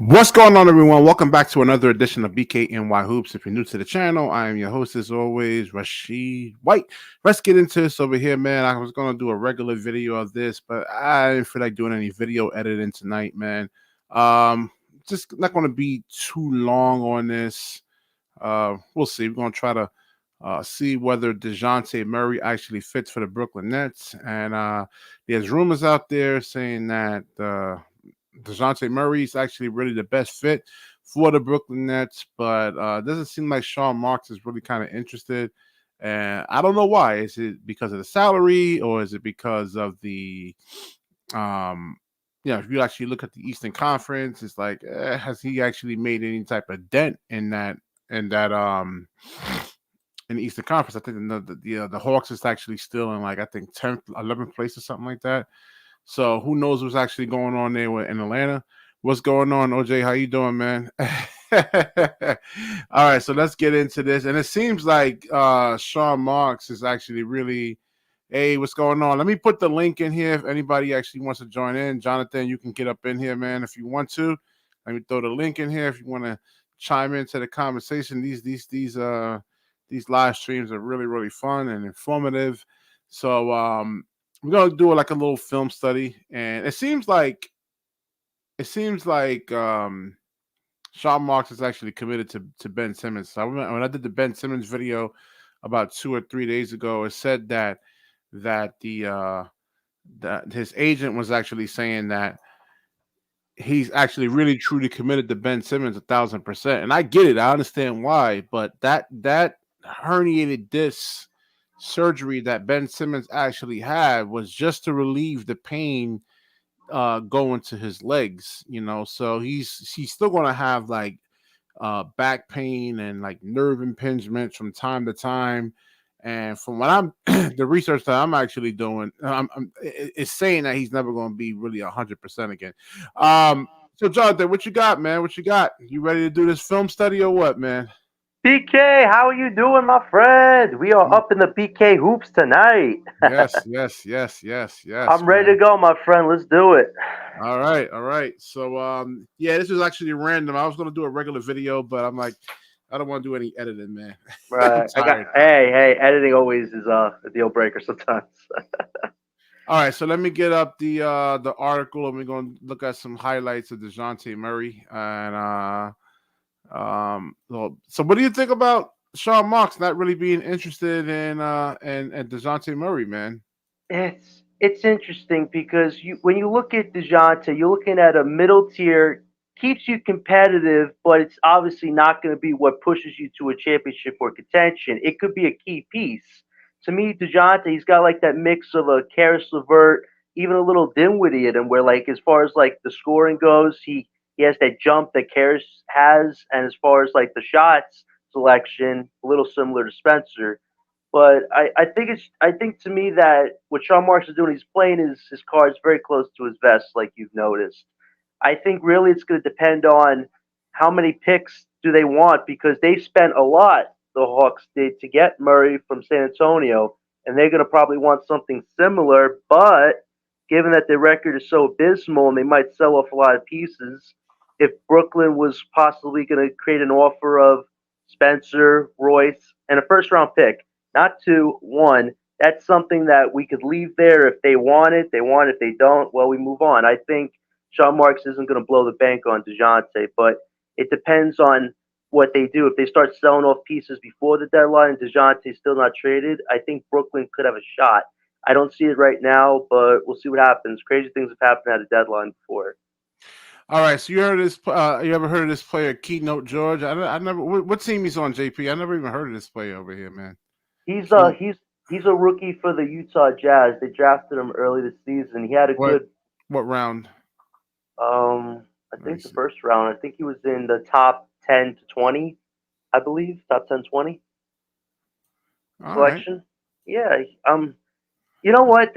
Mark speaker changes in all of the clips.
Speaker 1: What's going on, everyone? Welcome back to another edition of BKNY Hoops. If you're new to the channel, I am your host, as always, Rashid White. Let's get into this over here, man. I was going to do a regular video of this, but I didn't feel like doing any video editing tonight, man. Just not going to be too long on this. We'll see. We're going to try to see whether Dejounte Murray actually fits for the Brooklyn Nets. And there's rumors out there saying that Dejounte Murray is actually really the best fit for the Brooklyn Nets, but it doesn't seem like Sean Marks is really kind of interested. And I don't know why. Is it because of the salary, or is it because of the if you actually look at the Eastern Conference, it's like, has he actually made any type of dent in that in the Eastern Conference? I think the Hawks is actually still in, like, I think 10th, 11th place or something like that. So who knows what's actually going on there in Atlanta? What's going on, OJ? How you doing, man? All right, so let's get into this. And it seems like Sean Marks is actually really, hey, what's going on? Let me put the link in here if anybody actually wants to join in. Jonathan, you can get up in here, man, if you want to. Let me throw the link in here if you want to chime into the conversation. These live streams are really, really fun and informative. So we're gonna do like a little film study, and it seems like Sean Marks is actually committed to Ben Simmons. So when I did the Ben Simmons video about 2 or 3 days ago, it said that his agent was actually saying that he's actually really truly committed to Ben Simmons 1,000%. And I get it, I understand why, but that herniated disc surgery that Ben Simmons actually had was just to relieve the pain going to his legs, so he's still gonna have like back pain and like nerve impingements from time to time. And from what I'm the research that I'm actually doing, it's saying that he's never going to be really 100% again. So Jonathan, what you got, man? What you got? You ready to do this film study or what, man?
Speaker 2: BK, how are you doing, my friend? We are up in the BK hoops tonight.
Speaker 1: Yes, yes, yes, yes, yes,
Speaker 2: I'm ready
Speaker 1: man.
Speaker 2: to go, my friend. Let's do it.
Speaker 1: All right, all right. So yeah, this is actually random. I was gonna do a regular video, but I'm like, I don't want to do any editing, man. I'm
Speaker 2: Right. I got.
Speaker 1: tired.
Speaker 2: Hey. Editing always is a deal breaker sometimes.
Speaker 1: All right, so let me get up the article, and we're gonna look at some highlights of Dejounte Murray. And so what do you think about Sean Marks not really being interested in and Dejounte Murray, man?
Speaker 2: It's interesting because when you look at Dejounte, you're looking at a middle tier, keeps you competitive, but it's obviously not going to be what pushes you to a championship or contention. It could be a key piece. To me, Dejounte, he's got like that mix of a Karis LeVert, even a little Dinwiddie in him, where like as far as like the scoring goes, he has that jump that Karis has, and as far as like the shots selection, a little similar to Spencer. But I think to me that what Sean Marks is doing, he's playing his cards very close to his vest, like you've noticed. I think really it's going to depend on how many picks do they want because they spent a lot, the Hawks did, to get Murray from San Antonio, and they're going to probably want something similar. But given that their record is so abysmal and they might sell off a lot of pieces, if Brooklyn was possibly going to create an offer of Spencer, Royce, and a first round pick, not two, one. That's something that we could leave there if they want it. They want it. If they don't, well, we move on. I think Sean Marks isn't going to blow the bank on Dejounte, but it depends on what they do. If they start selling off pieces before the deadline and Dejounte's still not traded, I think Brooklyn could have a shot. I don't see it right now, but we'll see what happens. Crazy things have happened at a deadline before.
Speaker 1: All right, so you heard of this? You ever heard of this player, Keynote George? I never. What team he's on, JP? I never even heard of this player over here, man.
Speaker 2: He's uh
Speaker 1: Keynote,
Speaker 2: he's he's a rookie for the Utah Jazz. They drafted him early this season. He had a
Speaker 1: what
Speaker 2: good
Speaker 1: what round?
Speaker 2: I
Speaker 1: Let me
Speaker 2: think the
Speaker 1: see.
Speaker 2: first round. I think he was in the top 10 to 20, I believe, top 10 20
Speaker 1: All right.
Speaker 2: selection. Yeah. You know what?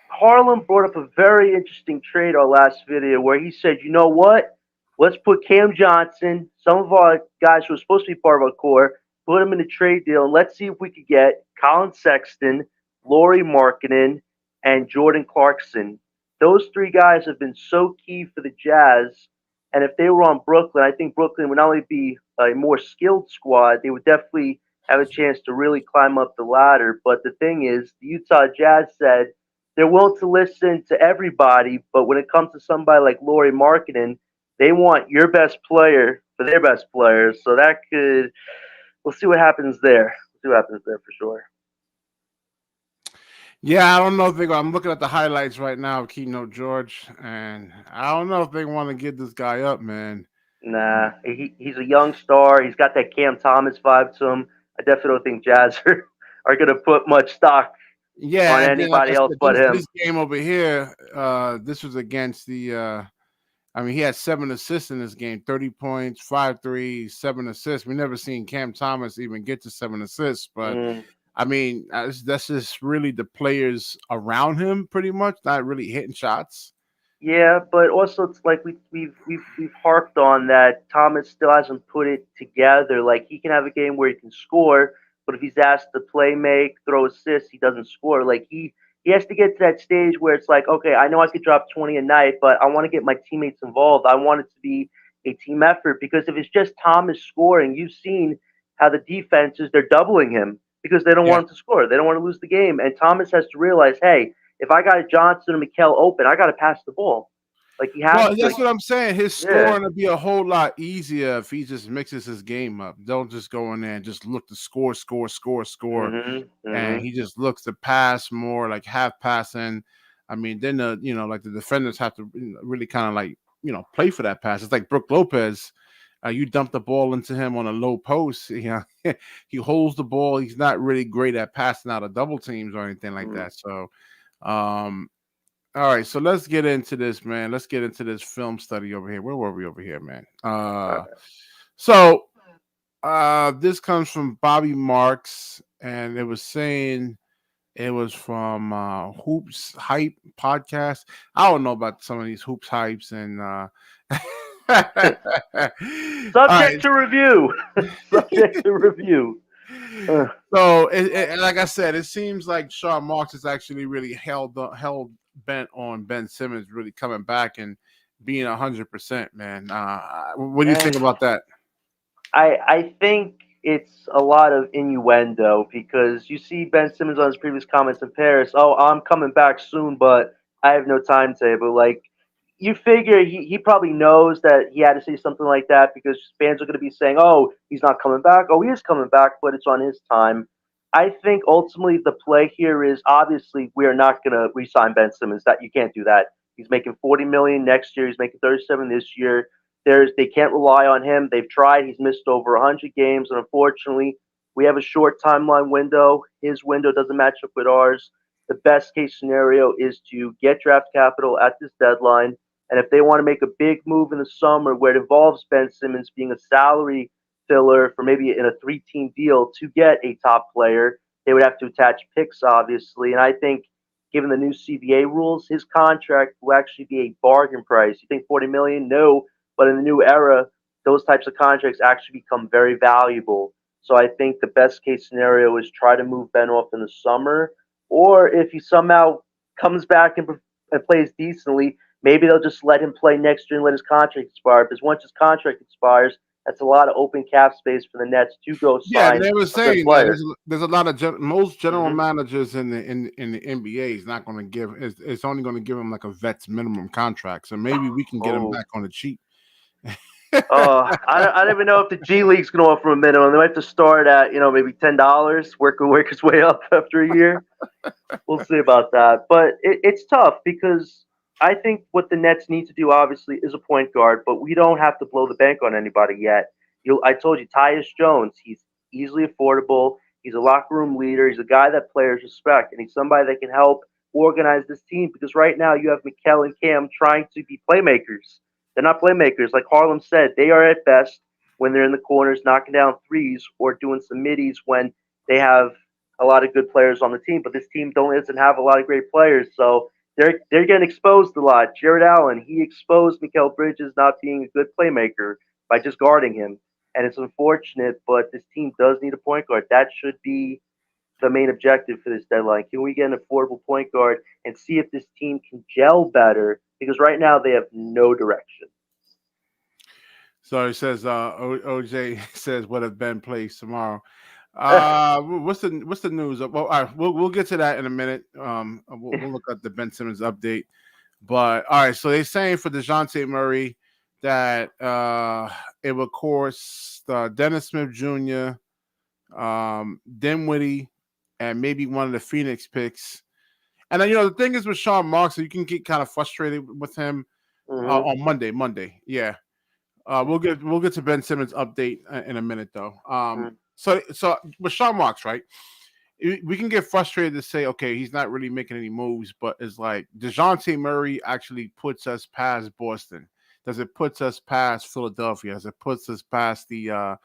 Speaker 2: Harlem brought up a very interesting trade our last video where he said, you know what? Let's put Cam Johnson, some of our guys who are supposed to be part of our core, put them in a trade deal, and let's see if we could get Colin Sexton, Laurie Markkinen, and Jordan Clarkson. Those three guys have been so key for the Jazz, And if they were on Brooklyn, I think Brooklyn would not only be a more skilled squad, they would definitely have a chance to really climb up the ladder. But the thing is, the Utah Jazz said they're willing to listen to everybody, but when it comes to somebody like Lauri Markkinen, they want your best player for their best players. So that could, we'll see what happens there. We'll see what happens there for sure.
Speaker 1: Yeah, I don't know if they. I'm looking at the highlights right now of Keynote George, and I don't know if they want to get this guy up, man.
Speaker 2: Nah, he's a young star. He's got that Cam Thomas vibe to him. I definitely don't think Jazz are going to put much stock on
Speaker 1: Yeah, and then like I
Speaker 2: anybody else
Speaker 1: said,
Speaker 2: but him.
Speaker 1: this game over here, this was against the. I mean, he had 7 assists in this game, 30 points, 5 threes, 7 assists. We never seen Cam Thomas even get to 7 assists, but
Speaker 2: Mm.
Speaker 1: I mean, that's just really the players around him, pretty much, not really hitting shots.
Speaker 2: Yeah, but also it's like we've harped on that Thomas still hasn't put it together. Like he can have a game where he can score, but if he's asked to play make, throw assists, he doesn't score. Like he has to get to that stage where it's like, okay, I know I could drop 20 a night, but I want to get my teammates involved. I want it to be a team effort because if it's just Thomas scoring, you've seen how the defenses they're doubling him because they don't
Speaker 1: Yeah.
Speaker 2: want him to score. They don't want to lose the game. And Thomas has to realize, hey, if I got Johnson and Mikal open, I got to pass the ball. Like he has
Speaker 1: Well,
Speaker 2: to.
Speaker 1: that's what I'm saying. His
Speaker 2: Yeah.
Speaker 1: scoring would be a whole lot easier if he just mixes his game up. Don't just go in there and just look to score,
Speaker 2: Mhm.
Speaker 1: and
Speaker 2: Mhm.
Speaker 1: he just looks to pass more, like half passing. I mean, then like the defenders have to really kind of like play for that pass. It's like Brook Lopez. You dump the ball into him on a low post. He holds the ball. He's not really great at passing out of double teams or anything like
Speaker 2: Mm.
Speaker 1: that. So, um, all right, so let's get into this, man. Let's get into this film study over here. Where were we over here, man?
Speaker 2: All right.
Speaker 1: So this comes from Bobby Marks, and it was saying it was from Hoops Hype podcast. I don't know about some of these Hoops Hypes and all
Speaker 2: Subject
Speaker 1: right.
Speaker 2: to review. Subject to review. Uh,
Speaker 1: So, like I said, it seems like Sean Marks is actually really held bent on Ben Simmons really coming back and being 100%. Man, what do you
Speaker 2: eh.
Speaker 1: think about that?
Speaker 2: I think it's a lot of innuendo because you see Ben Simmons on his previous comments in Paris. Oh, I'm coming back soon, but I have no timetable. Like you figure he probably knows that he had to say something like that because fans are going to be saying, "Oh, he's not coming back. Oh, he is coming back, but it's on his time." I think ultimately the play here is obviously we are not going to re-sign Ben Simmons. That you can't do that. He's making 40 million next year. He's making 37 this year. They can't rely on him. They've tried. He's missed over 100 games, and unfortunately, we have a short timeline window. His window doesn't match up with ours. The best case scenario is to get draft capital at this deadline, and if they want to make a big move in the summer where it involves Ben Simmons being a salary filler for maybe in a three-team deal to get a top player, they would have to attach picks, obviously. And I think, given the new CBA rules, his contract will actually be a bargain price. You think 40 million? No, but in the new era, those types of contracts actually become very valuable. So I think the best case scenario is try to move Ben off in the summer, or if he somehow comes back and plays decently, maybe they'll just let him play next year and let his contract expire. Because once his contract expires, that's a lot of open cap space for the Nets to go
Speaker 1: Yeah,
Speaker 2: sign
Speaker 1: they were
Speaker 2: a good
Speaker 1: saying that
Speaker 2: player.
Speaker 1: there's a lot of most general
Speaker 2: Hmm.
Speaker 1: managers in the NBA is not going to give. It's only going to give him like a vet's minimum contract. So maybe we can get him
Speaker 2: Oh,
Speaker 1: back on the cheap.
Speaker 2: I don't even know if the G League's going to offer a minimum. They might have to start at maybe $10, work his way up after a year. We'll see about that. But it's tough because I think what the Nets need to do, obviously, is a point guard, but we don't have to blow the bank on anybody yet. I told you, Tyus Jones, he's easily affordable. He's a locker room leader. He's a guy that players respect, and he's somebody that can help organize this team because right now you have Mikal and Cam trying to be playmakers. They're not playmakers. Like Harlem said, they are at best when they're in the corners knocking down threes or doing some middies when they have a lot of good players on the team, but this team doesn't have a lot of great players, so they're getting exposed a lot. Jared Allen, he exposed Mikal Bridges not being a good playmaker by just guarding him, and it's unfortunate. But this team does need a point guard. That should be the main objective for this deadline. Can we get an affordable point guard and see if this team can gel better? Because right now they have no direction.
Speaker 1: So it says OJ says what if Ben plays tomorrow. What's the news? Well, all right, we'll get to that in a minute. We'll look at the Ben Simmons update. But all right, so they're saying for Dejounte Murray that it will cost Dennis Smith Jr., Dinwiddie, and maybe one of the Phoenix picks. And then the thing is with Sean Marks, you can get kind of frustrated with him
Speaker 2: Hmm.
Speaker 1: on Monday. Yeah. We'll get to Ben Simmons update in a minute though. So with Sean Marks, right? We can get frustrated to say, okay, he's not really making any moves, but it's like Dejounte Murray actually puts us past Boston. Does it puts us past Philadelphia? Does it puts us past the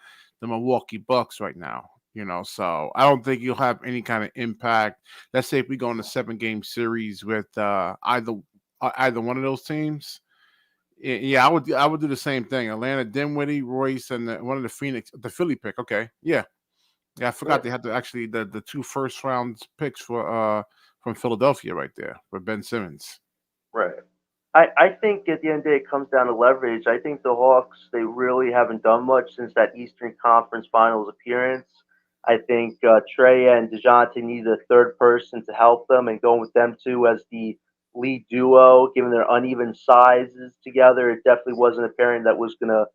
Speaker 1: Milwaukee Bucks right now? So I don't think he'll have any kind of impact. Let's say if we go in a 7-game series with either one of those teams. Yeah, I would do the same thing. Atlanta, Dinwiddie, Royce, and one of the Philly pick. Okay, yeah, I forgot
Speaker 2: Yeah,
Speaker 1: they had the two first round picks from Philadelphia right there for Ben Simmons.
Speaker 2: right. I think at the end of the day, it comes down to leverage. I think the Hawks, they really haven't done much since that Eastern Conference Finals appearance. I think Trey and DeJounte need a third person to help them, and going with them two as the lead duo, given their uneven sizes together, it definitely wasn't a pairing that was going to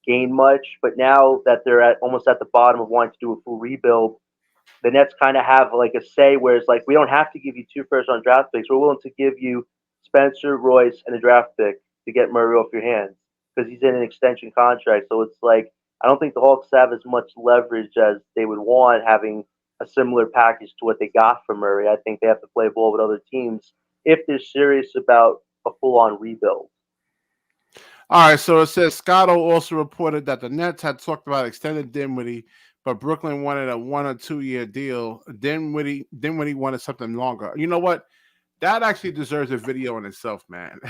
Speaker 2: gain much. But now that they're at almost at the bottom of wanting to do a full rebuild, the Nets kind of have like a say where it's like we don't have to give you two first round draft picks. We're willing to give you Spencer, Royce, and a draft pick to get Murray off your hands because he's in an extension contract. So it's like I don't think the Hawks have as much leverage as they would want having a similar package to what they got from Murray. I think they have to play ball with other teams if they're serious about a full on rebuild.
Speaker 1: All right, so it says Scotto also reported that the Nets had talked about extending Dinwiddie, but Brooklyn wanted a 1 or 2 year deal. Dinwiddie wanted something longer. You know what? That actually deserves a video in itself, man.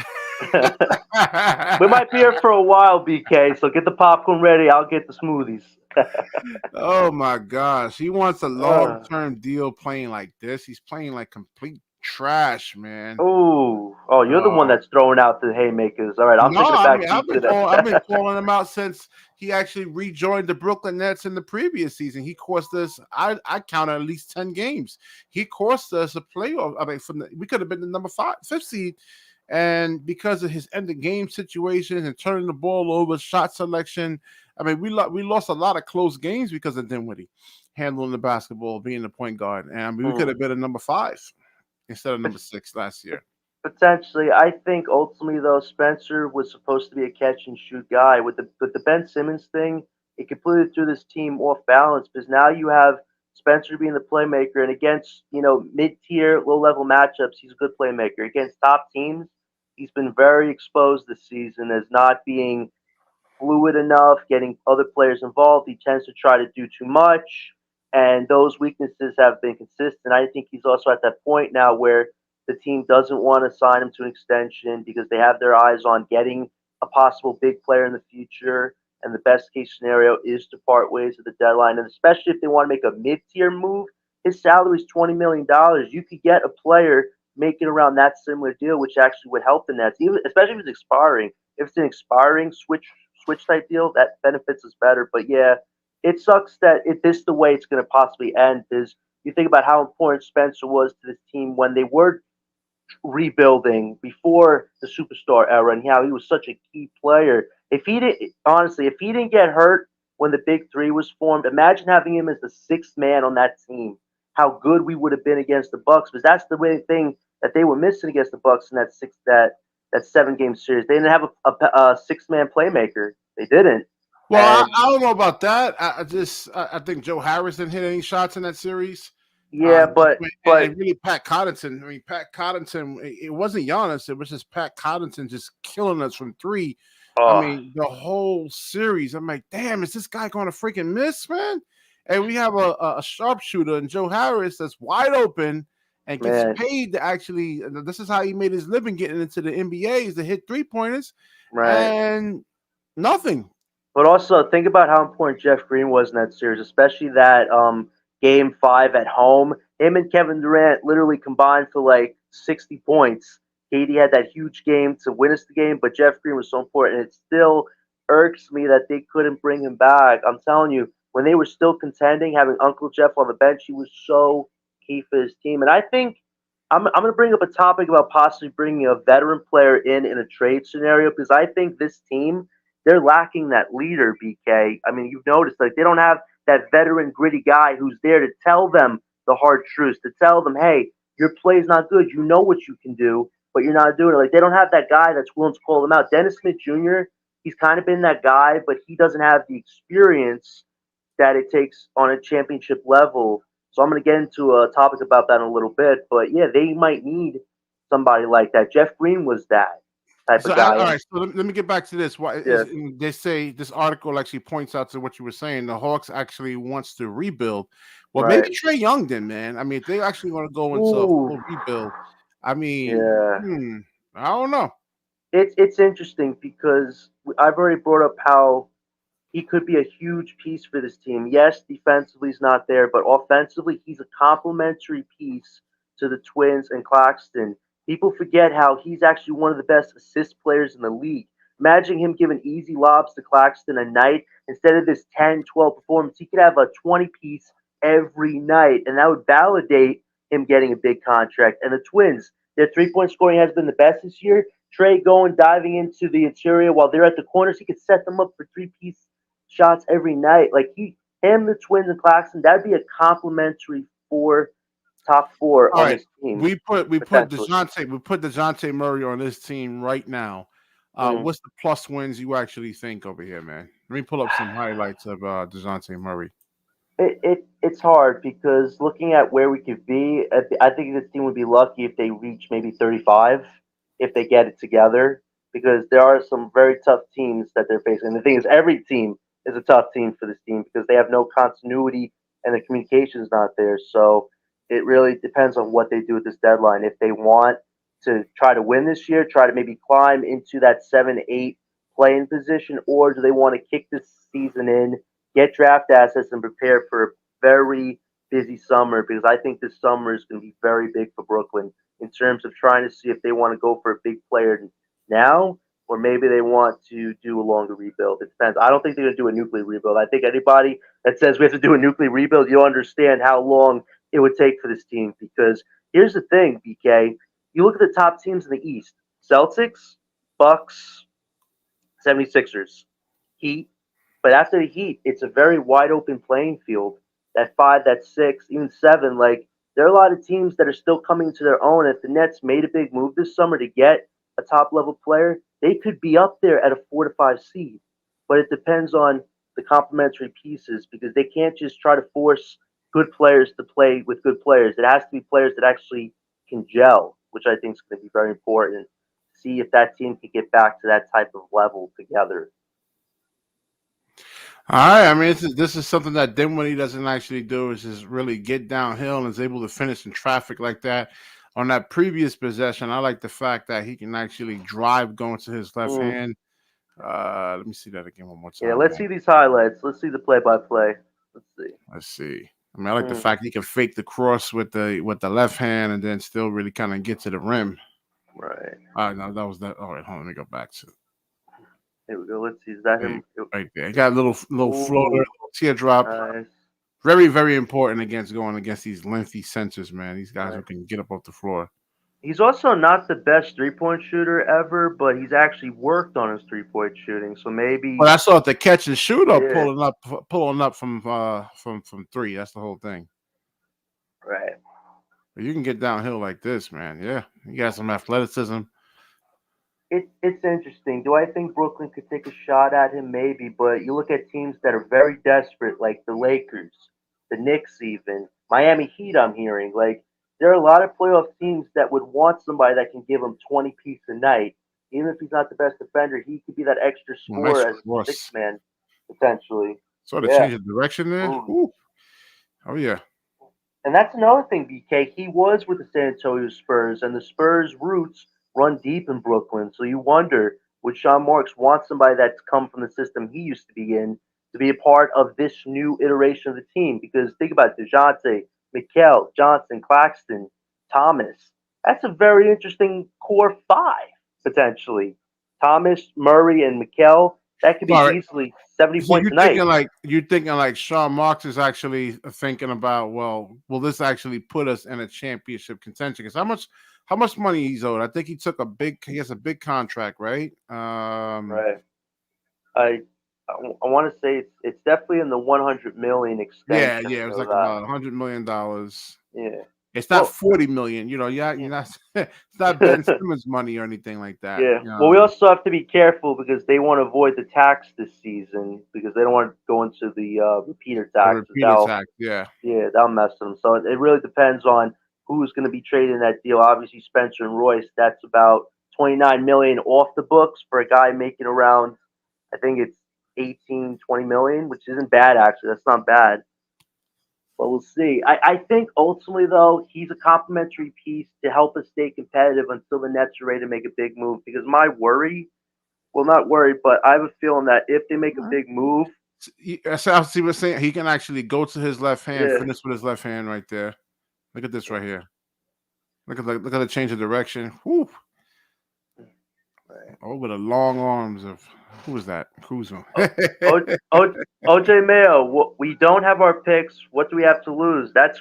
Speaker 2: We might be here for a while, BK. So get the popcorn ready. I'll get the smoothies.
Speaker 1: Oh my gosh, he wants a long
Speaker 2: uh,
Speaker 1: term deal playing like this. He's playing like complete trash, man.
Speaker 2: oh, you're the one
Speaker 1: Uh,
Speaker 2: that's throwing out the haymakers. All right, I'm
Speaker 1: no,
Speaker 2: taking a
Speaker 1: I
Speaker 2: back
Speaker 1: mean
Speaker 2: seat to that.
Speaker 1: I've been calling him out since he actually rejoined the Brooklyn Nets in the previous season. He cost us. I counted at least 10 games. He cost us a playoff. I mean, we could have been the number fifth seed, and because of his end of game situations and turning the ball over, shot selection. I mean, we lost a lot of close games because of Dinwiddie handling the basketball, being the point guard, and I mean, we could
Speaker 2: Hmm.
Speaker 1: have been a number 5 instead of number 6 last year.
Speaker 2: Potentially, I think ultimately though Spencer was supposed to be a catch and shoot guy. With the Ben Simmons thing, it completely threw this team off balance because now you have Spencer being the playmaker, and against mid tier, low level matchups, he's a good playmaker. Against top teams, he's been very exposed this season as not being fluid enough, getting other players involved. He tends to try to do too much, and those weaknesses have been consistent. I think he's also at that point now where the team doesn't want to sign him to an extension because they have their eyes on getting a possible big player in the future. And the best case scenario is to part ways at the deadline. And especially if they want to make a mid tier move, his salary is $20 million. You could get a player making around that similar deal, which actually would help the Nets, even especially if it's expiring. If it's an expiring switch type deal, that benefits us better. But yeah, it sucks that this is the way it's going to possibly end. Is you think about how important Spencer was to this team when they were rebuilding before the superstar era, and how he was such a key player. If he didn't, honestly, if he didn't get hurt when the Big Three was formed, imagine having him as the sixth man on that team. How good we would have been against the Bucks, because that's the way thing that they were missing against the Bucks in that 7 game series. They didn't have a six-man playmaker. They didn't,
Speaker 1: Well,
Speaker 2: and
Speaker 1: I don't know about that. I think Joe Harris didn't hit any shots in that series.
Speaker 2: yeah,
Speaker 1: And
Speaker 2: but
Speaker 1: really Pat Connaughton. I mean, Pat Connaughton. It wasn't Giannis. It was just Pat Connaughton just killing us from three. I
Speaker 2: oh
Speaker 1: mean, the whole series. I'm like, damn, is this guy going to freaking miss, man? And we have a sharpshooter in Joe Harris that's wide open and gets
Speaker 2: man,
Speaker 1: paid to actually. This is how he made his living getting into the NBA is to hit 3 pointers
Speaker 2: right.
Speaker 1: and nothing.
Speaker 2: But also think about how important Jeff Green was in that series, especially that game five at home. Him and Kevin Durant literally combined for like 60 points. KD had that huge game to win us the game, but Jeff Green was so important. It's still irks me that they couldn't bring him back. I'm telling you, when they were still contending, having Uncle Jeff on the bench, he was so key for his team. And I think I'm going to bring up a topic about possibly bringing a veteran player in a trade scenario because I think this team they're lacking that leader. BK. I mean, you've noticed like they don't have that veteran gritty guy who's there to tell them the hard truths, to tell them, hey, your play's not good. You know what you can do, but you're not doing it. Like they don't have that guy that's willing to call them out. Dennis Smith Jr. He's kind of been that guy, but he doesn't have the experience that it takes on a championship level. So I'm going to get into a topic about that in a little bit. But yeah, they might need somebody like that. Jeff Green was that type
Speaker 1: So
Speaker 2: of guy.
Speaker 1: all
Speaker 2: And
Speaker 1: right, so let me get back to this. Why
Speaker 2: yeah,
Speaker 1: is they say this article actually points out to what you were saying? The Hawks actually wants to rebuild. Well, maybe
Speaker 2: right.
Speaker 1: Trey Young then, man. I mean, if they actually want to go into a
Speaker 2: Ooh,
Speaker 1: full rebuild, I mean,
Speaker 2: yeah.
Speaker 1: I don't know.
Speaker 2: It's interesting because I've already brought up how he could be a huge piece for this team. Yes, defensively he's not there, but offensively he's a complementary piece to the Twins and Claxton. People forget how he's actually one of the best assist players in the league. Imagine him giving easy lobs to Claxton a night instead of this 10, 12 performance. He could have a 20 piece every night, and that would validate him getting a big contract. And the Twins, their 3-point scoring has been the best this year. Trey going diving into the interior while they're at the corners, he could set them up for 3-piece shots every night. Like him, the Twins, and Claxton, that'd be a complimentary top four
Speaker 1: All
Speaker 2: on
Speaker 1: right,
Speaker 2: this team
Speaker 1: we put
Speaker 2: potentially.
Speaker 1: Dejounte Murray on this team right now.
Speaker 2: Mm.
Speaker 1: What's the plus wins you actually think over here, man? Let me pull up some highlights of Dejounte Murray.
Speaker 2: It's hard because looking at where we could be, I think this team would be lucky if they reach maybe 35 if they get it together because there are some very tough teams that they're facing. And the thing is, every team is a tough team for this team because they have no continuity and the communication is not there. So it really depends on what they do at this deadline. If they want to try to win this year, try to maybe climb into that 7, 8 playing position, or do they want to kick this season in, get draft assets, and prepare for a very busy summer because I think this summer is going to be very big for Brooklyn in terms of trying to see if they want to go for a big player now or maybe they want to do a longer rebuild. It depends. I don't think they're going to do a nuclear rebuild. I think anybody that says we have to do a nuclear rebuild, you'll understand how long it would take for this team because here's the thing, BK. You look at the top teams in the East Celtics, Bucks, 76ers, Heat. But after the Heat, it's a very wide open playing field. That 5, that 6, even 7. Like there are a lot of teams that are still coming to their own. If the Nets made a big move this summer to get a top level player, they could be up there at a 4 to 5 seed. But it depends on the complementary pieces because they can't just try to force good players to play with good players. It has to be players that actually can gel, which I think is going to be very important. See if that team can get back to that type of level together.
Speaker 1: All right, I mean, this is something that Dinwiddie doesn't actually do is just really get downhill and is able to finish in traffic like that. On that previous possession, I like the fact that he can actually drive going to his left
Speaker 2: Mm.
Speaker 1: hand. Let me see that again one more
Speaker 2: Yeah,
Speaker 1: time,
Speaker 2: let's
Speaker 1: man.
Speaker 2: see these highlights. Let's see the play-by-play. Let's see.
Speaker 1: Let's see. I mean, I like the
Speaker 2: Mm,
Speaker 1: fact he can fake the cross with the left hand and then still really kind of get to the rim.
Speaker 2: right.
Speaker 1: All right, no, that was that. All right, hold on, let me go back to
Speaker 2: Here we go. Let's see. Is that
Speaker 1: right,
Speaker 2: him?
Speaker 1: right there. He got a little floater,
Speaker 2: Ooh,
Speaker 1: little teardrop.
Speaker 2: nice.
Speaker 1: Very, very important against going against these lengthy centers, man. These guys who
Speaker 2: Right.
Speaker 1: can get up off the floor.
Speaker 2: He's also not the best three-point shooter ever, but he's actually worked on his three-point shooting. So
Speaker 1: But
Speaker 2: maybe,
Speaker 1: I saw the catch and shoot up
Speaker 2: yeah,
Speaker 1: pulling up from three. That's the whole thing.
Speaker 2: right.
Speaker 1: But you can get downhill like this, man. Yeah, you got some athleticism.
Speaker 2: It's interesting. Do I think Brooklyn could take a shot at him? Maybe, but you look at teams that are very desperate, like the Lakers, the Knicks, even Miami Heat. I'm hearing like there are a lot of playoff teams that would want somebody that can give them 20 piece a night. Even if he's not the best defender, he could be that extra
Speaker 1: Nice
Speaker 2: scorer as a six
Speaker 1: cross.
Speaker 2: man potentially.
Speaker 1: Sort of
Speaker 2: Yeah.
Speaker 1: change of direction there.
Speaker 2: Ooh.
Speaker 1: Ooh. Oh yeah.
Speaker 2: And that's another thing, BK. He was with the San Antonio Spurs, and the Spurs' roots run deep in Brooklyn. So you wonder, would Sean Marks want somebody that's come from the system he used to be in to be a part of this new iteration of the team? Because think about it, Dejounte, Mikal, Johnson, Claxton, Thomas. That's a very interesting core 5, potentially. Thomas, Murray, and Mikal. That could be
Speaker 1: All right.
Speaker 2: easily 70
Speaker 1: So
Speaker 2: points a night.
Speaker 1: you're thinking like Sean Marks is actually thinking about, well, will this actually put us in a championship contention? Because how much money he's owed? I think he has a big contract, right?
Speaker 2: Right. I I want to say it's definitely in the 100 million
Speaker 1: Yeah,
Speaker 2: extension.
Speaker 1: yeah,
Speaker 2: I
Speaker 1: it was
Speaker 2: know
Speaker 1: like
Speaker 2: that.
Speaker 1: about $100 million.
Speaker 2: Yeah.
Speaker 1: It's not
Speaker 2: Well,
Speaker 1: 40 million, yeah, you're not it's not Ben
Speaker 2: yeah.
Speaker 1: Simmons money or anything like that.
Speaker 2: Yeah. Well, we also have to be careful because they want to avoid the tax this season because they don't want to go into the repeater
Speaker 1: The
Speaker 2: taxes.
Speaker 1: repeat attack, yeah.
Speaker 2: That'll mess them. So it really depends on who's going to be trading that deal. Obviously, Spencer and Royce. That's about 29 million off the books for a guy making around, I think it's 18, 20 million, which isn't bad actually. That's not bad. But we'll see. I think ultimately though he's a complementary piece to help us stay competitive until the Nets are ready to make a big move. Because my worry, well, not worry, but I have a feeling that if they make a big move,
Speaker 1: So I see what saying. He can actually go to his left hand,
Speaker 2: yeah,
Speaker 1: finish with his left hand right there. Look at this right here. Look at the change of direction. Whoo.
Speaker 2: right.
Speaker 1: Oh, with the long arms of who was that? Kuzma.
Speaker 2: O, o, OJ Mayo, we don't have our picks. What do we have to lose? That's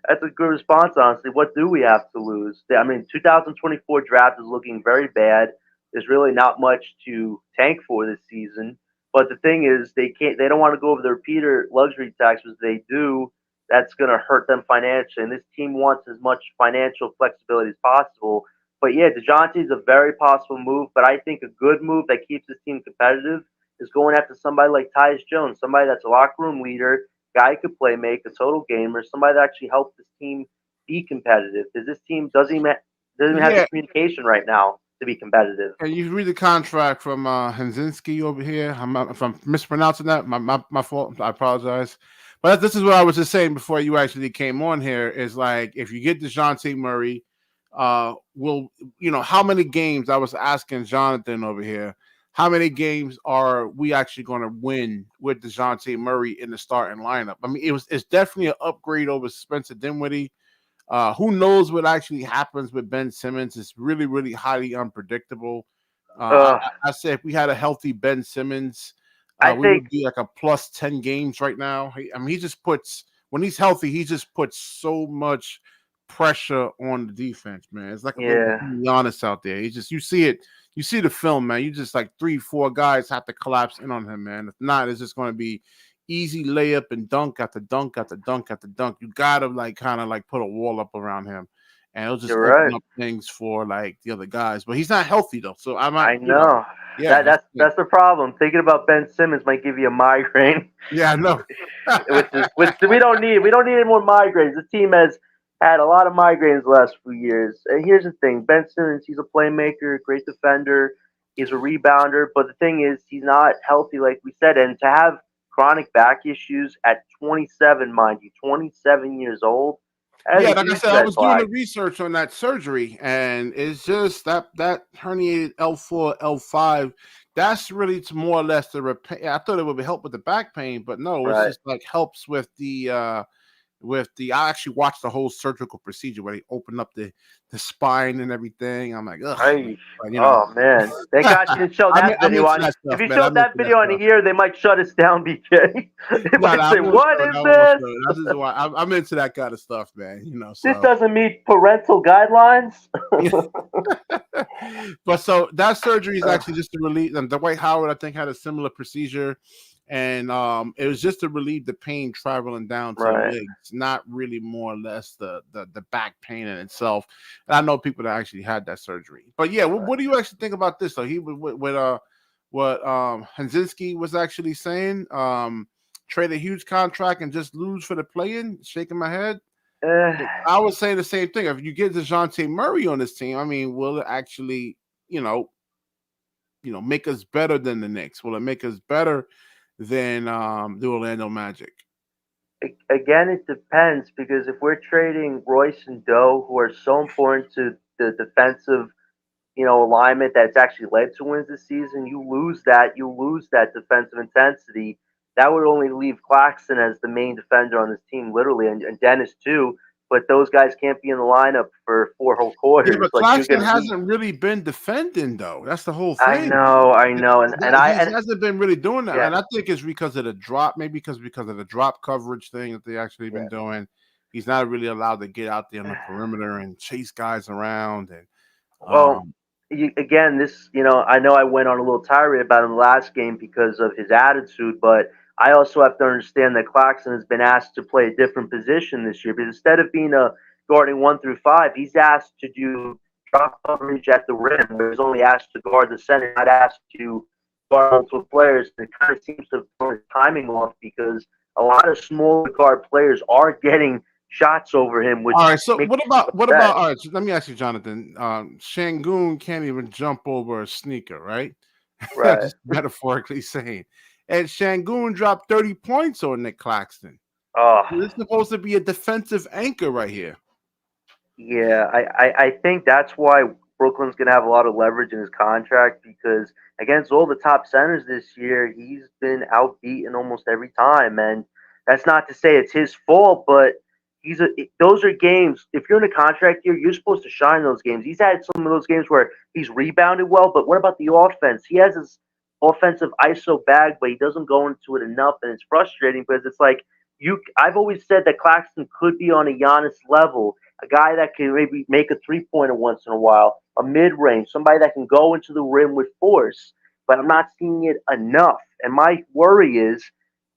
Speaker 2: a good response, honestly. What do we have to lose? I mean, 2024 draft is looking very bad. There's really not much to tank for this season. But the thing is, they don't want to go over the repeater luxury tax because they do. That's going to hurt them financially. And this team wants as much financial flexibility as possible. But yeah, Dejounte is a very possible move. But I think a good move that keeps this team competitive is going after somebody like Tyus Jones, somebody that's a locker room leader, guy could play make, a total gamer, somebody that actually helps this team be competitive. Because this team doesn't even have the
Speaker 1: Yeah,
Speaker 2: communication right now to be competitive.
Speaker 1: and you read the contract from Henzinski over here. If I'm mispronouncing that, my fault. I apologize. But this is what I was just saying before you actually came on here. Is like if you get Dejounte Murray, will how many games? I was asking Jonathan over here. How many games are we actually going to win with Dejounte Murray in the starting lineup? I mean, it's definitely an upgrade over Spencer Dinwiddie. Who knows what actually happens with Ben Simmons? It's really, really highly unpredictable.
Speaker 2: Uh,
Speaker 1: I say if we had a healthy Ben Simmons,
Speaker 2: I
Speaker 1: we
Speaker 2: think,
Speaker 1: would be like a plus 10 games right now. I mean, he just puts when he's healthy, he just puts so much pressure on the defense, man. It's like a little
Speaker 2: yeah,
Speaker 1: Giannis out there. You see the film, man. You just like 3, 4 guys have to collapse in on him, man. If not, it's just going to be easy layup and dunk after dunk after dunk after dunk. You gotta like kind of like put a wall up around him, and it'll just
Speaker 2: you're
Speaker 1: open
Speaker 2: right.
Speaker 1: up things for like the other guys. But he's not healthy though, so I'm not,
Speaker 2: I know.
Speaker 1: yeah, that's the thing.
Speaker 2: That's the problem. Thinking about Ben Simmons might give you a migraine.
Speaker 1: Yeah, I know.
Speaker 2: Which we don't need. We don't need any more migraines. The team has had a lot of migraines the last few years. And here's the thing: Ben Simmons, he's a playmaker, great defender, he's a rebounder. But the thing is, he's not healthy, like we said. And to have chronic back issues at 27, mind you, 27 years old, that
Speaker 1: Yeah,
Speaker 2: is a
Speaker 1: like I
Speaker 2: huge
Speaker 1: said, I
Speaker 2: red
Speaker 1: was doing
Speaker 2: flag.
Speaker 1: the research on that surgery, and it's just that herniated L4, L5. That's really to more or less the repair. I thought it would help with the back pain, but no, it's
Speaker 2: Right.
Speaker 1: just like helps with the. I actually watched the whole surgical procedure where they open up the spine and everything. I'm like, ugh,
Speaker 2: Hey,
Speaker 1: but
Speaker 2: oh man! Thank God you didn't show that
Speaker 1: I'm
Speaker 2: video
Speaker 1: into
Speaker 2: on.
Speaker 1: that
Speaker 2: If
Speaker 1: stuff,
Speaker 2: you
Speaker 1: man.
Speaker 2: showed
Speaker 1: I'm into
Speaker 2: that
Speaker 1: that
Speaker 2: video on
Speaker 1: stuff.
Speaker 2: here, they might shut us down, BK. They
Speaker 1: No,
Speaker 2: might
Speaker 1: no, I
Speaker 2: say,
Speaker 1: won't
Speaker 2: "What
Speaker 1: show it.
Speaker 2: is
Speaker 1: I won't show
Speaker 2: this?
Speaker 1: it. That's just why I'm into that kind of stuff, man.
Speaker 2: This
Speaker 1: So
Speaker 2: doesn't meet parental guidelines."
Speaker 1: yeah. But so that surgery is
Speaker 2: Uh,
Speaker 1: actually just to relieve them. Dwight Howard, I think, had a similar procedure, and it was just to relieve the pain traveling down to the
Speaker 2: right.
Speaker 1: legs, not really more or less the back pain in itself. And I know people that actually had that surgery. But yeah, what do you actually think about this? So he with what Hanzinski was actually saying, trade a huge contract and just lose for the play-in. Shaking my head.
Speaker 2: Uh,
Speaker 1: I was saying the same thing. If you get Dejounte Murray on this team, I mean, will it actually, you know, make us better than the Knicks? Will it make us better than the Orlando Magic?
Speaker 2: Again, it depends because if we're trading Royce and Doe, who are so important to the defensive, alignment that's actually led to wins this season, you lose that. You lose that defensive intensity. That would only leave Claxton as the main defender on this team, literally, and Dennis too. but those guys can't be in the lineup for 4 whole
Speaker 1: Yeah,
Speaker 2: quarters
Speaker 1: but
Speaker 2: like you're
Speaker 1: Claxton
Speaker 2: going to need.
Speaker 1: hasn't really been defending though. That's the whole
Speaker 2: I
Speaker 1: thing.
Speaker 2: know, I
Speaker 1: That,
Speaker 2: know,
Speaker 1: he hasn't been really doing that,
Speaker 2: yeah,
Speaker 1: and I think it's because of the drop. Maybe because of the drop coverage thing that they actually
Speaker 2: yeah.
Speaker 1: been doing. He's not really allowed to get out there on the perimeter and chase guys around. And
Speaker 2: Well,
Speaker 1: um,
Speaker 2: again, this, I know I went on a little tirade about him last game because of his attitude, but I also have to understand that Claxton has been asked to play a different position this year. Because instead of being a guarding 1 through 5, he's asked to do drop coverage at the rim, where he's only asked to guard the center, not asked to guard multiple players. And it kind of seems to have thrown his timing off because a lot of smaller guard players are getting shots over him,
Speaker 1: all
Speaker 2: which
Speaker 1: right. So
Speaker 2: makes
Speaker 1: what
Speaker 2: me
Speaker 1: about?
Speaker 2: upset.
Speaker 1: All right. So let me ask you, Jonathan. Shangoon can't even jump over a sneaker, right?
Speaker 2: Right.
Speaker 1: Just metaphorically saying. And Shangoon dropped 30 points on Nick Claxton.
Speaker 2: Oh,
Speaker 1: This is supposed to be a defensive anchor right here.
Speaker 2: yeah, I think that's why Brooklyn's going to have a lot of leverage in his contract because against all the top centers this year, he's been outbeaten almost every time. And that's not to say it's his fault, but those are games. If you're in a contract year, you're supposed to shine those games. He's had some of those games where he's rebounded well, but what about the offense? He has his offensive ISO bag, but he doesn't go into it enough, and it's frustrating because it's like I've always said that Claxton could be on a Giannis level, a guy that can maybe make a 3-pointer once in a while, a mid range, somebody that can go into the rim with force. But I'm not seeing it enough. And my worry is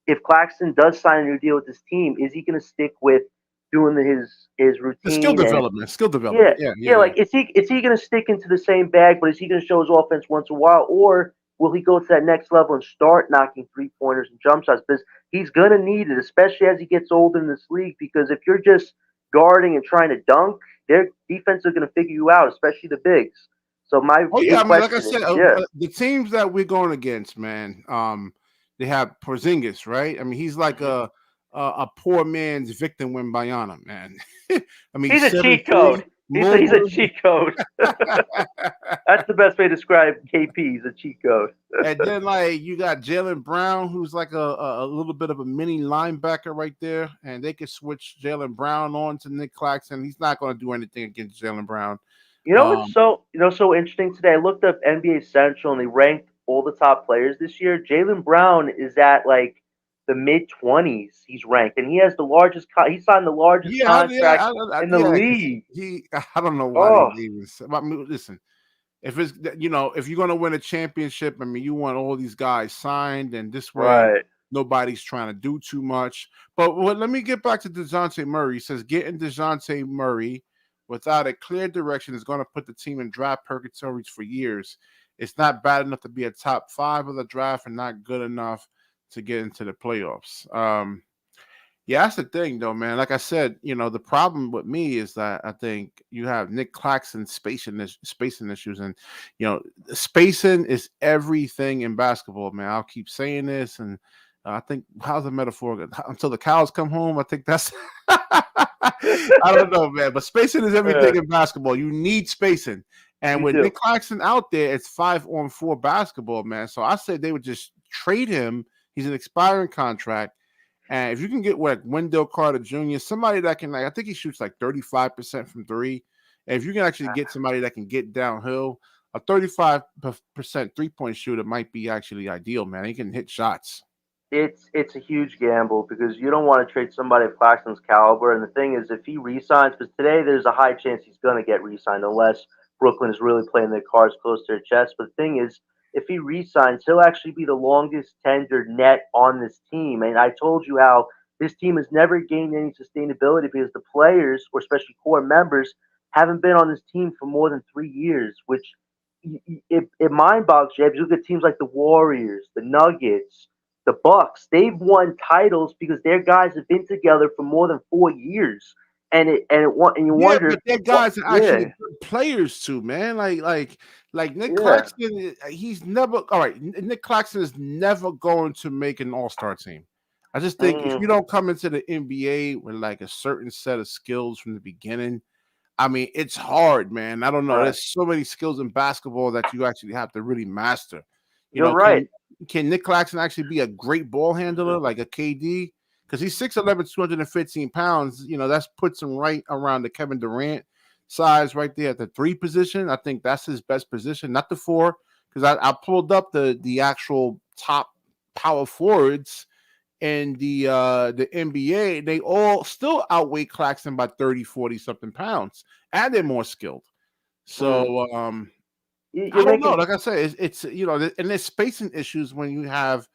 Speaker 2: if Claxton does sign a new deal with this team, is he going to stick with doing his
Speaker 1: The skill
Speaker 2: routine and
Speaker 1: development, skill
Speaker 2: yeah,
Speaker 1: development. Yeah,
Speaker 2: yeah.
Speaker 1: yeah, yeah.
Speaker 2: Like, is he going to stick into the same bag, but is he going to show his offense once in a while, or will he go to that next level and start knocking 3-pointers and jump shots? Because he's going to need it, especially as he gets older in this league. Because if you're just guarding and trying to dunk, their defense are going to figure you out, especially the bigs. So my
Speaker 1: Oh yeah,
Speaker 2: big
Speaker 1: I mean, like I
Speaker 2: question is,
Speaker 1: said,
Speaker 2: yeah,
Speaker 1: the teams that we're going against, man, they have Porzingis, right? I mean, he's like
Speaker 2: mhm.
Speaker 1: a poor man's Victor Wembanyama, man. I mean,
Speaker 2: He's
Speaker 1: he's
Speaker 2: a cheat
Speaker 1: 7'3",
Speaker 2: code. He's a
Speaker 1: mobile.
Speaker 2: cheat code. That's the best way to describe KP. He's a cheat code.
Speaker 1: And then like you got Jalen Brown, who's like a little bit of a mini linebacker right there, and they could switch Jalen Brown on to Nick Claxton. He's not going to do anything against Jalen Brown.
Speaker 2: You know what's
Speaker 1: Um,
Speaker 2: so interesting today? I looked up NBA Central and they ranked all the top players this year. Jalen Brown is at like the mid 20s. He's ranked, and he has the largest. He signed the largest contract in the
Speaker 1: yeah, because
Speaker 2: league.
Speaker 1: he, I don't know why they
Speaker 2: Oh,
Speaker 1: even. I mean, listen, if it's if you're gonna win a championship, I mean, you want all these guys signed, and this way
Speaker 2: right.
Speaker 1: nobody's trying to do too much. But let me get back to Dejounte Murray. He says getting Dejounte Murray without a clear direction is going to put the team in draft purgatories for years. It's not bad enough to be a top 5 of the draft and not good enough to get into the playoffs. Yeah, that's the thing, though, man. Like I said, the problem with me is that I think you have Nick Claxton spacing issues, and spacing is everything in basketball, man. I'll keep saying this, and I think how's the metaphor until the cows come home. I think that's I don't know, man, but spacing is everything in basketball. You need spacing, and
Speaker 2: You
Speaker 1: with
Speaker 2: do.
Speaker 1: Nick Claxton out there, it's 5-on-4 basketball, man. So I say they would just trade him. He's an expiring contract. And if you can get like Wendell Carter Jr., somebody that can, like, I think he shoots like 35% from three. And if you can actually get somebody that can get downhill, a 35% 3-point shooter might be actually ideal, man. He can hit shots.
Speaker 2: It's a huge gamble because you don't want to trade somebody of Claxton's caliber. And the thing is, if he resigns, because today there's a high chance he's going to get re-signed unless Brooklyn is really playing their cards close to their chest. But the thing is, if he resigns, he'll actually be the longest tenured net on this team. And I told you how this team has never gained any sustainability because the players, or especially core members, haven't been on this team for more than 3 years, which it mind boggles you. If you look at teams like the Warriors, the Nuggets, the Bucks, they've won titles because their guys have been together for more than 4 years, and you
Speaker 1: Yeah,
Speaker 2: wonder
Speaker 1: but their
Speaker 2: what?
Speaker 1: guys are actually
Speaker 2: Yeah,
Speaker 1: good players too, man. Like Nick
Speaker 2: yeah.
Speaker 1: Claxton, he's never all right. Nick Claxton is never going to make an all-star team. I just think if
Speaker 2: Mm,
Speaker 1: you don't come into the NBA with like a certain set of skills from the beginning, I mean, it's hard, man. I don't know.
Speaker 2: right.
Speaker 1: There's so many skills in basketball that you actually have to really master.
Speaker 2: You're right.
Speaker 1: Can Nick Claxton actually be a great ball handler like a KD? because he's 6'11", 215 pounds. That puts him right around the Kevin Durant size right there at the 3 position. I think that's his best position, not the 4, because I pulled up the actual top power forwards in the NBA. They all still outweigh Claxton by 30, 40 something pounds, and they're more skilled.
Speaker 2: Mm.
Speaker 1: So
Speaker 2: You're
Speaker 1: I don't know.
Speaker 2: making
Speaker 1: Like I said, it's and there's spacing issues when you have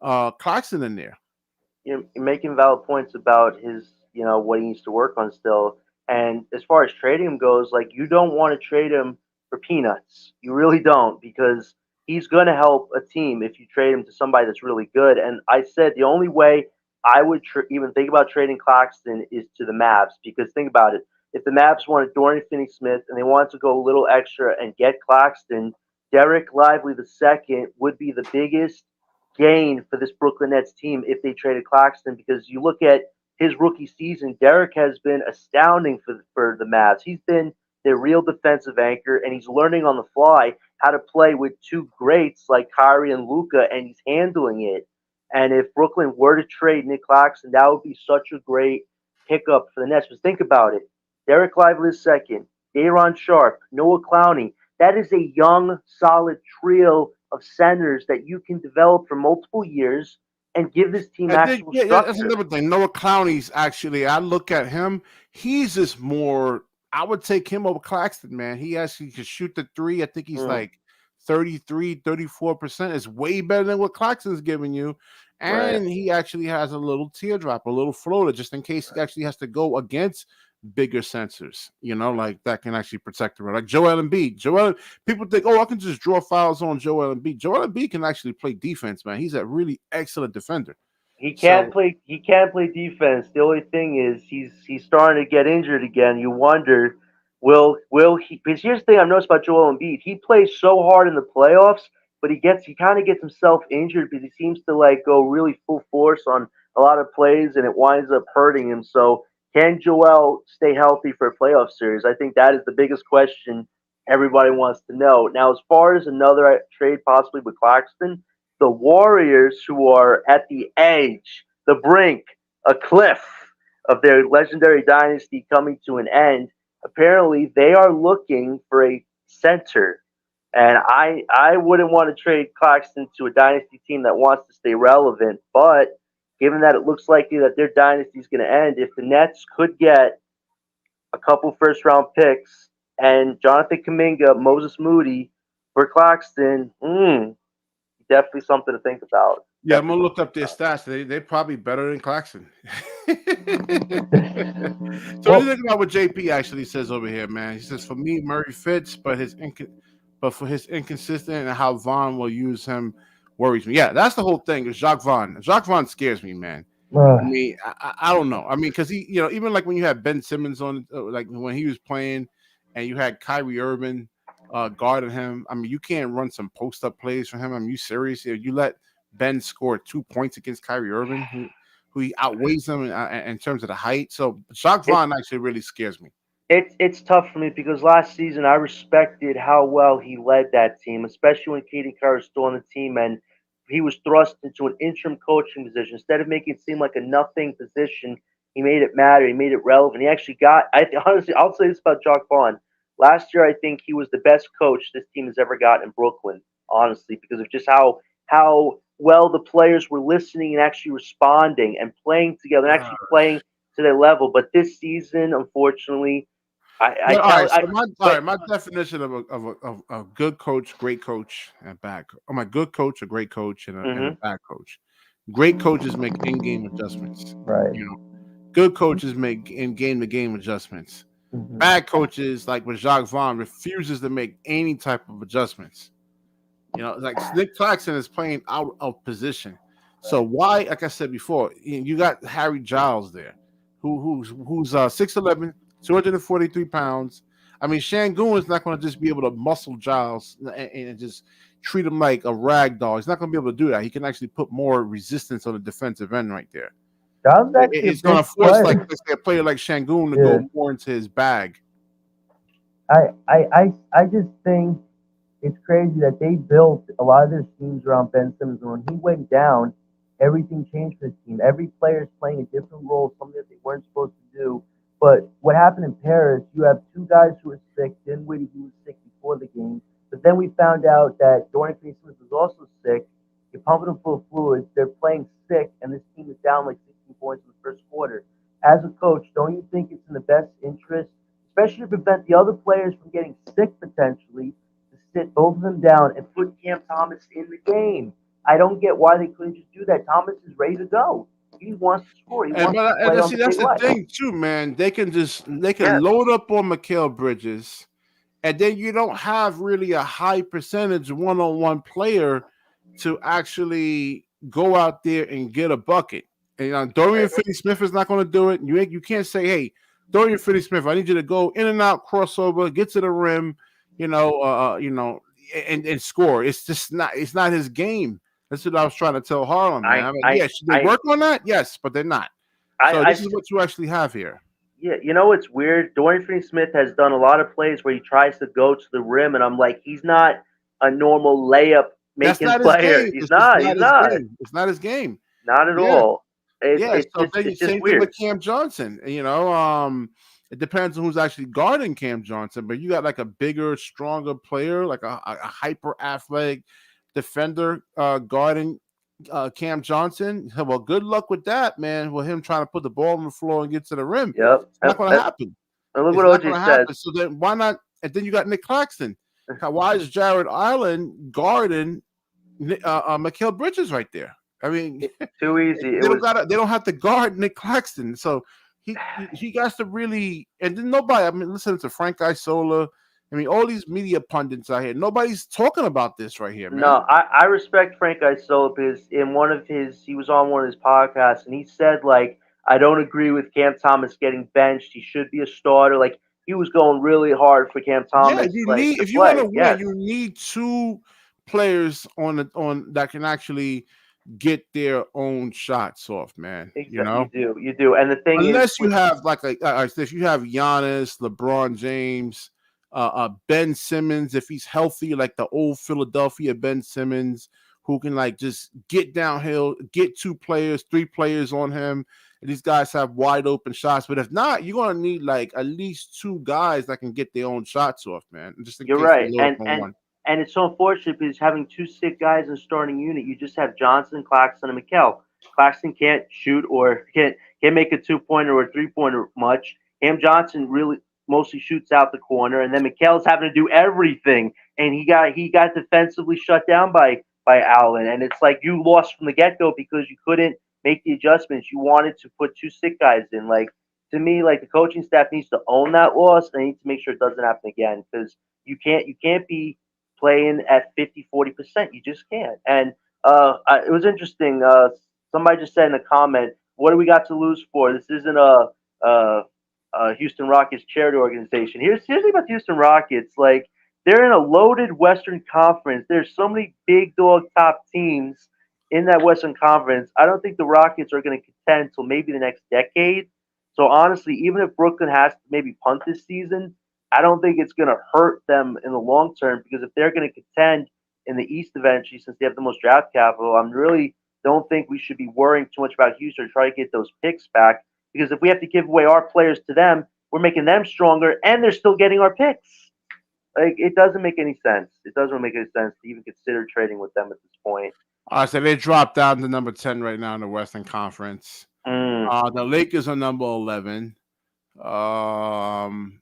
Speaker 1: Clarkson in there.
Speaker 2: you're making valid points about his, what he needs to work on still. And as far as trading him goes, like you don't want to trade him for peanuts. You really don't, because he's going to help a team if you trade him to somebody that's really good. And I said the only way I would even think about trading Claxton is to the Mavs, because think about it. If the Mavs wanted Dorian Finney-Smith and they wanted to go a little extra and get Claxton, Derek Lively the second would be the biggest gain for this Brooklyn Nets team if they traded Claxton, because you look at his rookie season, Derek has been astounding for the Mavs. He's been their real defensive anchor, and he's learning on the fly how to play with two greats like Kyrie and Luka, and he's handling it. And if Brooklyn were to trade Nick Claxton, that would be such a great pickup for the Nets. But think about it. Derek Lively is second, Day'Ron Sharpe, Noah Clowney. That is a young, solid trio of centers that you can develop for multiple years and give this team
Speaker 1: I think
Speaker 2: actual
Speaker 1: yeah, that's
Speaker 2: structure.
Speaker 1: another thing. Noah Clowney's actually. I look at him. He's just more. I would take him over Claxton, man. He actually can shoot the 3. I think he's
Speaker 2: Mm,
Speaker 1: like 33, 34%. It's way better than what Claxton's giving you.
Speaker 2: right.
Speaker 1: And he actually has a little teardrop, a little floater, just in case he actually has to go against bigger sensors, like that can actually protect the rim. Like Joel Embiid. People think, oh, I can just draw fouls on Joel Embiid. Joel Embiid can actually play defense, man. He's a really excellent defender.
Speaker 2: He can't
Speaker 1: So
Speaker 2: play. He can't play defense. The only thing is he's starting to get injured again. You wonder, will he? Because here's the thing I've noticed about Joel Embiid. He plays so hard in the playoffs, but he kind of gets himself injured because he seems to like go really full force on a lot of plays, and it winds up hurting him. So can Joel stay healthy for a playoff series? I think that is the biggest question everybody wants to know. Now, as far as another trade possibly with Claxton, the Warriors, who are at the edge, the brink, a cliff of their legendary dynasty coming to an end, apparently they are looking for a center. And I wouldn't want to trade Claxton to a dynasty team that wants to stay relevant. But given that it looks likely that their dynasty is going to end, if the Nets could get a couple first round picks and Jonathan Kaminga, Moses Moody for Claxton, definitely something to think about.
Speaker 1: yeah, I'm
Speaker 2: Definitely
Speaker 1: gonna look
Speaker 2: something
Speaker 1: up their
Speaker 2: to
Speaker 1: stats. They're probably better than Claxton. So what do you
Speaker 3: Well,
Speaker 1: think about what JP actually says over here, man? He says, for me, Murray fits, but for his inconsistent and how Vaughn will use him worries me. Yeah, that's the whole thing. Is Jacques Vaughn? Jacques Vaughn scares me, man. I
Speaker 3: uh,
Speaker 1: mean, I don't know. I mean, because even like when you had Ben Simmons on, like when he was playing, and you had Kyrie Irving guarding him. I mean, you can't run some post up plays for him. I mean, you serious? If you let Ben score 2 points against Kyrie Irving, who he outweighs him in terms of the height. So Jacques
Speaker 2: it.
Speaker 1: Vaughn actually really scares me.
Speaker 2: It's tough for me because last season I respected how well he led that team, especially when Katie Kerr was still on the team and he was thrust into an interim coaching position. Instead of making it seem like a nothing position, he made it matter. He made it relevant. He actually got. Honestly, I'll say this about Jock Vaughn. Last year, I think he was the best coach this team has ever got in Brooklyn. Honestly, because of just how well the players were listening and actually responding and playing together and
Speaker 1: Uh,
Speaker 2: actually playing to their level. But this season, unfortunately, I
Speaker 1: but all right,
Speaker 2: tell
Speaker 1: so
Speaker 2: I but
Speaker 1: my definition of a good coach, great coach, and a bad. I'm a good coach, a great coach, and a
Speaker 2: hmm
Speaker 1: bad coach. Great coaches make in-game adjustments.
Speaker 3: right.
Speaker 1: You know, good coaches make in-game to game adjustments.
Speaker 3: Hmm.
Speaker 1: Bad coaches, like with Jacques Vaughn, refuses to make any type of adjustments. Like Nick Claxton is playing out of position. So why, like I said before, you got Harry Giles there, who's 6'11", 243 pounds. I mean, Shangoon is not going to just be able to muscle Giles and just treat him like a rag doll. He's not going to be able to do that. He can actually put more resistance on the defensive end right there.
Speaker 3: Dom's actually a
Speaker 1: It's going
Speaker 3: big
Speaker 1: to force, like,
Speaker 3: player.
Speaker 1: let's say, a player like Shangoon to
Speaker 3: Yeah.
Speaker 1: go more into his bag.
Speaker 3: I just think it's crazy that they built a lot of their schemes around Ben Simmons. And when he went down, everything changed for the team. Every player is playing a different role, something that they weren't supposed to do. But what happened in Paris, you have two guys who were sick. Dinwiddie, he was sick before the game. But then we found out that Dorian Finney-Smith was also sick. You're pumping them full of fluids. They're playing sick, and this team is down like 16 points in the first quarter. As a coach, don't you think it's in the best interest, especially to prevent the other players from getting sick potentially, to sit both of them down and put Cam Thomas in the game? I don't get why they couldn't just do that. Thomas is ready to go. He wants to score. He
Speaker 1: And
Speaker 3: wants to
Speaker 1: but
Speaker 3: play
Speaker 1: and
Speaker 3: on
Speaker 1: see
Speaker 3: the
Speaker 1: that's
Speaker 3: big
Speaker 1: the
Speaker 3: light.
Speaker 1: thing too, man. They can
Speaker 2: Yes.
Speaker 1: load up on Mikal Bridges, and then you don't have really a high percentage one-on-one player to actually go out there and get a bucket. And Dorian Finney-Smith is not going to do it. You can't say, "Hey, Dorian Finney-Smith, I need you to go in and out, crossover, get to the rim, and score." It's just not. It's not his game. That's what I was trying to tell Harlem, man.
Speaker 2: I
Speaker 1: I'm like,
Speaker 2: I
Speaker 1: yeah, should they
Speaker 2: I
Speaker 1: work on that? Yes, but they're not.
Speaker 2: I
Speaker 1: So
Speaker 2: I
Speaker 1: this is what you actually have here.
Speaker 2: Yeah, you know what's weird? Dorian Finney-Smith has done a lot of plays where he tries to go to the rim, and I'm like, he's not a normal layup
Speaker 1: That's
Speaker 2: making
Speaker 1: not his
Speaker 2: player.
Speaker 1: game.
Speaker 2: He's
Speaker 1: It's just
Speaker 2: not.
Speaker 1: not
Speaker 2: He's
Speaker 1: his
Speaker 2: not.
Speaker 1: game. It's not his game.
Speaker 2: Not at
Speaker 1: Yeah,
Speaker 2: all.
Speaker 1: yeah. So then
Speaker 2: It's just
Speaker 1: same thing
Speaker 2: weird.
Speaker 1: with Cam Johnson. It depends on who's actually guarding Cam Johnson. But you got like a bigger, stronger player, like a hyper athletic defender guarding Cam Johnson. Well, good luck with that, man. With him trying to put the ball on the floor and get to the rim,
Speaker 2: Yep.
Speaker 1: it's not going to happen.
Speaker 2: And look
Speaker 1: It's
Speaker 2: what
Speaker 1: not going
Speaker 2: OJ
Speaker 1: to
Speaker 2: says.
Speaker 1: happen. So then why not? And then you got Nick Claxton. Why is Jared Allen guarding Mikal Bridges right there? I mean,
Speaker 2: Too easy. It
Speaker 1: they don't
Speaker 2: was.
Speaker 1: got they don't have to guard Nick Claxton. So he got to really, and then nobody. I mean, listen to Frank Isola. I mean, all these media pundits out here. Nobody's talking about this right here, man.
Speaker 2: No, I respect Frank Isola because in one of his, he was on one of his podcasts and he said, like, I don't agree with Cam Thomas getting benched. He should be a starter. Like, he was going really hard for Cam
Speaker 1: Yeah,
Speaker 2: Thomas,
Speaker 1: you
Speaker 2: like,
Speaker 1: need
Speaker 2: to
Speaker 1: if you want to
Speaker 2: play.
Speaker 1: win,
Speaker 2: Yes,
Speaker 1: you need two players on that can actually get their own shots off, man. You
Speaker 2: exactly.
Speaker 1: know,
Speaker 2: You do. And the thing is,
Speaker 1: unless you have like if you have Giannis, LeBron James, Ben Simmons, if he's healthy, like the old Philadelphia Ben Simmons, who can like just get downhill, get two players, three players on him, and these guys have wide open shots. But if not, you're gonna need like at least two guys that can get their own shots off, man, just in
Speaker 2: you're
Speaker 1: case they
Speaker 2: right,
Speaker 1: load up on one.
Speaker 2: and it's so unfortunate because having two sick guys in the starting unit, you just have Johnson, Claxton, and Mikel. Claxton can't shoot or can't make a 2 pointer or a 3 pointer much. Cam Johnson really mostly shoots out the corner, and then Mikel's having to do everything, and he got defensively shut down by Allen, and it's like you lost from the get go because you couldn't make the adjustments. You wanted to put two sick guys in, like. To me, like the coaching staff needs to own that loss. They need to make sure it doesn't happen again because you can't be playing at 50-40%. You just can't. And it was interesting. Somebody just said in a comment, "What do we got to lose for? This isn't a Houston Rockets charity organization." Here's the thing about the Houston Rockets. Like they're in a loaded Western Conference. There's so many big dog top teams in that Western Conference. I don't think the Rockets are going to contend until maybe the next decade. So honestly, even if Brooklyn has to maybe punt this season, I don't think it's going to hurt them in the long term because if they're going to contend in the East eventually, since they have the most draft capital, I really don't think we should be worrying too much about Houston or try to get those picks back. Because if we have to give away our players to them, we're making them stronger, and they're still getting our picks. Like it doesn't make any sense. It doesn't make any sense to even consider trading with them at this point.
Speaker 1: So they dropped down to number 10 right now in the Western Conference.
Speaker 2: Mm.
Speaker 1: The Lakers are number 11. And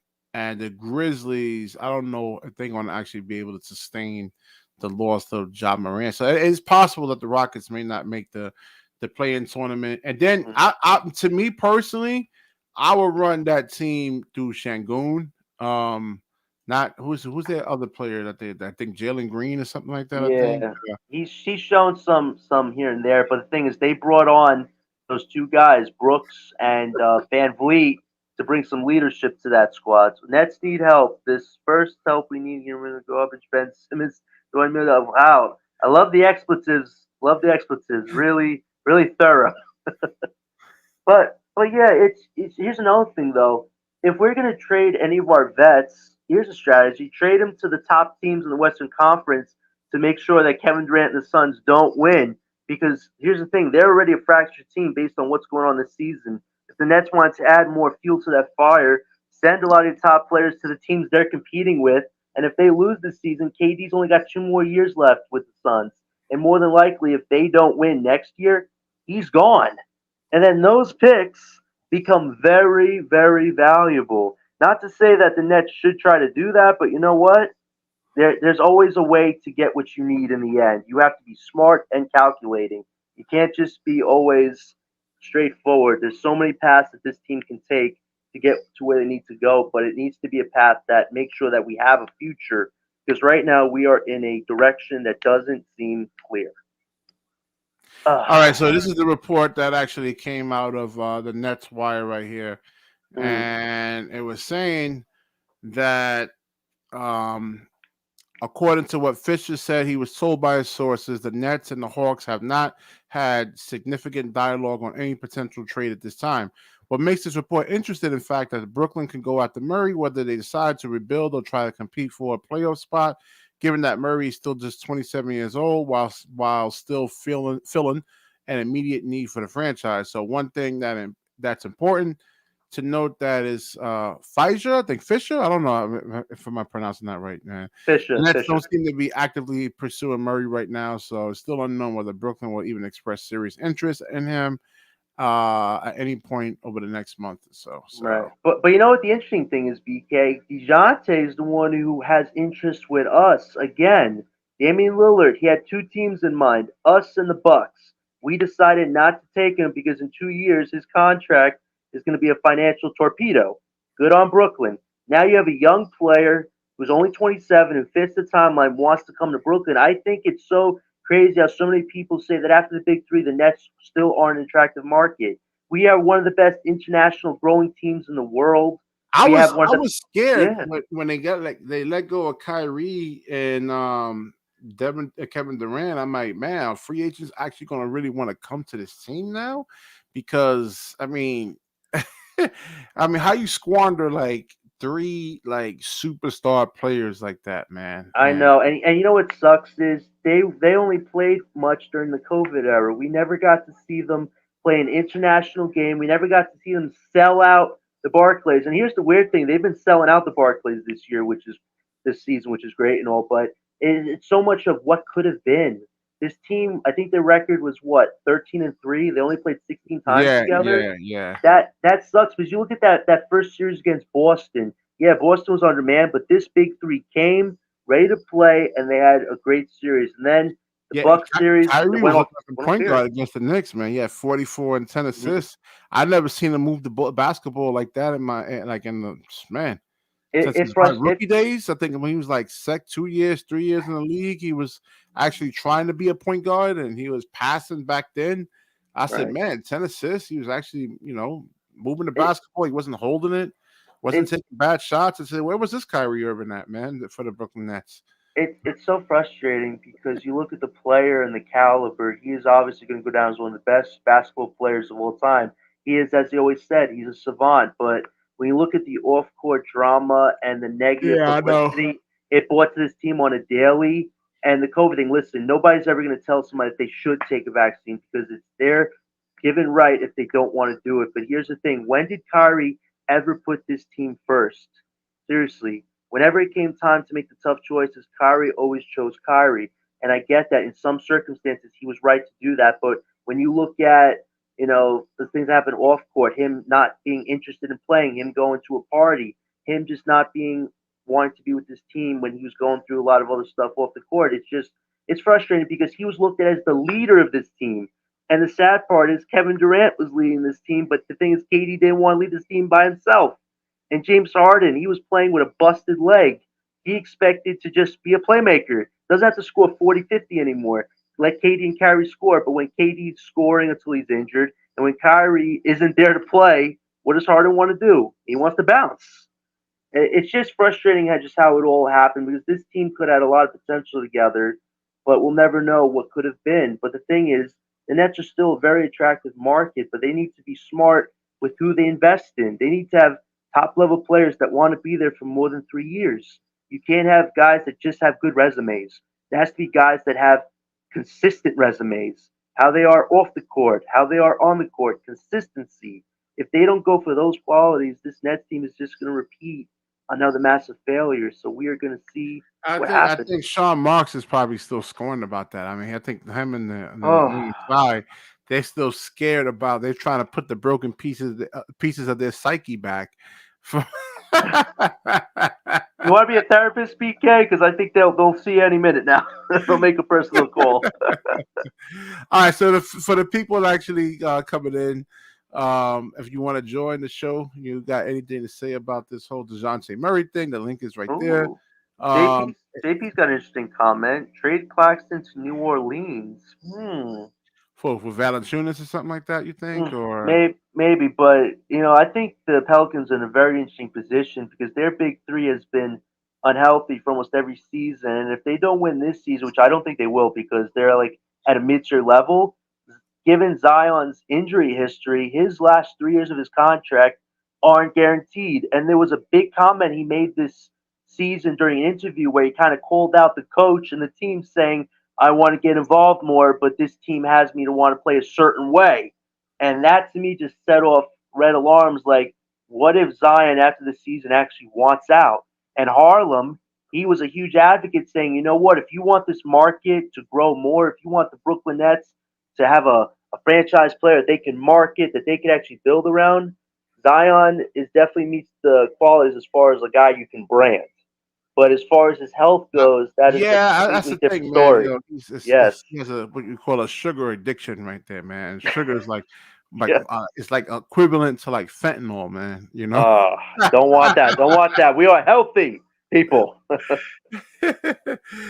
Speaker 1: the Grizzlies, I don't know if they're going to actually be able to sustain the loss of Ja Morant. So it's possible that the Rockets may not make the play-in tournament. And then, to me personally, I will run that team through Shangoon. Not who's their other player that I think Jalen Green or something like that. I think.
Speaker 2: Yeah, he's shown some here and there, but the thing is, they brought on those two guys, Brooks and Van Vliet, to bring some leadership to that squad. So Nets need help. This first help we need here in the garbage. Ben Simmons doing me of wow. I love the expletives. Love the expletives. Really, really thorough. But yeah, it's here's another thing though. If we're gonna trade any of our vets, here's a strategy: trade them to the top teams in the Western Conference to make sure that Kevin Durant and the Suns don't win. Because here's the thing, they're already a fractured team based on what's going on this season. If the Nets wanted to add more fuel to that fire, send a lot of your top players to the teams they're competing with, and if they lose this season, KD's only got 2 more years left with the Suns. And more than likely, if they don't win next year, he's gone. And then those picks become very, very valuable. Not to say that the Nets should try to do that, but you know what? There's always a way to get what you need in the end. You have to be smart and calculating. You can't just be always straightforward. There's so many paths that this team can take to get to where they need to go, but it needs to be a path that makes sure that we have a future. Because right now we are in a direction that doesn't seem clear.
Speaker 1: All right, so this is the report that actually came out of the Nets wire right here, and it was saying that, according to what Fisher said, he was told by his sources the Nets and the Hawks have not had significant dialogue on any potential trade at this time. What makes this report interesting, in fact, that Brooklyn can go after Murray whether they decide to rebuild or try to compete for a playoff spot, given that Murray is still just 27 years old while still filling an immediate need for the franchise. So one thing that's important to note that is Fisher, I think Fisher. I don't know if I'm pronouncing that right, man.
Speaker 2: Fisher,
Speaker 1: The Nets
Speaker 2: Fisher.
Speaker 1: don't seem to be actively pursuing Murray right now, so it's still unknown whether Brooklyn will even express serious interest in him at any point over the next month or so.
Speaker 2: Right. But you know what the interesting thing is, BK? Dejounte is the one who has interest with us. Again, Damian Lillard, he had two teams in mind, us and the Bucks. We decided not to take him because in 2 years his contract is going to be a financial torpedo. Good on Brooklyn. Now you have a young player who's only 27 who fits the timeline, wants to come to Brooklyn. I think it's so crazy how so many people say that after the big three, the Nets still aren't an attractive market. We are one of the best international growing teams in the world.
Speaker 1: I
Speaker 2: We
Speaker 1: was
Speaker 2: have one
Speaker 1: I
Speaker 2: of the
Speaker 1: was scared
Speaker 2: yeah.
Speaker 1: when they let go of Kyrie and Kevin Durant. I'm like, man, are free agents actually going to really want to come to this team now? Because I mean, how you squander like three like superstar players like that, man?
Speaker 2: I
Speaker 1: And
Speaker 2: know, and you know what sucks is they only played much during the COVID era. We never got to see them play an international game. We never got to see them sell out the Barclays. And here's the weird thing: they've been selling out the Barclays this year, which is this season, which is great and all. But it's so much of what could have been. This team, I think their record was what 13-3. They only played 16 times
Speaker 1: yeah,
Speaker 2: together.
Speaker 1: yeah.
Speaker 2: That sucks because you look at that first series against Boston. Yeah, Boston was undermanned, but this big three came ready to play, and they had a great series. And then the
Speaker 1: Yeah,
Speaker 2: Bucks series, it
Speaker 1: Kyrie
Speaker 2: went
Speaker 1: was
Speaker 2: off
Speaker 1: looking like a
Speaker 2: went off
Speaker 1: point
Speaker 2: the air.
Speaker 1: guard against the Knicks, man. He had 44 and 10
Speaker 2: Mhm.
Speaker 1: assists. I never seen him move the basketball like that in the man
Speaker 2: It
Speaker 1: since
Speaker 2: it
Speaker 1: his probably
Speaker 2: frust it
Speaker 1: rookie days. I think when he was like 2 years, 3 years in the league, he was actually trying to be a point guard and he was passing back then. I said,
Speaker 2: right.
Speaker 1: man, 10 assists. He was actually, moving the
Speaker 2: It
Speaker 1: basketball. He wasn't holding it, wasn't
Speaker 2: it's
Speaker 1: taking bad shots. I said, where was this Kyrie Irving at, man, for the Brooklyn Nets?
Speaker 2: it's so frustrating because you look at the player and the caliber. He is obviously going to go down as one of the best basketball players of all time. He is, as he always said, he's a savant. But when you look at the off-court drama and the negative
Speaker 1: Yeah, I know.
Speaker 2: publicity it brought to this team on a daily, and the COVID thing. Listen, nobody's ever going to tell somebody that they should take a vaccine because it's their given right if they don't want to do it. But here's the thing: when did Kyrie ever put this team first? Seriously, whenever it came time to make the tough choices, Kyrie always chose Kyrie. And I get that in some circumstances he was right to do that. But when you look at, the things that happen off court, him not being interested in playing, him going to a party, him just not being wanting to be with this team when he was going through a lot of other stuff off the court, it's frustrating because he was looked at as the leader of this team. And the sad part is Kevin Durant was leading this team, but the thing is KD didn't want to lead this team by himself. And James Harden, he was playing with a busted leg. He expected to just be a playmaker. Doesn't have to score 40, 50 anymore. Let KD and Kyrie score. But when KD's scoring until he's injured, and when Kyrie isn't there to play, what does Harden want to do? He wants to bounce. It's just frustrating how it all happened because this team could have had a lot of potential together, but we'll never know what could have been. But the thing is, the Nets are still a very attractive market, but they need to be smart with who they invest in. They need to have top level players that want to be there for more than 3 years. You can't have guys that just have good resumes. There has to be guys that have consistent resumes. how they are off the court, how they are on the court, consistency. If they don't go for those qualities, this Nets team is just going to repeat another massive failure. So we are going to see what
Speaker 1: I
Speaker 2: happens.
Speaker 1: think Sean Marks is probably still scorned about that. I mean, I think him and the
Speaker 2: Oh,
Speaker 1: women's side, they're still scared about. They're trying to put the broken pieces of their psyche back. For
Speaker 2: you want to be a therapist, PK? Because I think they'll see you any minute now. They'll make a personal call.
Speaker 1: All right, so for the people actually coming in, if you want to join the show, you got anything to say about this whole Dejounte Murray thing? The link is right there.
Speaker 2: Ooh,
Speaker 1: Um,
Speaker 2: JP's got an interesting comment. Trade Claxton to New Orleans.
Speaker 1: for Valanciunas or something like that, you think, or
Speaker 2: Maybe, but I think the Pelicans are in a very interesting position because their big three has been unhealthy for almost every season, and if they don't win this season, which I don't think they will because they're like at a mid-tier level, given Zion's injury history, his last 3 years of his contract aren't guaranteed. And there was a big comment he made this season during an interview where he kind of called out the coach and the team saying, I want to get involved more, but this team has me to want to play a certain way. And that to me just set off red alarms like, what if Zion after the season actually wants out? And Harlem, he was a huge advocate saying, you know what, if you want this market to grow more, if you want the Brooklyn Nets to have a franchise player that they can market, that they can actually build around, Zion is definitely meets the qualities as far as a guy you can brand. But as far as his health goes, that is a
Speaker 1: yeah, that's
Speaker 2: completely
Speaker 1: the
Speaker 2: different
Speaker 1: thing, man.
Speaker 2: story. Yes.
Speaker 1: He has a what you call a sugar addiction right there, man. Sugar is like
Speaker 2: Yeah.
Speaker 1: it's like equivalent to like fentanyl, man. You know.
Speaker 2: Uh, don't want that. Don't want that. We are healthy people.
Speaker 1: All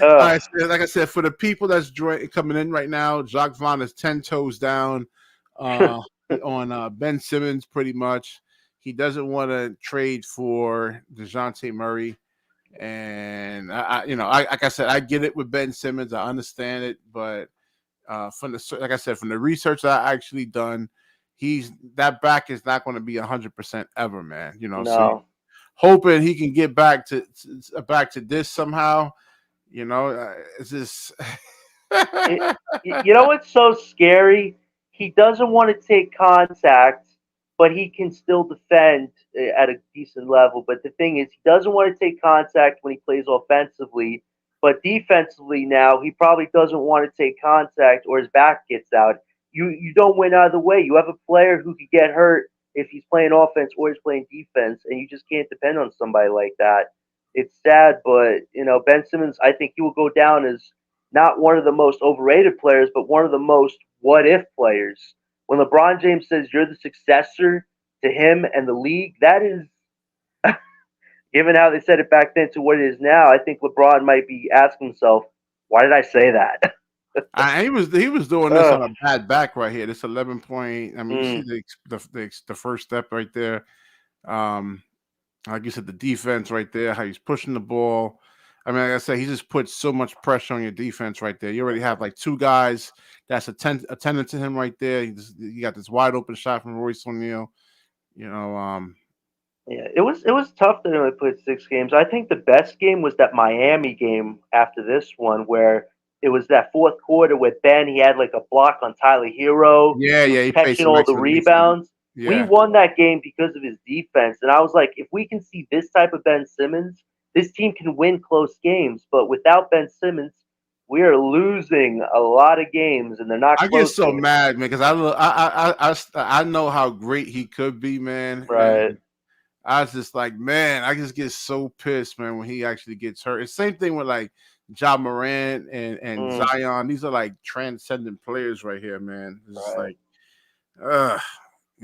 Speaker 2: uh,
Speaker 1: right, so like I said, for the people that's coming in right now, Jacques Vaughn is 10 toes down uh, on Ben Simmons, pretty much. He doesn't want to trade for Dejounte Murray, and like I said, I get it with Ben Simmons. I understand it, but like I said, from the research that I actually done, that back is not going to be 100% ever, man. So you
Speaker 2: no.
Speaker 1: hoping he can get back to this somehow. It's just
Speaker 2: It, you know what's so scary? He doesn't want to take contact, but he can still defend at a decent level. But the thing is, he doesn't want to take contact when he plays offensively. But defensively now, he probably doesn't want to take contact or his back gets out. You don't win either way. You have a player who could get hurt if he's playing offense or he's playing defense, and you just can't depend on somebody like that. It's sad, but Ben Simmons, I think he will go down as not one of the most overrated players, but one of the most what if players. When LeBron James says you're the successor to him and the league, that is, given how they said it back then to what it is now, I think LeBron might be asking himself, why did I say that?
Speaker 1: he was doing this on a bad back right here. This 11 point. I mean, you see
Speaker 2: mm,
Speaker 1: the first step right there. Um, like you said, the defense right there, how he's pushing the ball. I mean, like I said, he just puts so much pressure on your defense right there. You already have like two guys that's attending to him right there. You got this wide open shot from Royce O'Neal. You know,
Speaker 2: Yeah, it was tough that they only played 6 games. I think the best game was that Miami game after this one, where it was that fourth quarter with Ben. He had like a block on Tyler Hero.
Speaker 1: yeah,
Speaker 2: He was
Speaker 1: yeah, he played
Speaker 2: catching
Speaker 1: some
Speaker 2: all the
Speaker 1: excellent defense.
Speaker 2: rebounds. We
Speaker 1: Yeah,
Speaker 2: won that game because of his defense, and I was like, if we can see this type of Ben Simmons, this team can win close games. But without Ben Simmons, we are losing a lot of games, and they're not
Speaker 1: I get
Speaker 2: close
Speaker 1: so
Speaker 2: games.
Speaker 1: mad, man, because I know how great he could be, man,
Speaker 2: Right.
Speaker 1: and I was just like, man, I just get so pissed, man, when he actually gets hurt. It's same thing with like Ja Morant and
Speaker 2: Mm,
Speaker 1: Zion. These are like transcendent players right here, man. It's just
Speaker 2: right.
Speaker 1: like, uh,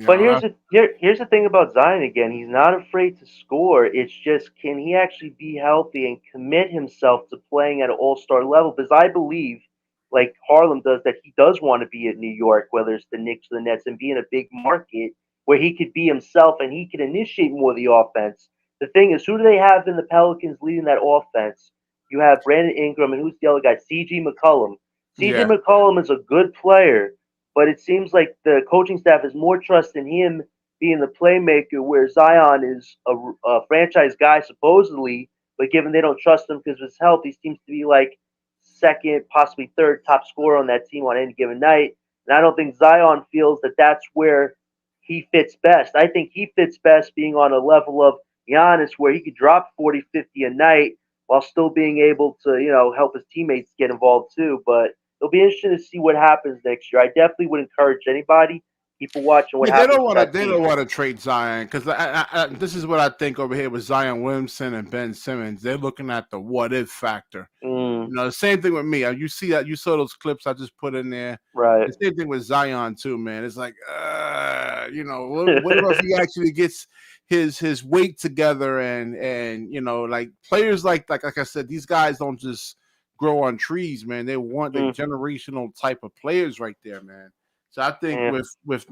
Speaker 2: But
Speaker 1: I,
Speaker 2: here's the thing about Zion again. He's not afraid to score. It's just can he actually be healthy and commit himself to playing at an all star level? Because I believe, like Harlem does, that he does want to be at New York, whether it's the Knicks or the Nets, and be in a big market where he could be himself and he could initiate more of the offense. The thing is, who do they have in the Pelicans leading that offense? You have Brandon Ingram and who's the other guy? C.J. McCollum. C.J.
Speaker 1: yeah,
Speaker 2: McCollum is a good player, but it seems like the coaching staff has more trust in him being the playmaker, where Zion is a franchise guy supposedly, but given they don't trust him because of his health, he seems to be like second, possibly third top scorer on that team on any given night. And I don't think Zion feels that that's where he fits best. I think he fits best being on a level of Giannis where he could drop 40, 50 a night while still being able to, help his teammates get involved too. But it'll be interesting to see what happens next year. I definitely would encourage anybody, people watching what
Speaker 1: Yeah, they
Speaker 2: happens
Speaker 1: don't
Speaker 2: with
Speaker 1: want to.
Speaker 2: that
Speaker 1: They
Speaker 2: team.
Speaker 1: don't want to trade Zion because this is what I think over here with Zion Williamson and Ben Simmons. They're looking at the what if factor.
Speaker 2: Mm,
Speaker 1: The same thing with me. You see that you saw those clips I just put in there.
Speaker 2: right.
Speaker 1: The same thing with Zion too, man. It's like, what if he actually gets his weight together and like players like I said, these guys don't just grow on trees, man. They want the
Speaker 2: Mm,
Speaker 1: generational type of players right there, man. So I think
Speaker 2: yeah.
Speaker 1: with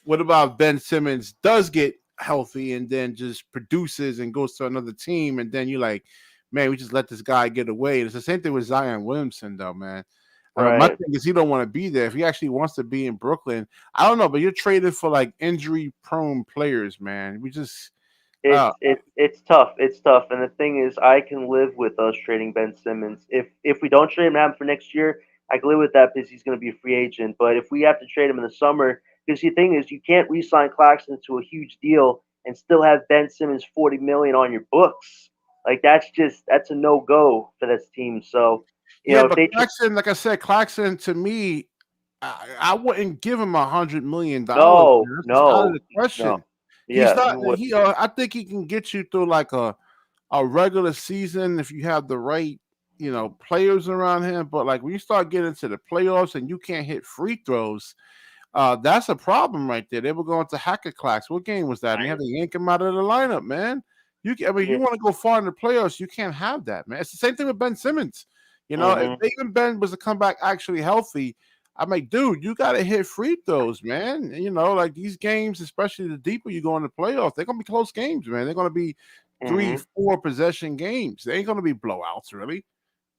Speaker 1: what about Ben Simmons does get healthy and then just produces and goes to another team, and then you're like, man, we just let this guy get away. It's the same thing with Zion Williamson, though, man. My
Speaker 2: Right.
Speaker 1: thing is he don't want to be there. If he actually wants to be in Brooklyn, I don't know, but you're traded for like injury prone players, man. We just uh
Speaker 2: It's tough. It's tough. And the thing is, I can live with us trading Ben Simmons. If we don't trade him for next year, I can live with that because he's going to be a free agent. But if we have to trade him in the summer, because the thing is, you can't re-sign Claxton to a huge deal and still have Ben Simmons 40 million on your books. Like that's a no go for this team. So
Speaker 1: yeah,
Speaker 2: if
Speaker 1: but
Speaker 2: they
Speaker 1: Claxton, like I said, Claxton to me, I wouldn't give him $100 million.
Speaker 2: no
Speaker 1: Man. That's just out of
Speaker 2: no
Speaker 1: the
Speaker 2: no
Speaker 1: question. He's
Speaker 2: yeah
Speaker 1: not.
Speaker 2: you would
Speaker 1: I think he can get you through like a regular season if you have the right, players around him. But like when you start getting to the playoffs and you can't hit free throws, that's a problem right there. They were going to Hacker Class. What game was that? And you had to yank him out of the lineup, man.
Speaker 2: yeah
Speaker 1: You want to go far in the playoffs, you can't have that, man. It's the same thing with Ben Simmons. If
Speaker 2: hmm
Speaker 1: even Ben was to come back actually healthy, I'm like, dude, you got to hit free throws, man. And, like these games, especially the deeper you go in the playoffs, they're gonna be close games, man. They're gonna be three,
Speaker 2: hmm
Speaker 1: 4 possession games. They ain't gonna be blowouts, really.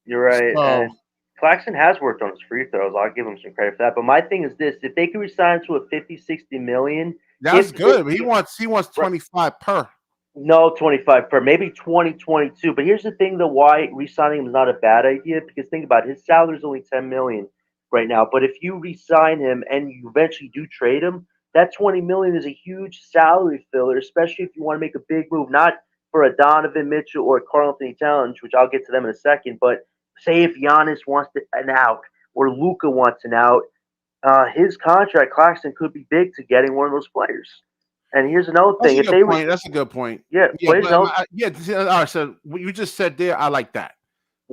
Speaker 2: You're right.
Speaker 1: So
Speaker 2: And Claxton has worked on his free throws. I'll give him some credit for that. But my thing is this: if they could resign to a 50, 60 million,
Speaker 1: that's
Speaker 2: if
Speaker 1: good. But he wants
Speaker 2: right,
Speaker 1: 25 per.
Speaker 2: no 25 per, maybe 2022. But here's the thing: though, why resigning him is not a bad idea because think about it, his salary is only 10 million right now. But if you resign him and you eventually do trade him, that 20 million is a huge salary filler, especially if you want to make a big move, not for a Donovan Mitchell or Carl Anthony Towns, which I'll get to them in a second, but say if Giannis wants an out or Luca wants an out, his contract Claxton could be big to getting one of those players. And here's another
Speaker 1: That's
Speaker 2: thing:
Speaker 1: a
Speaker 2: if
Speaker 1: good
Speaker 2: they,
Speaker 1: point. That's a good point.
Speaker 2: yeah,
Speaker 1: Yeah,
Speaker 2: but here's
Speaker 1: but
Speaker 2: another,
Speaker 1: all right. So what you just said there, I like that.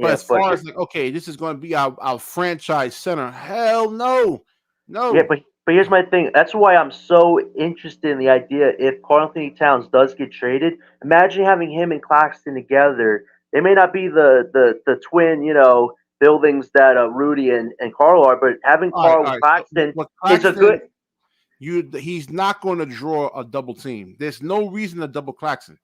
Speaker 1: But
Speaker 2: yeah,
Speaker 1: as far as like, okay, this is going to be our franchise center. Hell no,
Speaker 2: yeah,
Speaker 1: no.
Speaker 2: but here's my thing. That's why I'm so interested in the idea. If Carl Anthony Towns does get traded, imagine having him and Claxton together. They may not be the twin, buildings that Rudy and Carl are, but having
Speaker 1: All right,
Speaker 2: Carl
Speaker 1: all
Speaker 2: with
Speaker 1: right. So
Speaker 2: Claxton
Speaker 1: with
Speaker 2: is a good.
Speaker 1: Claxton, he's not going to draw a double team. There's no reason to double Claxton.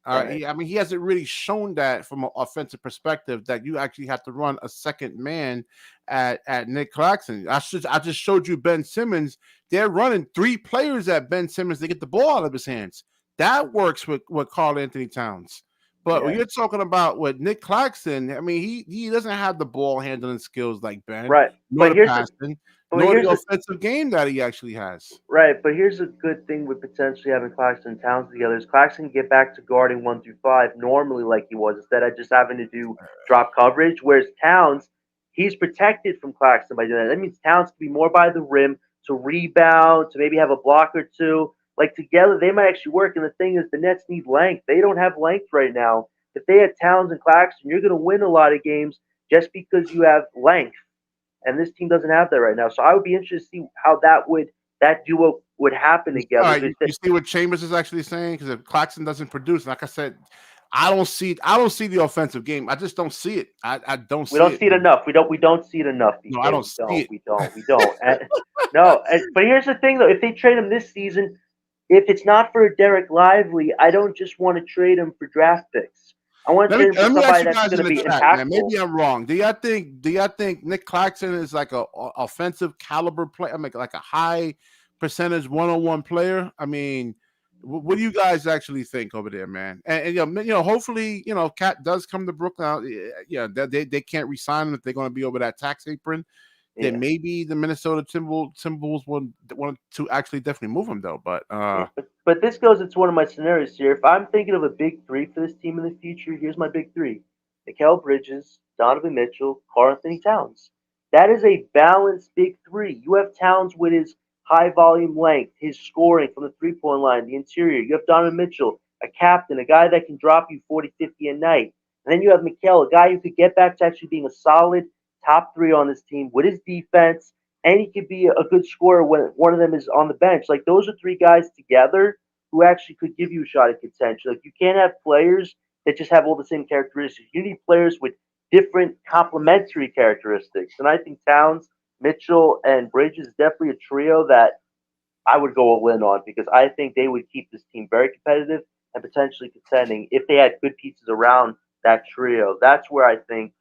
Speaker 1: All right.
Speaker 2: Right.
Speaker 1: I mean, he hasn't really shown that from an offensive perspective that you actually have to run a second man at Nick Claxton. I just showed you Ben Simmons. They're running 3 players at Ben Simmons to get the ball out of his hands. That works with Carl Anthony Towns. But when
Speaker 2: Yeah.
Speaker 1: you're talking about with Nick Claxton, I mean, he doesn't have the ball handling skills like Ben,
Speaker 2: Right.
Speaker 1: nor
Speaker 2: But
Speaker 1: the
Speaker 2: here's the
Speaker 1: passing,
Speaker 2: but
Speaker 1: nor
Speaker 2: here's
Speaker 1: the
Speaker 2: the
Speaker 1: offensive game that he actually has.
Speaker 2: Right, but here's a good thing with potentially having Claxton and Towns together is Claxton can get back to guarding 1 through 5 normally like he was instead of just having to do drop coverage. Whereas Towns, he's protected from Claxton by doing that. That means Towns can be more by the rim to rebound, to maybe have a block or two. Like together, they might actually work. And the thing is, the Nets need length. They don't have length right now. If they had Towns and Claxton, you're going to win a lot of games just because you have length. And this team doesn't have that right now. So I would be interested to see how that duo would happen
Speaker 1: All
Speaker 2: together.
Speaker 1: right, you see what Chambers is actually saying? Because if Claxton doesn't produce, like I said, I don't see the offensive game. I just don't see it. I don't
Speaker 2: We
Speaker 1: see
Speaker 2: don't
Speaker 1: it,
Speaker 2: see it
Speaker 1: man.
Speaker 2: enough. We don't see it enough,
Speaker 1: No, I
Speaker 2: BK.
Speaker 1: don't
Speaker 2: We
Speaker 1: see
Speaker 2: don't.
Speaker 1: it.
Speaker 2: We don't. No, but here's the thing though: if they trade him this season, if it's not for Derek Lively, I don't just want to trade him for draft picks. I want to
Speaker 1: Let me
Speaker 2: trade him for
Speaker 1: let me ask
Speaker 2: somebody
Speaker 1: you
Speaker 2: that's
Speaker 1: guys
Speaker 2: going
Speaker 1: in
Speaker 2: to
Speaker 1: the
Speaker 2: be
Speaker 1: chat, man.
Speaker 2: impactful.
Speaker 1: Maybe I'm wrong. Do y'all think Nick Claxton is like a offensive caliber player? I mean, like a high percentage one-on-one player? I mean, what do you guys actually think over there, man? And hopefully, Cat does come to Brooklyn. Yeah, they can't resign him if they're going to be over that tax apron. then
Speaker 2: Yeah.
Speaker 1: maybe the Minnesota Timberwolves want to actually definitely move him though. But
Speaker 2: Yeah, but this goes into one of my scenarios here. If I'm thinking of a big three for this team in the future, here's my big three: Mikal Bridges, Donovan Mitchell, Karl Anthony Towns. That is a balanced big three. You have Towns with his high volume length, his scoring from the 3-point line, the interior. You have Donovan Mitchell, a captain, a guy that can drop you 40, 50 a night. And then you have Mikal, a guy who could get back to actually being a solid top three on this team with his defense, and he could be a good scorer when one of them is on the bench. Like those are three guys together who actually could give you a shot at contention. Like you can't have players that just have all the same characteristics. You need players with different complementary characteristics. And I think Towns, Mitchell, and Bridges is definitely a trio that I would go all in on because I think they would keep this team very competitive and potentially contending if they had good pieces around that trio. That's where I think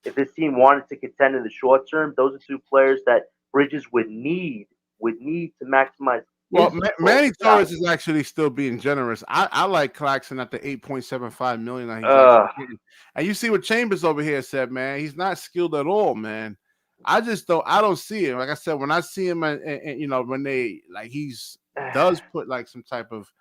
Speaker 2: if this team wanted to contend in the short term, those are two players that Bridges would need to maximize
Speaker 1: well,
Speaker 2: his
Speaker 1: Manny
Speaker 2: value.
Speaker 1: Torres is actually still being generous. I like Claxton at the 8.75 million that he's
Speaker 2: Uh,
Speaker 1: actually getting. And you see what Chambers over here said, man. He's not skilled at all, man. I don't see it. Like I said, when I see him, and you know, when they like does put like some type of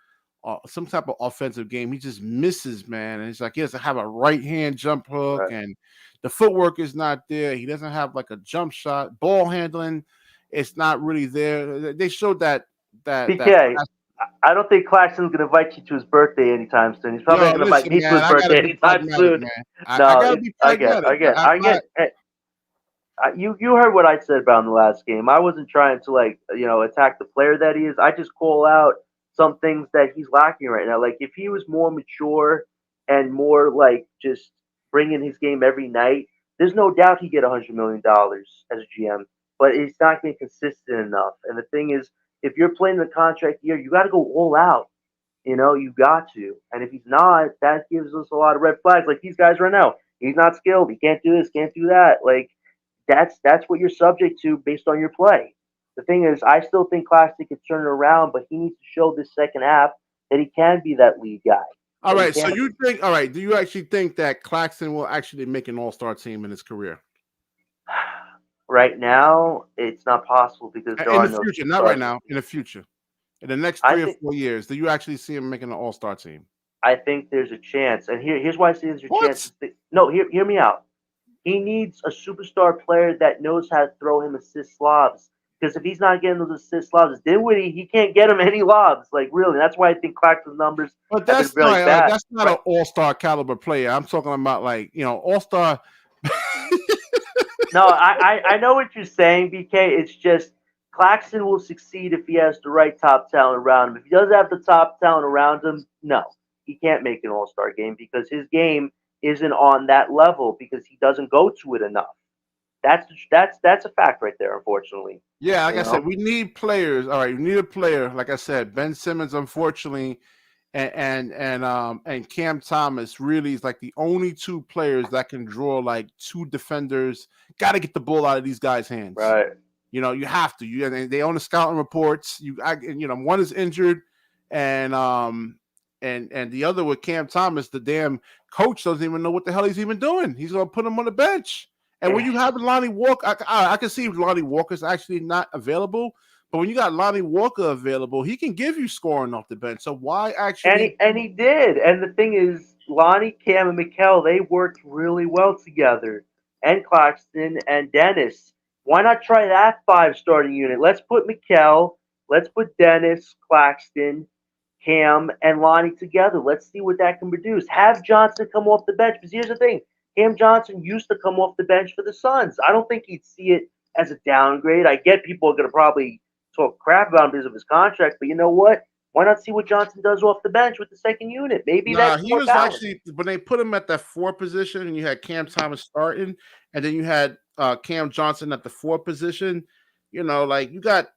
Speaker 1: offensive game, he just misses, man. And it's like he doesn't have a right hand jump hook,
Speaker 2: right.
Speaker 1: and the footwork is not there. He doesn't have like a jump shot, ball handling. It's not really there. They showed that
Speaker 2: PK, I don't think Claxton's going to invite you to his birthday anytime soon. He's probably
Speaker 1: yo,
Speaker 2: not going to invite
Speaker 1: listen,
Speaker 2: me to
Speaker 1: man,
Speaker 2: his
Speaker 1: I gotta
Speaker 2: birthday
Speaker 1: be
Speaker 2: anytime
Speaker 1: pragmatic,
Speaker 2: soon.
Speaker 1: man. I
Speaker 2: No,
Speaker 1: gotta
Speaker 2: it's
Speaker 1: be
Speaker 2: I get,
Speaker 1: pragmatic.
Speaker 2: I get,
Speaker 1: I'm
Speaker 2: I
Speaker 1: not.
Speaker 2: get. You heard what I said about him the last game. I wasn't trying to attack the player that he is. I just call out some things that he's lacking right now. Like if he was more mature and more like just bringing his game every night, there's no doubt he'd get $100 million as a GM. But it's not being consistent enough. And the thing is, if you're playing the contract year, you got to go all out. You got to. And if he's not, that gives us a lot of red flags. Like these guys right now, he's not skilled. He can't do this, can't do that. Like that's what you're subject to based on your play. The thing is, I still think Classic could turn it around, but he needs to show this second half that he can be that lead guy.
Speaker 1: All
Speaker 2: That he
Speaker 1: right. So
Speaker 2: can.
Speaker 1: you think? All right. Do you actually think that Claxton will actually make an All-Star team in his career
Speaker 2: Right now, it's not possible because there
Speaker 1: in
Speaker 2: are
Speaker 1: the
Speaker 2: no
Speaker 1: future? Not right
Speaker 2: superstars in the
Speaker 1: now. In
Speaker 2: team.
Speaker 1: the future, in the next
Speaker 2: I
Speaker 1: three or
Speaker 2: think
Speaker 1: 4 years, do you actually see him making an All-Star team?
Speaker 2: I think there's a chance, and here's why I say there's a chance.
Speaker 1: What?
Speaker 2: No, hear me out. He needs a superstar player that knows how to throw him assist lobs. Because if he's not getting those assist lobs, Dinwiddie, he can't get him any lobs. Like really, that's why I think Claxton's numbers
Speaker 1: But
Speaker 2: have been
Speaker 1: that's
Speaker 2: really
Speaker 1: all right.
Speaker 2: bad.
Speaker 1: That's not
Speaker 2: Right?
Speaker 1: an All-Star caliber player. I'm talking about like All-Star.
Speaker 2: No, I know what you're saying, BK. It's just Claxton will succeed if he has the right top talent around him. If he doesn't have the top talent around him, no, he can't make an All Star game because his game isn't on that level because he doesn't go to it enough. That's a fact right there, unfortunately.
Speaker 1: Yeah, like
Speaker 2: You
Speaker 1: I said,
Speaker 2: know,
Speaker 1: we need players. All right, we need a player. Like I said, Ben Simmons, unfortunately, and Cam Thomas really is like the only two players that can draw like two defenders. Got to get the ball out of these guys' hands.
Speaker 2: right?
Speaker 1: You have to. And they own the scouting reports. One is injured, and and the other with Cam Thomas, the damn coach doesn't even know what the hell he's even doing. He's gonna put him on the bench. And when you have Lonnie Walker, I can see if Lonnie Walker's actually not available. But when you got Lonnie Walker available, he can give you scoring off the bench. So why
Speaker 2: And
Speaker 1: actually?
Speaker 2: he did. And the thing is, Lonnie, Cam, and Mikel, they worked really well together. And Claxton and Dennis. Why not try that five starting unit? Let's put Mikel, let's put Dennis, Claxton, Cam, and Lonnie together. Let's see what that can produce. Have Johnson come off the bench. Because here's the thing, Cam Johnson used to come off the bench for the Suns. I don't think he'd see it as a downgrade. I get people are going to probably talk crap about him because of his contract, but you know what? Why not see what Johnson does off the bench with the second unit? Maybe
Speaker 1: Nah,
Speaker 2: that's
Speaker 1: he
Speaker 2: more
Speaker 1: was
Speaker 2: balanced.
Speaker 1: actually when they put him at that four position, and you had Cam Thomas starting, and then you had Cam Johnson at the four position. Like you got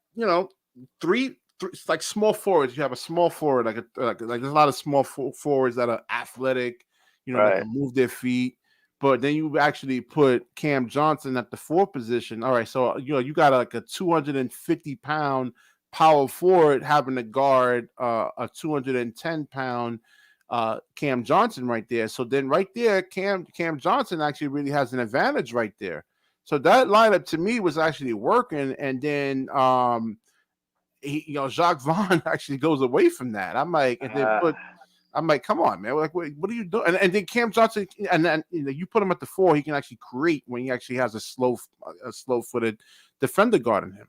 Speaker 1: three it's like small forwards. You have a small forward, like there's a lot of small forwards that are athletic, that
Speaker 2: Right.
Speaker 1: can move their feet. But then you actually put Cam Johnson at the four position. All right, so you got like a 250-pound power forward having to guard a 210-pound Cam Johnson right there. So then right there, Cam Johnson actually really has an advantage right there. So that lineup to me was actually working, and then Jacques Vaughn actually goes away from that. I'm like, and then
Speaker 2: Uh,
Speaker 1: put I'm like, come on, man. Like, what are you doing? And then Cam Johnson, and then you put him at the 4, he can actually create when he actually has a slow-footed defender guarding him.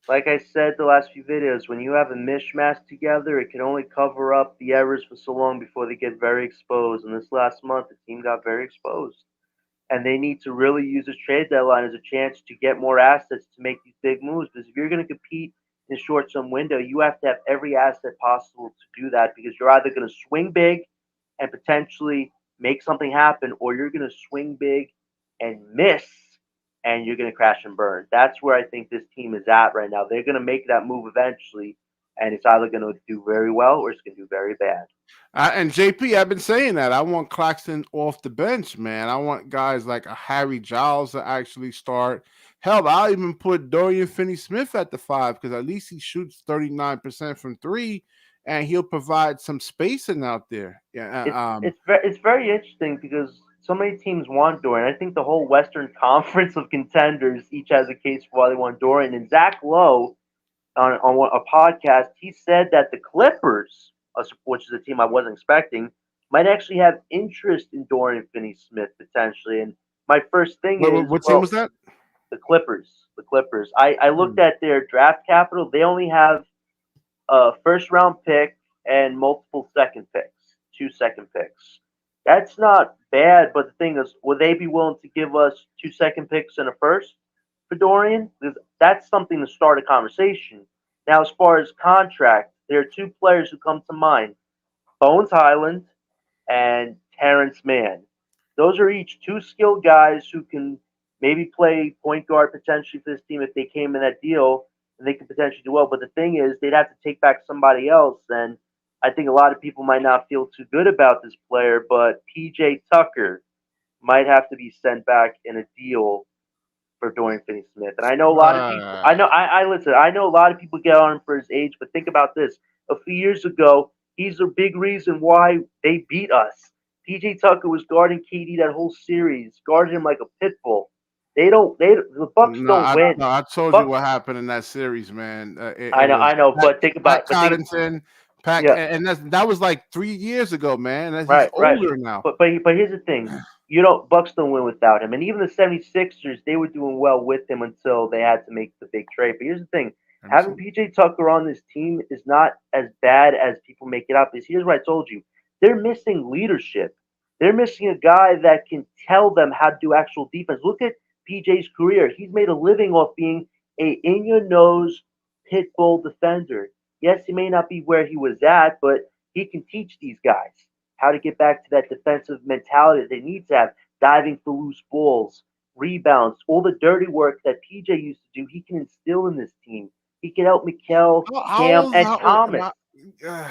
Speaker 2: like I said the last few videos, when you have a mishmash together, it can only cover up the errors for so long before they get very exposed. And this last month, the team got very exposed. And they need to really use this trade deadline as a chance to get more assets to make these big moves. Because if you're going to compete in a short-term window, you have to have every asset possible to do that. Because you're either going to swing big and potentially make something happen, or you're going to swing big and miss, and you're going to crash and burn. That's where I think this team is at right now. They're going to make that move eventually, and it's either going to do very well or it's going to do very bad.
Speaker 1: And JP, I've been saying that I want Claxton off the bench, man. I want guys like a Harry Giles to actually start. Hell, I'll even put Dorian Finney-Smith at the 5 because at least he shoots 39% from 3, and he'll provide some spacing out there. Yeah,
Speaker 2: It's very interesting because so many teams want Dorian. I think the whole Western Conference of contenders each has a case for why they want Dorian. And Zach Lowe on a podcast, he said that the Clippers, which is a team I wasn't expecting, might actually have interest in Dorian Finney-Smith potentially. And my first thing is,
Speaker 1: what team was
Speaker 2: well,
Speaker 1: that?
Speaker 2: the Clippers. The Clippers. I looked
Speaker 1: Hmm.
Speaker 2: at their draft capital. They only have a first round pick and multiple second picks, 2 second picks. That's not bad, but the thing is, would they be willing to give us 2 second picks and a first for Dorian? Because that's something to start a conversation. Now, as far as contract, there are two players who come to mind: Bones Highland and Terrence Mann. Those are each two skilled guys who can maybe play point guard potentially for this team if they came in that deal, and they could potentially do well. But the thing is, they'd have to take back somebody else, and I think a lot of people might not feel too good about this player. But PJ Tucker might have to be sent back in a deal for Dorian Finney-Smith. And I know a lot of people. I know.
Speaker 1: Uh,
Speaker 2: I listen. I know a lot of people get on him for his age, but think about this: a few years ago, he's a big reason why they beat us. PJ Tucker was guarding KD that whole series, guarded him like a pit bull. They don't. The Bucks
Speaker 1: no,
Speaker 2: don't win.
Speaker 1: I told you
Speaker 2: Buck.
Speaker 1: what happened in that series, man. It
Speaker 2: I know.
Speaker 1: was
Speaker 2: I know.
Speaker 1: Pat,
Speaker 2: But think
Speaker 1: Pat
Speaker 2: about. But think.
Speaker 1: Cottington, Pat,
Speaker 2: Yeah.
Speaker 1: and that was like 3 years ago, man. He's
Speaker 2: Right, right.
Speaker 1: older now.
Speaker 2: But here's the thing. You don't Bucks don't win without him. And even the 76ers, they were doing well with him until they had to make the big trade. But here's the thing.
Speaker 1: Let me
Speaker 2: Having
Speaker 1: see.
Speaker 2: PJ Tucker on this team is not as bad as people make it up. Is here's what I told you. They're missing leadership. They're missing a guy that can tell them how to do actual defense. Look at PJ's career. He's made a living off being a in your nose pit bull defender. Yes, he may not be where he was at, but he can teach these guys how to get back to that defensive mentality that they need to have, diving for loose balls, rebounds, all the dirty work that PJ used to do, he can instill in this team. He can help Mikel, Cam, and Thomas.
Speaker 1: Uh,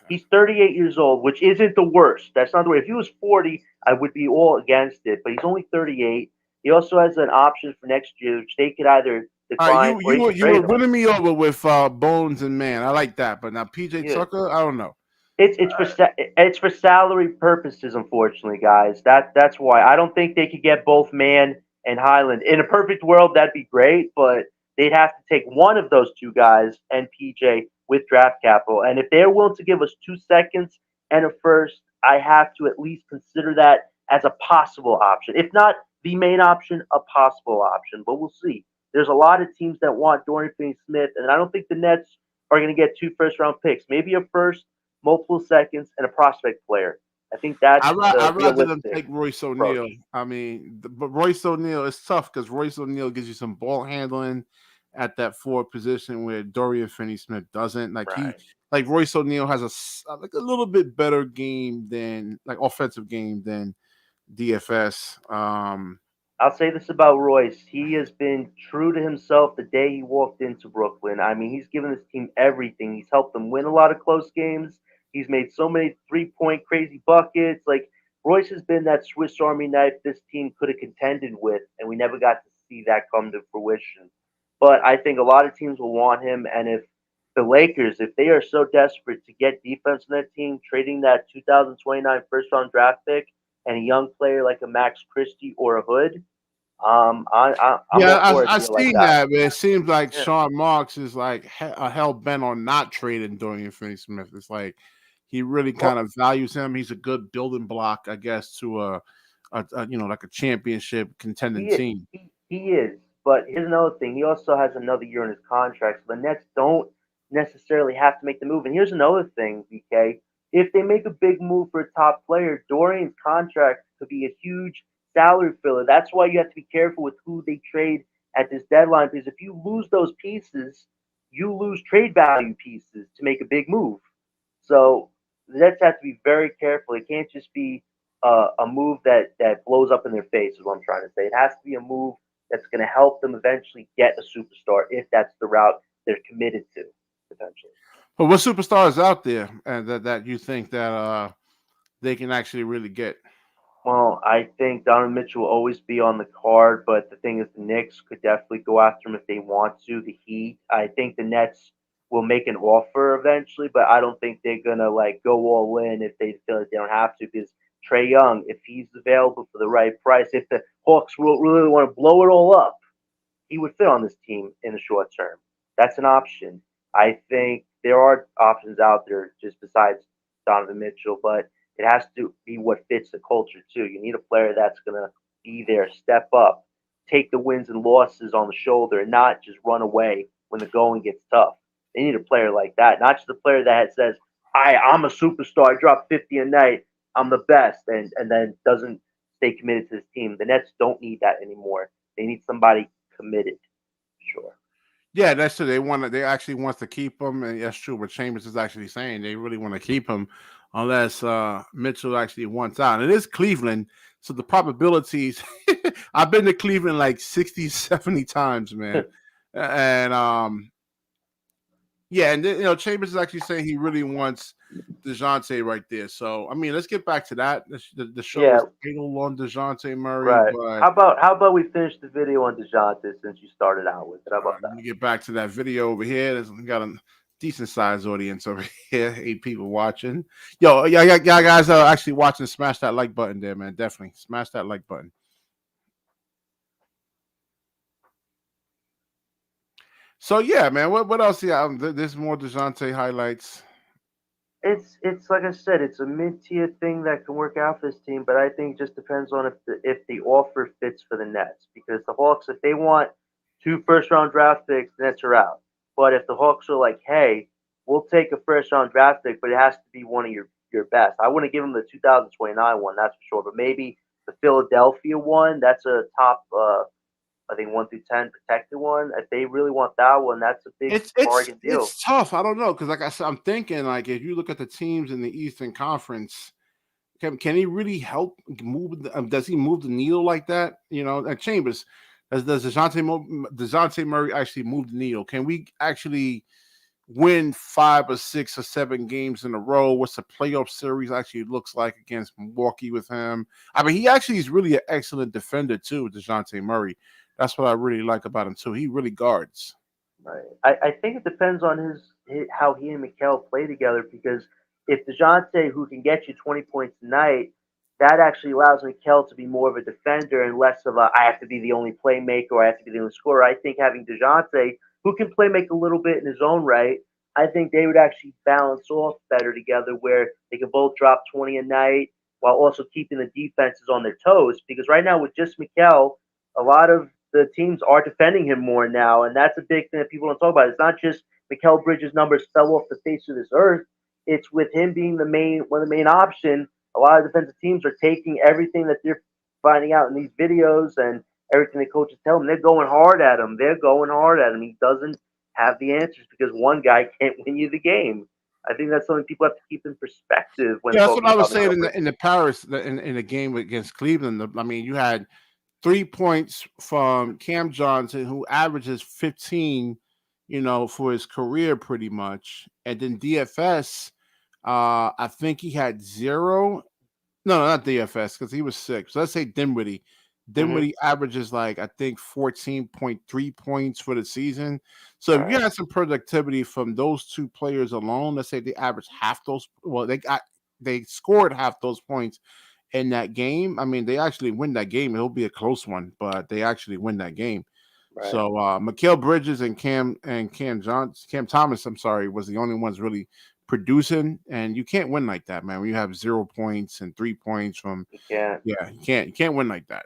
Speaker 2: He's 38 years old, which isn't the worst. That's not the way. If he was 40, I would be all against it. But he's only 38. He also has an option for next year, which they could either
Speaker 1: all right,
Speaker 2: decline or even
Speaker 1: you were
Speaker 2: trade him.
Speaker 1: winning me over with Bones and Man. I like that, but now PJ
Speaker 2: Yeah.
Speaker 1: Tucker, I don't know.
Speaker 2: It's for salary purposes, unfortunately, guys. That's why I don't think they could get both Man and Highland. In a perfect world, that'd be great, but they'd have to take one of those two guys and PJ with draft capital. And if they're willing to give us 2 seconds and a first, I have to at least consider that as a possible option. If not the main option, a possible option. But we'll see. There's a lot of teams that want Dorian Finney-Smith, and I don't think the Nets are going to get 2 first-round picks. Maybe a first, multiple seconds, and a prospect player. I think that's the
Speaker 1: I'd rather them
Speaker 2: realistic
Speaker 1: take Royce
Speaker 2: approach.
Speaker 1: O'Neal. I mean, but Royce O'Neal is tough because Royce O'Neal gives you some ball handling at that 4 position where Dorian Finney-Smith doesn't.
Speaker 2: Right.
Speaker 1: Like Royce O'Neal has like a little bit better game than like offensive game than DFS.
Speaker 2: I'll say this about Royce. He has been true to himself the day he walked into Brooklyn. I mean, he's given this team everything. He's helped them win a lot of close games. He's made so many 3-point crazy buckets. Like, Royce has been that Swiss Army knife this team could have contended with, and we never got to see that come to fruition. But I think a lot of teams will want him, and if the Lakers, if they are so desperate to get defense in that team, trading that 2029 first round draft pick and a young player like a Max Christie or a Hood, I'm
Speaker 1: Yeah,
Speaker 2: all for a
Speaker 1: I've
Speaker 2: deal like
Speaker 1: seen
Speaker 2: that.
Speaker 1: that, but it seems like
Speaker 2: Yeah.
Speaker 1: Sean Marks is like hell bent on not trading Dorian Finney-Smith. It's like he really kind
Speaker 2: Well,
Speaker 1: of values him. He's a good building block, I guess, to like a championship contending
Speaker 2: He
Speaker 1: team.
Speaker 2: he is, but here's another thing. He also has another year in his contract, so the Nets don't necessarily have to make the move. And here's another thing, BK. If they make a big move for a top player, Dorian's contract could be a huge salary filler. That's why you have to be careful with who they trade at this deadline, because if you lose those pieces, you lose trade value pieces to make a big move. So the Nets have to be very careful. It can't just be a move that blows up in their face. Is what I'm trying to say. It has to be a move that's going to help them eventually get a superstar if that's the route they're committed to eventually.
Speaker 1: But what superstars out there and that you think that they can actually really get?
Speaker 2: Well, I think Donovan Mitchell will always be on the card, but the thing is, the Knicks could definitely go after him if they want to. The Heat, I think the Nets will make an offer eventually, but I don't think they're gonna like go all in if they feel like they don't have to. Because Trey Young, if he's available for the right price, if the Hawks really want to blow it all up, he would fit on this team in the short term. That's an option. I think there are options out there just besides Donovan Mitchell, but it has to be what fits the culture too. You need a player that's going to be there, step up, take the wins and losses on the shoulder, and not just run away when the going gets tough. They need a player like that, not just a player that says, I'm a superstar, I drop 50 a night, I'm the best, and then doesn't stay committed to his team. The Nets don't need that anymore. They need somebody committed. Sure.
Speaker 1: Yeah, that's true. They actually wants to keep him, and that's true. What Chambers is actually saying, they really want to keep him, unless Mitchell actually wants out. And it is Cleveland, so the probabilities. I've been to Cleveland like 60, 70 times, man, and yeah, and Chambers is actually saying he really wants Dejounte right there. So I mean, let's get back to that. The show
Speaker 2: Yeah,
Speaker 1: is titled on Dejounte Murray,
Speaker 2: right.
Speaker 1: but
Speaker 2: How about we finish the video on Dejounte since you started out with it? How
Speaker 1: all
Speaker 2: about
Speaker 1: right, let
Speaker 2: that?
Speaker 1: me get back to that video over here. We got a decent sized audience over here, 8 people watching. Yo, y'all guys are actually watching. Smash that like button there, man. Definitely smash that like button. So yeah, man. What else? Yeah, there's more Dejounte highlights.
Speaker 2: It's like I said, it's a mid tier thing that can work out for this team, but I think it just depends on if the offer fits for the Nets. Because the Hawks, if they want 2 first round draft picks, the Nets are out. But if the Hawks are like, hey, we'll take a first round draft pick, but it has to be one of your best. I wouldn't give them the 2029 one, that's for sure. But maybe the Philadelphia one, that's a top I think 1 through 10 protected one. If they really want that one, that's a big
Speaker 1: It's it's
Speaker 2: bargain deal.
Speaker 1: it's tough. I don't know because like I said, I'm thinking like if you look at the teams in the Eastern Conference, can he really help move? Does he move the needle like that? And Chambers, does Dejounte Murray actually move the needle? Can we actually win 5 or 6 or 7 games in a row? What's the playoff series actually looks like against Milwaukee with him? I mean, he actually is really an excellent defender too, Dejounte Murray. That's what I really like about him too. He really guards.
Speaker 2: Right. I think it depends on his how he and Mikel play together because if DeJounte, who can get you 20 points a night, that actually allows Mikel to be more of a defender and less of a I have to be the only playmaker or I have to be the only scorer. I think having DeJounte, who can play make a little bit in his own right, I think they would actually balance off better together where they can both drop 20 a night while also keeping the defenses on their toes. Because right now with just Mikel, a lot of the teams are defending him more now, and that's a big thing that people don't talk about. It's not just Mikel Bridges' numbers fell off the face of this earth. It's with him being the main one of the main option. A lot of defensive teams are taking everything that they're finding out in these videos and everything the coaches tell them. They're going hard at him. They're going hard at him. He doesn't have the answers because one guy can't win you the game. I think that's something people have to keep in perspective when
Speaker 1: Yeah, that's what
Speaker 2: talking
Speaker 1: I was
Speaker 2: about
Speaker 1: saying
Speaker 2: Mikel
Speaker 1: in the
Speaker 2: Bridges.
Speaker 1: in the Paris in the game against Cleveland. I mean, you had 3 points from Cam Johnson, who averages 15, for his career pretty much. And then DFS, I think he had zero. No, not DFS because he was 6. So let's say Dinwiddie.
Speaker 2: Mm-hmm.
Speaker 1: Dinwiddie averages like I think 14.3 points for the season. So
Speaker 2: All
Speaker 1: if you
Speaker 2: right.
Speaker 1: had some productivity from those two players alone, let's say they averaged half those. Well, they scored half those points in that game. I mean, they actually win that game. It'll be a close one, but they actually win that game.
Speaker 2: Right.
Speaker 1: So Mikal Bridges and Cam Thomas, I'm sorry, was the only ones really producing, and you can't win like that, man. When you have 0 points and 3 points from,
Speaker 2: You can't.
Speaker 1: yeah, you can't win like that.